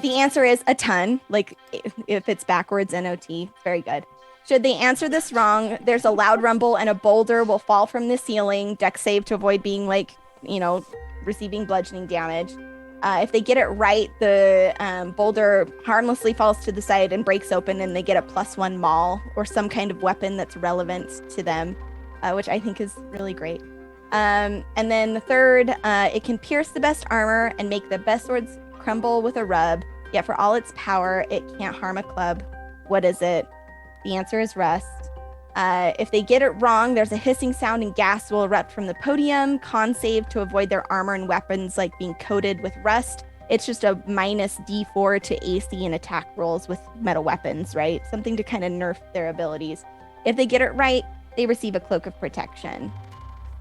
The answer is a ton. Like if it's backwards, NOT. Very good. Should they answer this wrong, there's a loud rumble and a boulder will fall from the ceiling. Dex save to avoid being like, receiving bludgeoning damage. If they get it right, the boulder harmlessly falls to the side and breaks open, and they get a +1 maul or some kind of weapon that's relevant to them, which I think is really great. And then the third, it can pierce the best armor and make the best swords crumble with a rub, yet for all its power, it can't harm a club. What is it? The answer is rust. If they get it wrong, there's a hissing sound and gas will erupt from the podium. Con save to avoid their armor and weapons like being coated with rust. It's just a -D4 to AC and attack rolls with metal weapons, right? Something to kind of nerf their abilities. If they get it right, they receive a cloak of protection.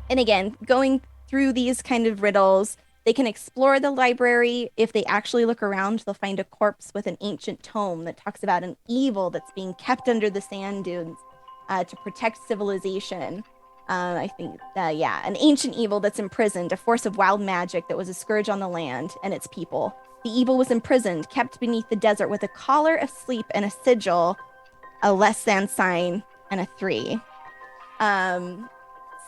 And again, going through these kind of riddles, they can explore the library. If they actually look around, they'll find a corpse with an ancient tome that talks about an evil that's being kept under the sand dunes to protect civilization. I think, an ancient evil that's imprisoned, a force of wild magic that was a scourge on the land and its people. The evil was imprisoned, kept beneath the desert with a collar of sleep and a sigil, a less than sign, and a 3.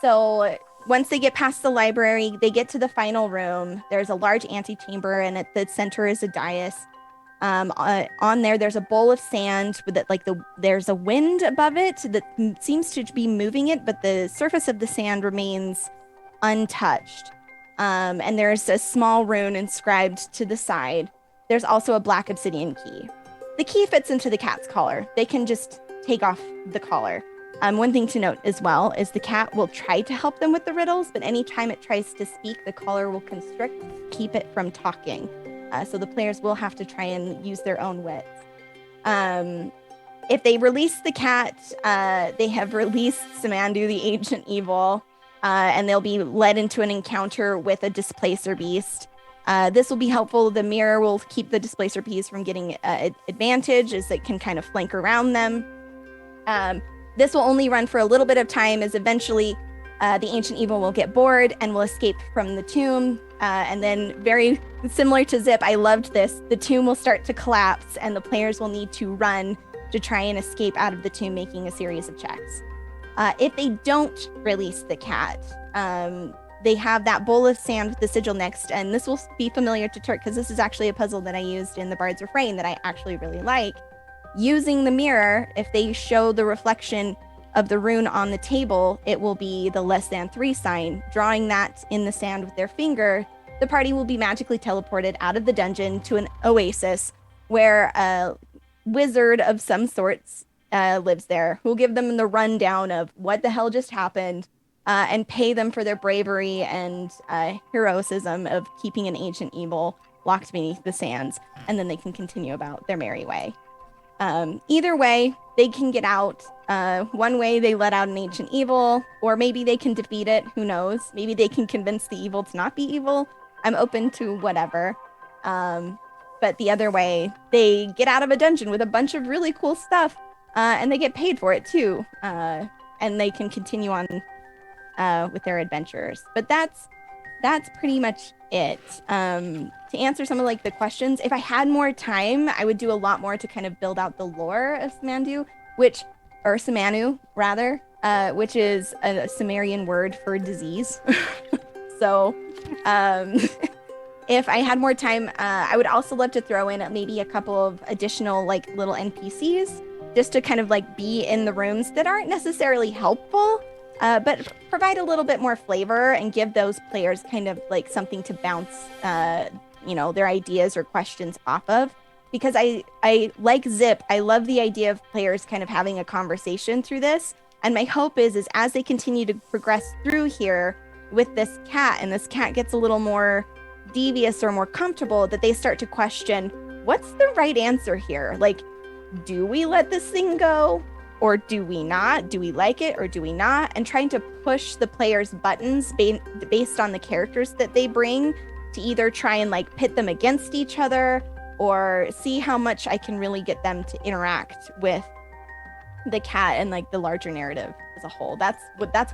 So once they get past the library, they get to the final room. There's a large antechamber, and at the center is a dais. On there's a bowl of sand with there's a wind above it that seems to be moving it, but the surface of the sand remains untouched. And there's a small rune inscribed to the side. There's also a black obsidian key. The key fits into the cat's collar. They can just take off the collar. One thing to note as well is the cat will try to help them with the riddles, but anytime it tries to speak, the collar will constrict, keep it from talking. So the players will have to try and use their own wits. If they release the cat, they have released Samandu, the ancient evil, and they'll be led into an encounter with a displacer beast. This will be helpful. The mirror will keep the displacer beast from getting advantage, as it can kind of flank around them. This will only run for a little bit of time, as eventually the ancient evil will get bored and will escape from the tomb. And then, very similar to Zip, I loved this. The tomb will start to collapse and the players will need to run to try and escape out of the tomb, making a series of checks. If they don't release the cat, they have that bowl of sand with the sigil next. And this will be familiar to Turk, because this is actually a puzzle that I used in the Bard's Refrain that I actually really like. Using the mirror, if they show the reflection of the rune on the table, it will be the less than 3 sign. Drawing that in the sand with their finger, the party will be magically teleported out of the dungeon to an oasis where a wizard of some sorts lives there, who will give them the rundown of what the hell just happened and pay them for their bravery and heroism of keeping an ancient evil locked beneath the sands, and then they can continue about their merry way. Either way, they can get out. One way, they let out an ancient evil, or maybe they can defeat it. Who knows? Maybe they can convince the evil to not be evil. I'm open to whatever. but the other way, they get out of a dungeon with a bunch of really cool stuff, and they get paid for it too, and they can continue on with their adventures. But that's pretty much it. To answer some of like the questions, if I had more time, I would do a lot more to kind of build out the lore of Samandu, Samanu rather, which is a Sumerian word for disease. So, if I had more time, I would also love to throw in maybe a couple of additional like little NPCs just to kind of like be in the rooms that aren't necessarily helpful, but provide a little bit more flavor and give those players kind of like something to bounce, their ideas or questions off of. Because I like Zip, I love the idea of players kind of having a conversation through this. And my hope is as they continue to progress through here with this cat, and this cat gets a little more devious or more comfortable, that they start to question, what's the right answer here? Like, do we let this thing go or do we not? Do we like it or do we not? And trying to push the players' buttons based on the characters that they bring to either try and like pit them against each other or see how much I can really get them to interact with the cat and like the larger narrative as a whole. That's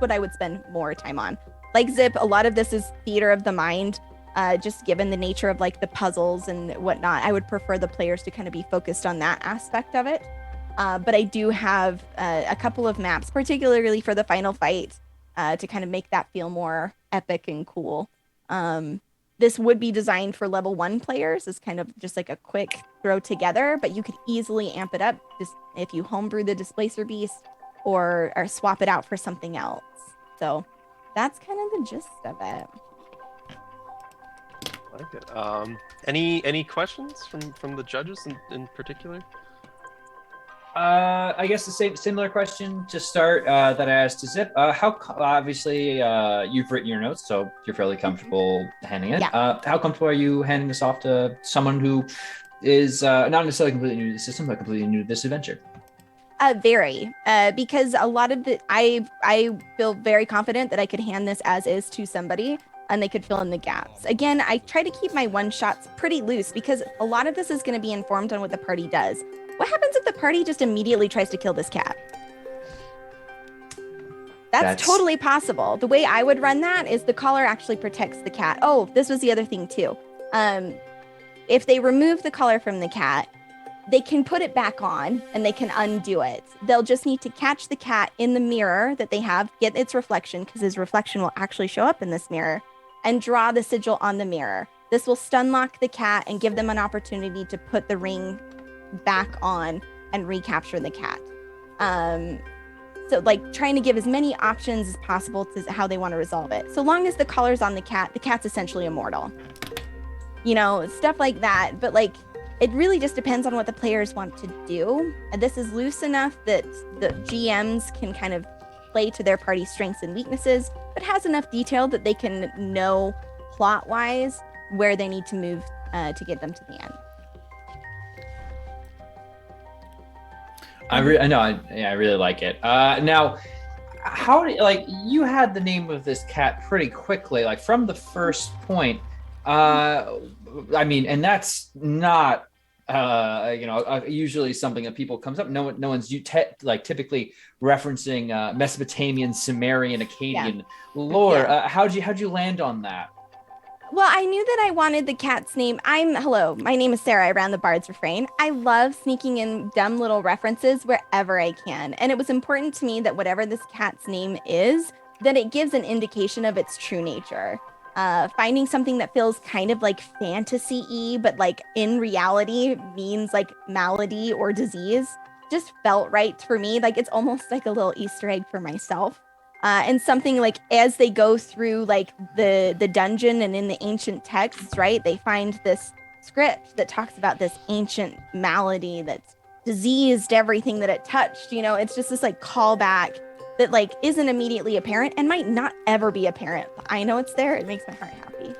what I would spend more time on. Like Zip, a lot of this is theater of the mind, just given the nature of like the puzzles and whatnot. I would prefer the players to kind of be focused on that aspect of it. But I do have a couple of maps, particularly for the final fight, to kind of make that feel more epic and cool. This would be designed for level 1 players as kind of just like a quick throw together, but you could easily amp it up just if you homebrew the Displacer Beast or swap it out for something else. So that's kind of the gist of it. I like it. Any questions from the judges in particular? I guess the similar question to start that I asked to Zip. Obviously you've written your notes, so you're fairly comfortable handing it. Yeah. How comfortable are you handing this off to someone who is not necessarily completely new to the system, but completely new to this adventure? Very, because a lot of I feel very confident that I could hand this as is to somebody and they could fill in the gaps. Again, I try to keep my one-shots pretty loose because a lot of this is going to be informed on what the party does. What happens if the party just immediately tries to kill this cat? That's totally possible. The way I would run that is the collar actually protects the cat. Oh, this was the other thing too. If they remove the collar from the cat, they can put it back on and they can undo it. They'll just need to catch the cat in the mirror that they have, get its reflection, because his reflection will actually show up in this mirror, and draw the sigil on the mirror. This will stun lock the cat and give them an opportunity to put the ring back on and recapture the cat. So like trying to give as many options as possible to how they want to resolve it. So long as the collar's on the cat's essentially immortal. Stuff like that. But like, it really just depends on what the players want to do. And this is loose enough that the GMs can kind of play to their party's strengths and weaknesses, but has enough detail that they can know plot-wise where they need to move to get them to the end. I really like it. Now, how you had the name of this cat pretty quickly, like from the first point. And that's not usually something that people comes up. No one's typically referencing Mesopotamian, Sumerian, Akkadian lore. Yeah. How'd you land on that? Well, I knew that I wanted the cat's name. Hello, my name is Sarah. I ran the Bard's Refrain. I love sneaking in dumb little references wherever I can. And it was important to me that whatever this cat's name is, that it gives an indication of its true nature. Finding something that feels kind of like fantasy-y, but like in reality means like malady or disease, just felt right for me. Like it's almost like a little Easter egg for myself. And something like as they go through like the dungeon and in the ancient texts, right, they find this script that talks about this ancient malady that's diseased everything that it touched. It's just this like callback that like isn't immediately apparent and might not ever be apparent. I know it's there. It makes my heart happy.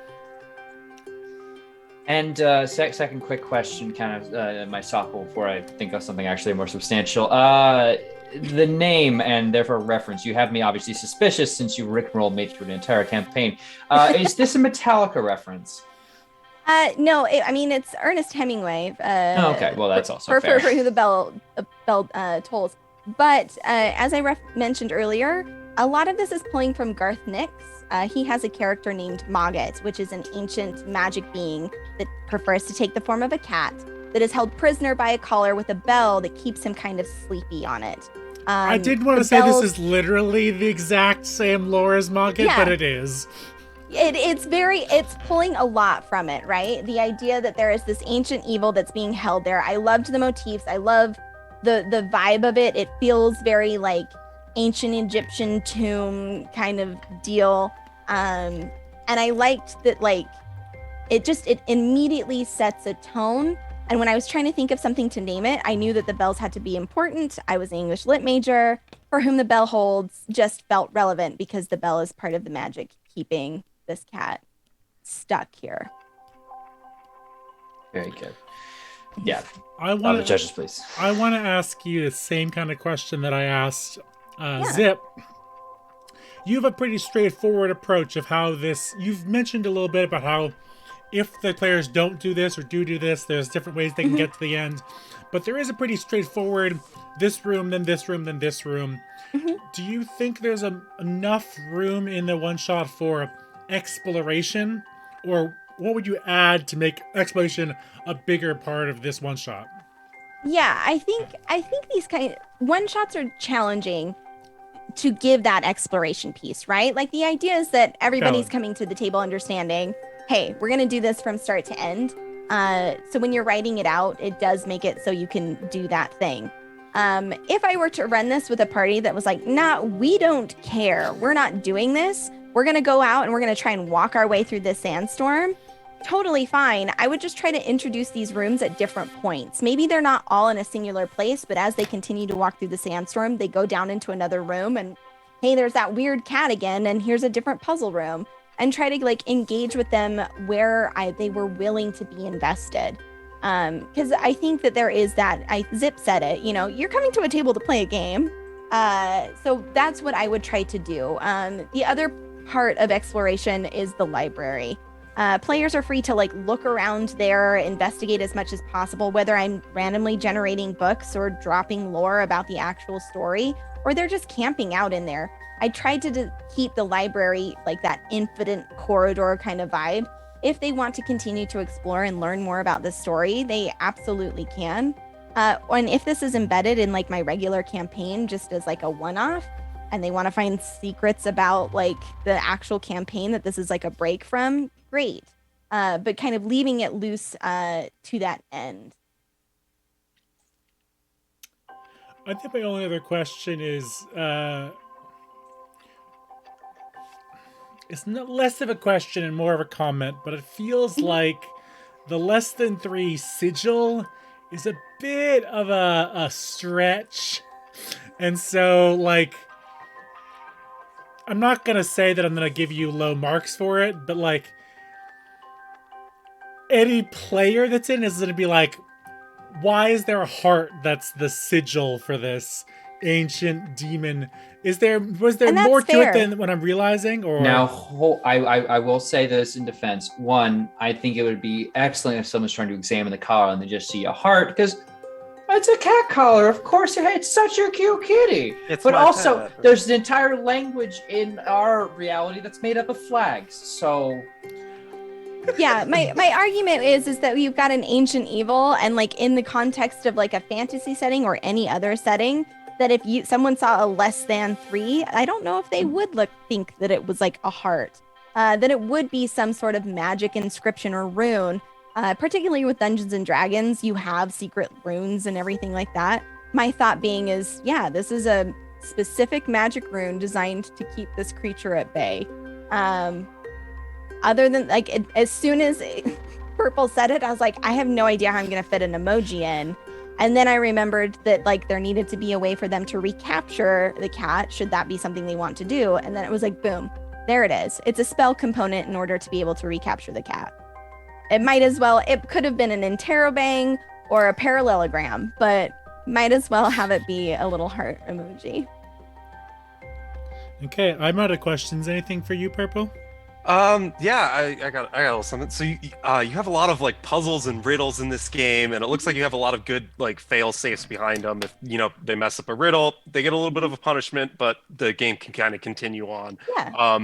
And second quick question, kind of my softball before I think of something actually more substantial. The name and therefore reference, you have me obviously suspicious since you rickrolled me through the entire campaign. Is this a Metallica reference? No, I mean it's Ernest Hemingway. Oh, okay, well that's also for fair. who the bell tolls. But as I mentioned earlier, a lot of this is pulling from Garth Nix. He has a character named Mogget, which is an ancient magic being that prefers to take the form of a cat that is held prisoner by a collar with a bell that keeps him kind of sleepy on it. I did want to say this is literally the exact same lore as Mogget, Yeah. but it is. It's pulling a lot from it, right? The idea that there is this ancient evil that's being held there. I loved the motifs. I love the vibe of it. It feels very like ancient Egyptian tomb kind of deal. And I liked that, like, it immediately sets a tone. And when I was trying to think of something to name it, I knew that the bells had to be important. I was an English lit major. For whom the bell holds just felt relevant because the bell is part of the magic keeping this cat stuck here. Very good. Yeah. The Judges, please. I want to ask you the same kind of question that I asked Zip. You have a pretty straightforward approach of how this. You've mentioned a little bit about how if the players don't do this or do this, there's different ways they can get to the end. But there is a pretty straightforward this room, then this room, then this room. Do you think there's enough room in the one shot for exploration, or what would you add to make exploration a bigger part of this one shot? Yeah, I think these kind of one shots are challenging to give that exploration piece, right? Like the idea is that everybody's coming to the table understanding, hey, we're going to do this from start to end. So when you're writing it out, it does make it so you can do that thing. If I were to run this with a party that was like, nah, we don't care. We're not doing this. We're going to go out and we're going to try and walk our way through this sandstorm. Totally fine. I would just try to introduce these rooms at different points. Maybe they're not all in a singular place, but as they continue to walk through the sandstorm, they go down into another room and, hey, there's that weird cat again, and here's a different puzzle room. And try to like engage with them where they were willing to be invested. Because I think that there is that, Zip said it, you're coming to a table to play a game. So that's what I would try to do. The other part of exploration is the library. Players are free to like look around there, investigate as much as possible, whether I'm randomly generating books or dropping lore about the actual story, or they're just camping out in there. I tried to keep the library like that infinite corridor kind of vibe. If they want to continue to explore and learn more about the story, they absolutely can. And if this is embedded in like my regular campaign, just as like a one-off, and they want to find secrets about like the actual campaign that this is like a break from, great. But kind of leaving it loose to that end. I think my only other question is, it's not less of a question and more of a comment, but it feels like the less than 3 sigil is a bit of a stretch. And so, like, I'm not going to say that I'm going to give you low marks for it, but, like, any player that's in is going to be like, why is there a heart that's the sigil for this ancient demon? Was there more to it than what I'm realizing? Or now, I will say this in defense. One, I think it would be excellent if someone's trying to examine the collar and they just see a heart, because it's a cat collar. Of course, it's such a cute kitty. But also, there's an entire language in our reality that's made up of flags. So. Yeah, my argument is that you've got an ancient evil, and like in the context of like a fantasy setting or any other setting, that if someone saw a less than 3, I don't know if they would think that it was like a heart, that it would be some sort of magic inscription or rune. Particularly with Dungeons and Dragons, you have secret runes and everything like that. My thought being is, yeah, this is a specific magic rune designed to keep this creature at bay. Other than like, as soon as Purple said it, I was like, I have no idea how I'm going to fit an emoji in. And then I remembered that like there needed to be a way for them to recapture the cat, should that be something they want to do. And then it was like, boom, there it is. It's a spell component in order to be able to recapture the cat. It could have been an interrobang or a parallelogram, but might as well have it be a little heart emoji. Okay, I'm out of questions. Anything for you, Purple? Yeah, I got a little something. So you have a lot of like puzzles and riddles in this game, and it looks like you have a lot of good like fail safes behind them. If they mess up a riddle, they get a little bit of a punishment, but the game can kind of continue on. Yeah.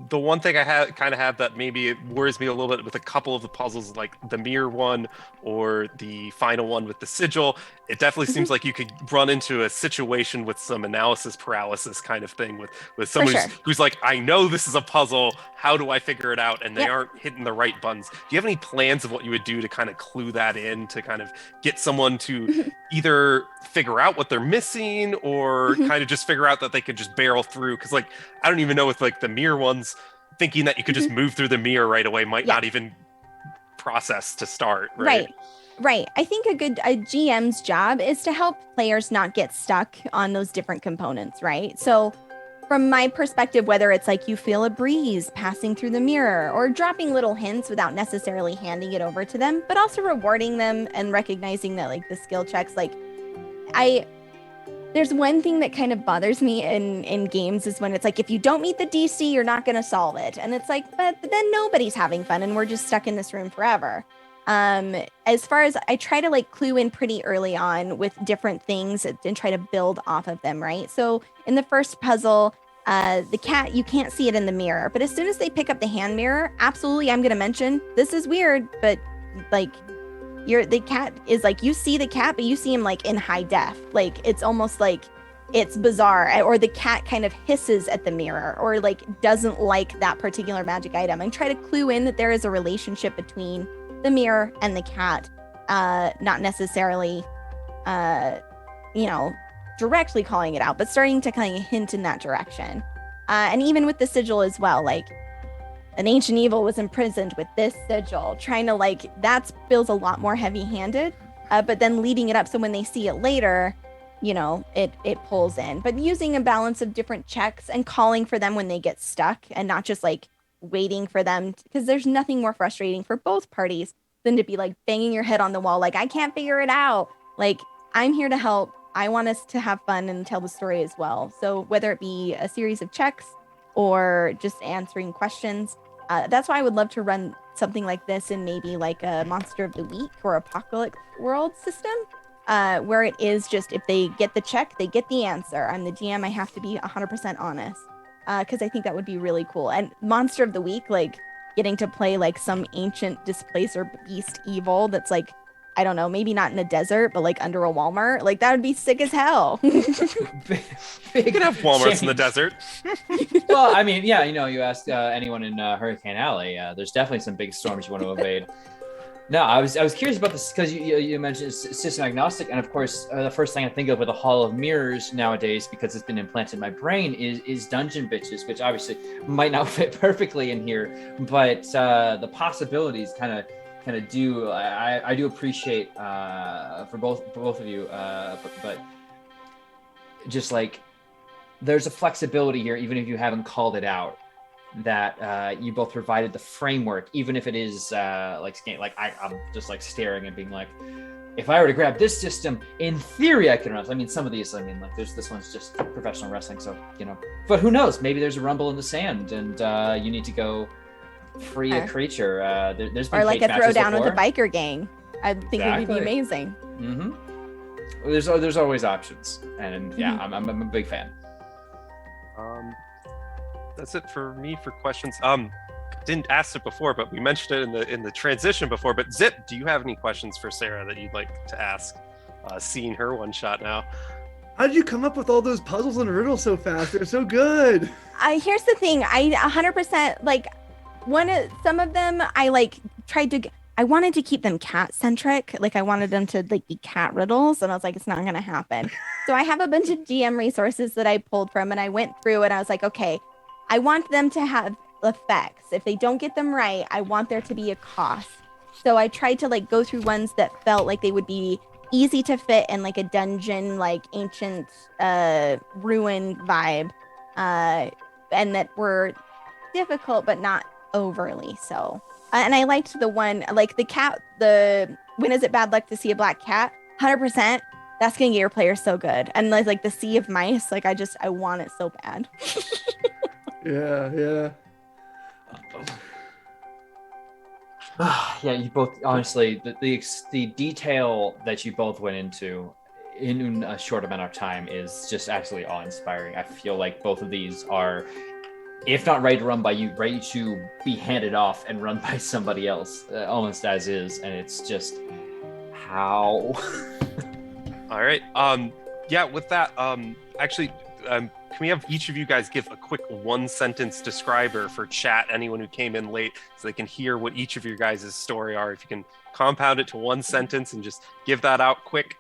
The one thing I kind of have that maybe it worries me a little bit with a couple of the puzzles, like the mirror one or the final one with the sigil, it definitely seems like you could run into a situation with some analysis paralysis kind of thing with someone sure. who's like, I know this is a puzzle, how do I figure it out? And they Yep. aren't hitting the right buttons. Do you have any plans of what you would do to kind of clue that in, to kind of get someone to either figure out what they're missing or kind of just figure out that they could just barrel through? Because like, I don't even know with like the mirror ones, thinking that you could just move through the mirror right away might not even process to start, right? Right. I think a GM's job is to help players not get stuck on those different components, right? So from my perspective, whether it's like you feel a breeze passing through the mirror or dropping little hints without necessarily handing it over to them, but also rewarding them and recognizing that like the skill checks, like there's one thing that kind of bothers me in games is when it's like, if you don't meet the DC, you're not going to solve it. And it's like, but then nobody's having fun and we're just stuck in this room forever. As far as I try to like clue in pretty early on with different things and try to build off of them, right? So in the first puzzle, the cat, you can't see it in the mirror, but as soon as they pick up the hand mirror, absolutely, I'm going to mention, this is weird, but like, the cat is like, you see the cat, but you see him like in high def. Like it's almost like it's bizarre, or the cat kind of hisses at the mirror or like doesn't like that particular magic item, and try to clue in that there is a relationship between the mirror and the cat, not necessarily, directly calling it out, but starting to kind of hint in that direction. And even with the sigil as well, like, an ancient evil was imprisoned with this sigil, trying to like, that feels a lot more heavy-handed, but then leading it up so when they see it later, it pulls in. But using a balance of different checks and calling for them when they get stuck and not just like waiting for them, because there's nothing more frustrating for both parties than to be like banging your head on the wall, like, I can't figure it out. Like, I'm here to help. I want us to have fun and tell the story as well. So whether it be a series of checks or just answering questions, that's why I would love to run something like this in maybe like a Monster of the Week or Apocalypse World system, where it is just, if they get the check, they get the answer. I'm the GM, I have to be 100% honest, because I think that would be really cool. And Monster of the Week, like getting to play like some ancient displacer beast evil that's like, I don't know, maybe not in a desert, but like under a Walmart. Like, that would be sick as hell. You can have Walmarts in the desert. Well, I mean, yeah, you ask anyone in Hurricane Alley, there's definitely some big storms you want to evade. No, I was curious about this because you mentioned system agnostic, and of course, the first thing I think of with a Hall of Mirrors nowadays, because it's been implanted in my brain, is Dungeon Bitches, which obviously might not fit perfectly in here, but the possibilities kind of do. I do appreciate for both of you, but just like, there's a flexibility here, even if you haven't called it out, that you both provided the framework, even if it is I'm just like staring and being like, if I were to grab this system, in theory I can run. I mean, some of these, like this one's just professional wrestling, so but who knows? Maybe there's a rumble in the sand and you need to go free a creature. There's been or like a throwdown before. with a biker gang. I think it would be amazing. Mm-hmm. There's always options, and yeah, I'm a big fan. That's it for me for questions. Didn't ask it before, but we mentioned it in the transition before. But Zip, do you have any questions for Sarah that you'd like to ask? Seeing her one shot now. How did you come up with all those puzzles and riddles so fast? They're so good. Here's the thing. I 100% like some of them. I like tried to. I wanted to keep them cat centric. Like, I wanted them to like be cat riddles, and I was like, it's not gonna happen. So I have a bunch of GM resources that I pulled from, and I went through and I was like, okay, I want them to have effects. If they don't get them right, I want there to be a cost. So I tried to like go through ones that felt like they would be easy to fit in like a dungeon, like ancient ruin vibe, and that were difficult but not overly so. And I liked the one, like the cat, when is it bad luck to see a black cat? 100%. That's gonna get your players so good. And like the sea of mice, like I want it so bad. Yeah. Yeah, you both honestly the detail that you both went into in a short amount of time is just absolutely awe-inspiring. I feel like both of these are, if not ready to run by you, ready to be handed off and run by somebody else, almost as is. And it's just how. All right. Yeah. With that, actually, can we have each of you guys give a quick one-sentence describer for chat? Anyone who came in late, so they can hear what each of your guys' story are. If you can compound it to one sentence and just give that out quick.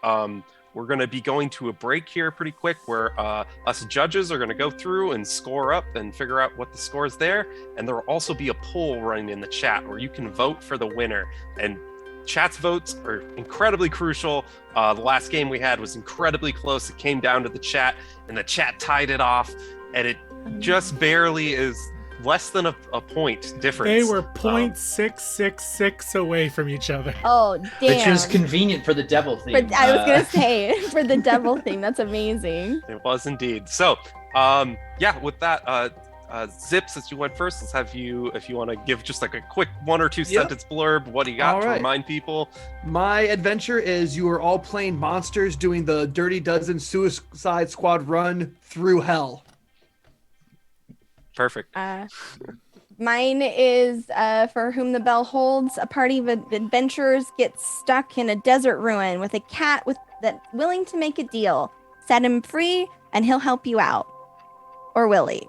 We're going to be going to a break here pretty quick where us judges are going to go through and score up and figure out what the score is there. And there will also be a poll running in the chat where you can vote for the winner. And chat's votes are incredibly crucial. The last game we had was incredibly close. It came down to the chat, and the chat tied it off. And it just barely is less than a point difference. They were 0.666 away from each other. Oh, damn. Which is convenient for the devil theme. But I was going to say, for the devil theme, that's amazing. It was indeed. So, yeah, with that, Zip, since you went first, let's have you, if you want to give just like a quick 1 or 2 sentence blurb, what do you got to remind people? My adventure is you are all playing monsters doing the Dirty Dozen Suicide Squad run through hell. Perfect. Mine is For Whom the Bell Holds. A party of adventurers gets stuck in a desert ruin with a cat that's willing to make a deal. Set him free, and he'll help you out. Or will he?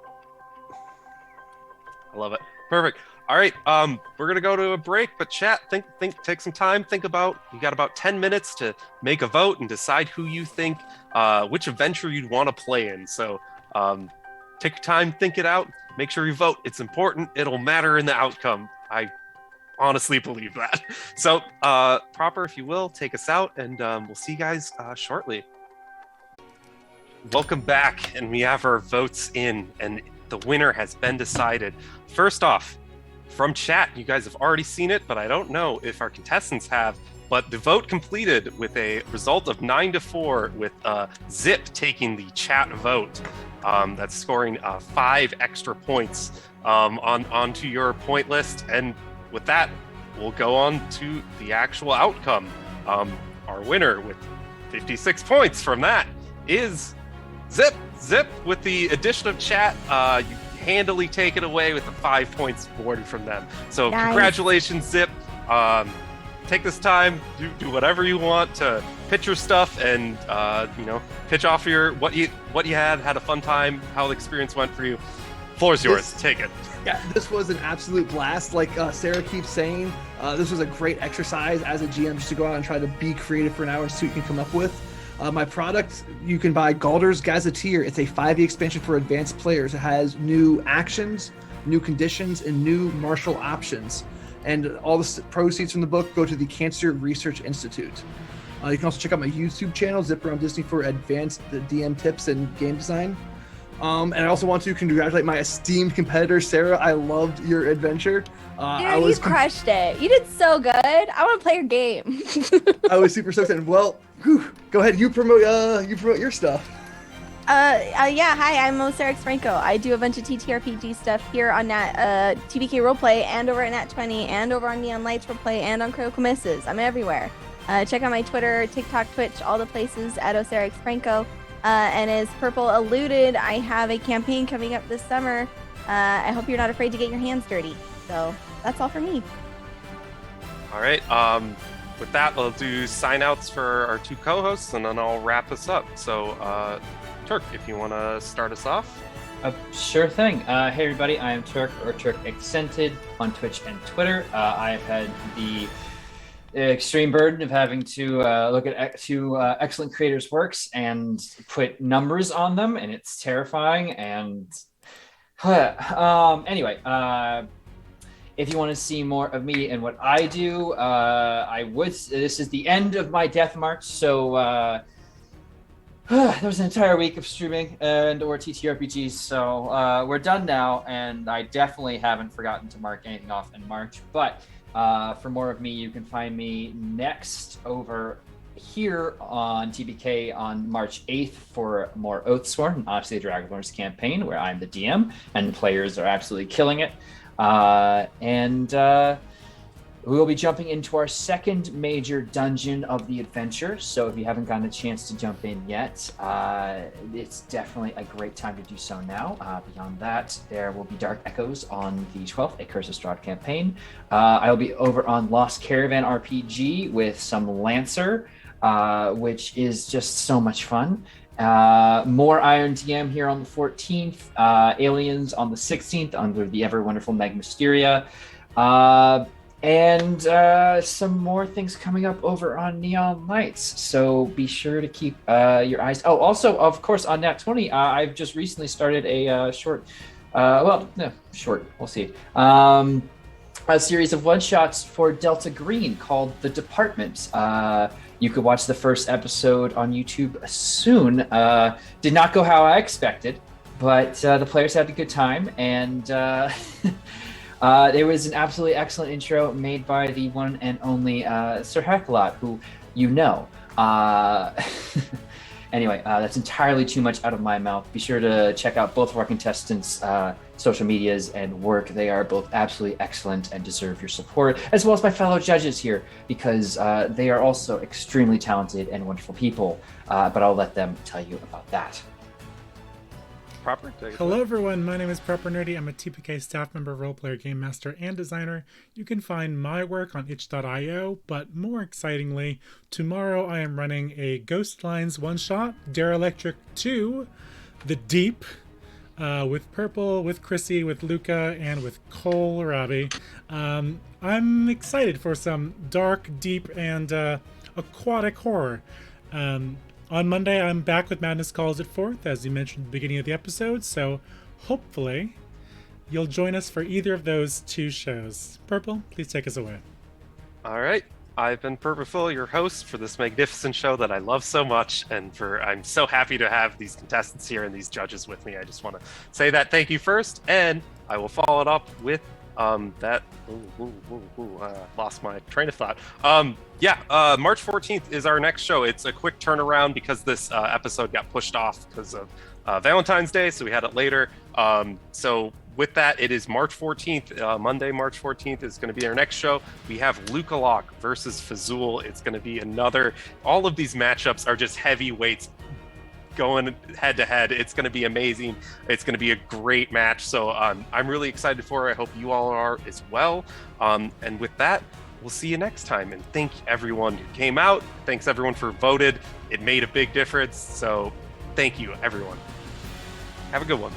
I love it. Perfect. All right. We're gonna go to a break, but chat, think, take some time. Think about. You got about 10 minutes to make a vote and decide who you think, which adventure you'd want to play in. So. Take your time, think it out, make sure you vote. It's important. It'll matter in the outcome. I honestly believe that. So, Proper, if you will, take us out, and we'll see you guys shortly. Welcome back, and we have our votes in, and the winner has been decided. First off, from chat, you guys have already seen it, but I don't know if our contestants have. But the vote completed with a result of 9-4, with Zip taking the chat vote. That's scoring 5 extra points onto your point list. And with that, we'll go on to the actual outcome. Our winner with 56 points from that is Zip. Zip, with the addition of chat, you handily take it away with the 5 points awarded from them. So nice. Congratulations, Zip. Take this time, do whatever you want to pitch your stuff, and pitch off your what you had a fun time, how the experience went for you. Floor's yours. Take it. Yeah, this was an absolute blast. Like Sarah keeps saying, this was a great exercise as a GM just to go out and try to be creative for an hour and see what you can come up with. My product, you can buy Galder's Gazetteer. It's a 5e expansion for advanced players. It has new actions, new conditions, and new martial options. And all the proceeds from the book go to the Cancer Research Institute. You can also check out my YouTube channel, ZipperonDisney, for advanced DM tips and game design. And I also want to congratulate my esteemed competitor, Sarah. I loved your adventure. Dude, you crushed it. You did so good. I want to play your game. I was super stoked. And well, go ahead. You promote your stuff. Yeah, hi, I'm 0sarahXfrank0. I do a bunch of TTRPG stuff here on TPK Roleplay, and over at Nat20, and over on Neon Lights Roleplay, and on Critical Misses. I'm everywhere. Check out my Twitter, TikTok, Twitch, all the places at 0sarahXfrank0. And as Purple alluded, I have a campaign coming up this summer. I hope you're not afraid to get your hands dirty. So that's all for me. All right. With that, I'll do sign-outs for our 2 co-hosts, and then I'll wrap us up. So, Turk, if you want to start us off. Sure thing. Hey, everybody. I am Turk, or TurkAccented, on Twitch and Twitter. I've had the extreme burden of having to look at 2 excellent creators' works and put numbers on them, and it's terrifying. And anyway, if you want to see more of me and what I do, this is the end of my death march, so there was an entire week of streaming and or TTRPGs, so we're done now, and I definitely haven't forgotten to mark anything off in March. But for more of me, you can find me next over here on TPK on March 8th for more Oathsworn, Odyssey of Dragonlord's campaign, where I'm the DM, and the players are absolutely killing it. And we will be jumping into our second major dungeon of the adventure. So if you haven't gotten a chance to jump in yet, it's definitely a great time to do so now. Beyond that, there will be Dark Echoes on the 12th, a Curse of Strahd campaign. I will be over on Lost Caravan RPG with some Lancer, which is just so much fun. More Iron DM here on the 14th, Aliens on the 16th under the ever wonderful Meg Mysteria. And some more things coming up over on Neon Lights. So be sure to keep your eyes. Oh, also, of course, on Nat 20, I've just recently started a short. We'll see. A series of one-shots for Delta Green called The Department. You could watch the first episode on YouTube soon. Did not go how I expected, but the players had a good time, and there was an absolutely excellent intro made by the one and only Sir Hecklot, who you know. Anyway, that's entirely too much out of my mouth. Be sure to check out both of our contestants' social medias and work. They are both absolutely excellent and deserve your support, as well as my fellow judges here, because they are also extremely talented and wonderful people. But I'll let them tell you about that. Proper? Hello everyone, my name is ProperNerdy. I'm a TPK staff member, roleplayer, game master, and designer. You can find my work on itch.io, but more excitingly, tomorrow I am running a Ghost Lines one-shot, Derelictric 2, The Deep, with Purple, with Chrissy, with Luca, and with Cole Robbie. I'm excited for some dark, deep, and aquatic horror. On Monday, I'm back with Madness Calls It Forth, as you mentioned at the beginning of the episode, so hopefully you'll join us for either of those two shows. Purple, please take us away. All right. I've been PurpleFill, your host for this magnificent show that I love so much, and I'm so happy to have these contestants here and these judges with me. I just want to say that thank you first, and I will follow it up with lost my train of thought. March 14th is our next show. It's a quick turnaround because this episode got pushed off because of Valentine's Day, so we had it later. So with that, it is March 14th. Monday, March 14th is going to be our next show. We have Luca Locke versus Fazul. It's going to be all of these matchups are just heavyweights going head to head. It's going to be amazing. It's going to be a great match. So I'm really excited for it. I hope you all are as well. And with that, we'll see you next time. And thank everyone who came out. Thanks everyone for voted. It made a big difference. So thank you, everyone. Have a good one.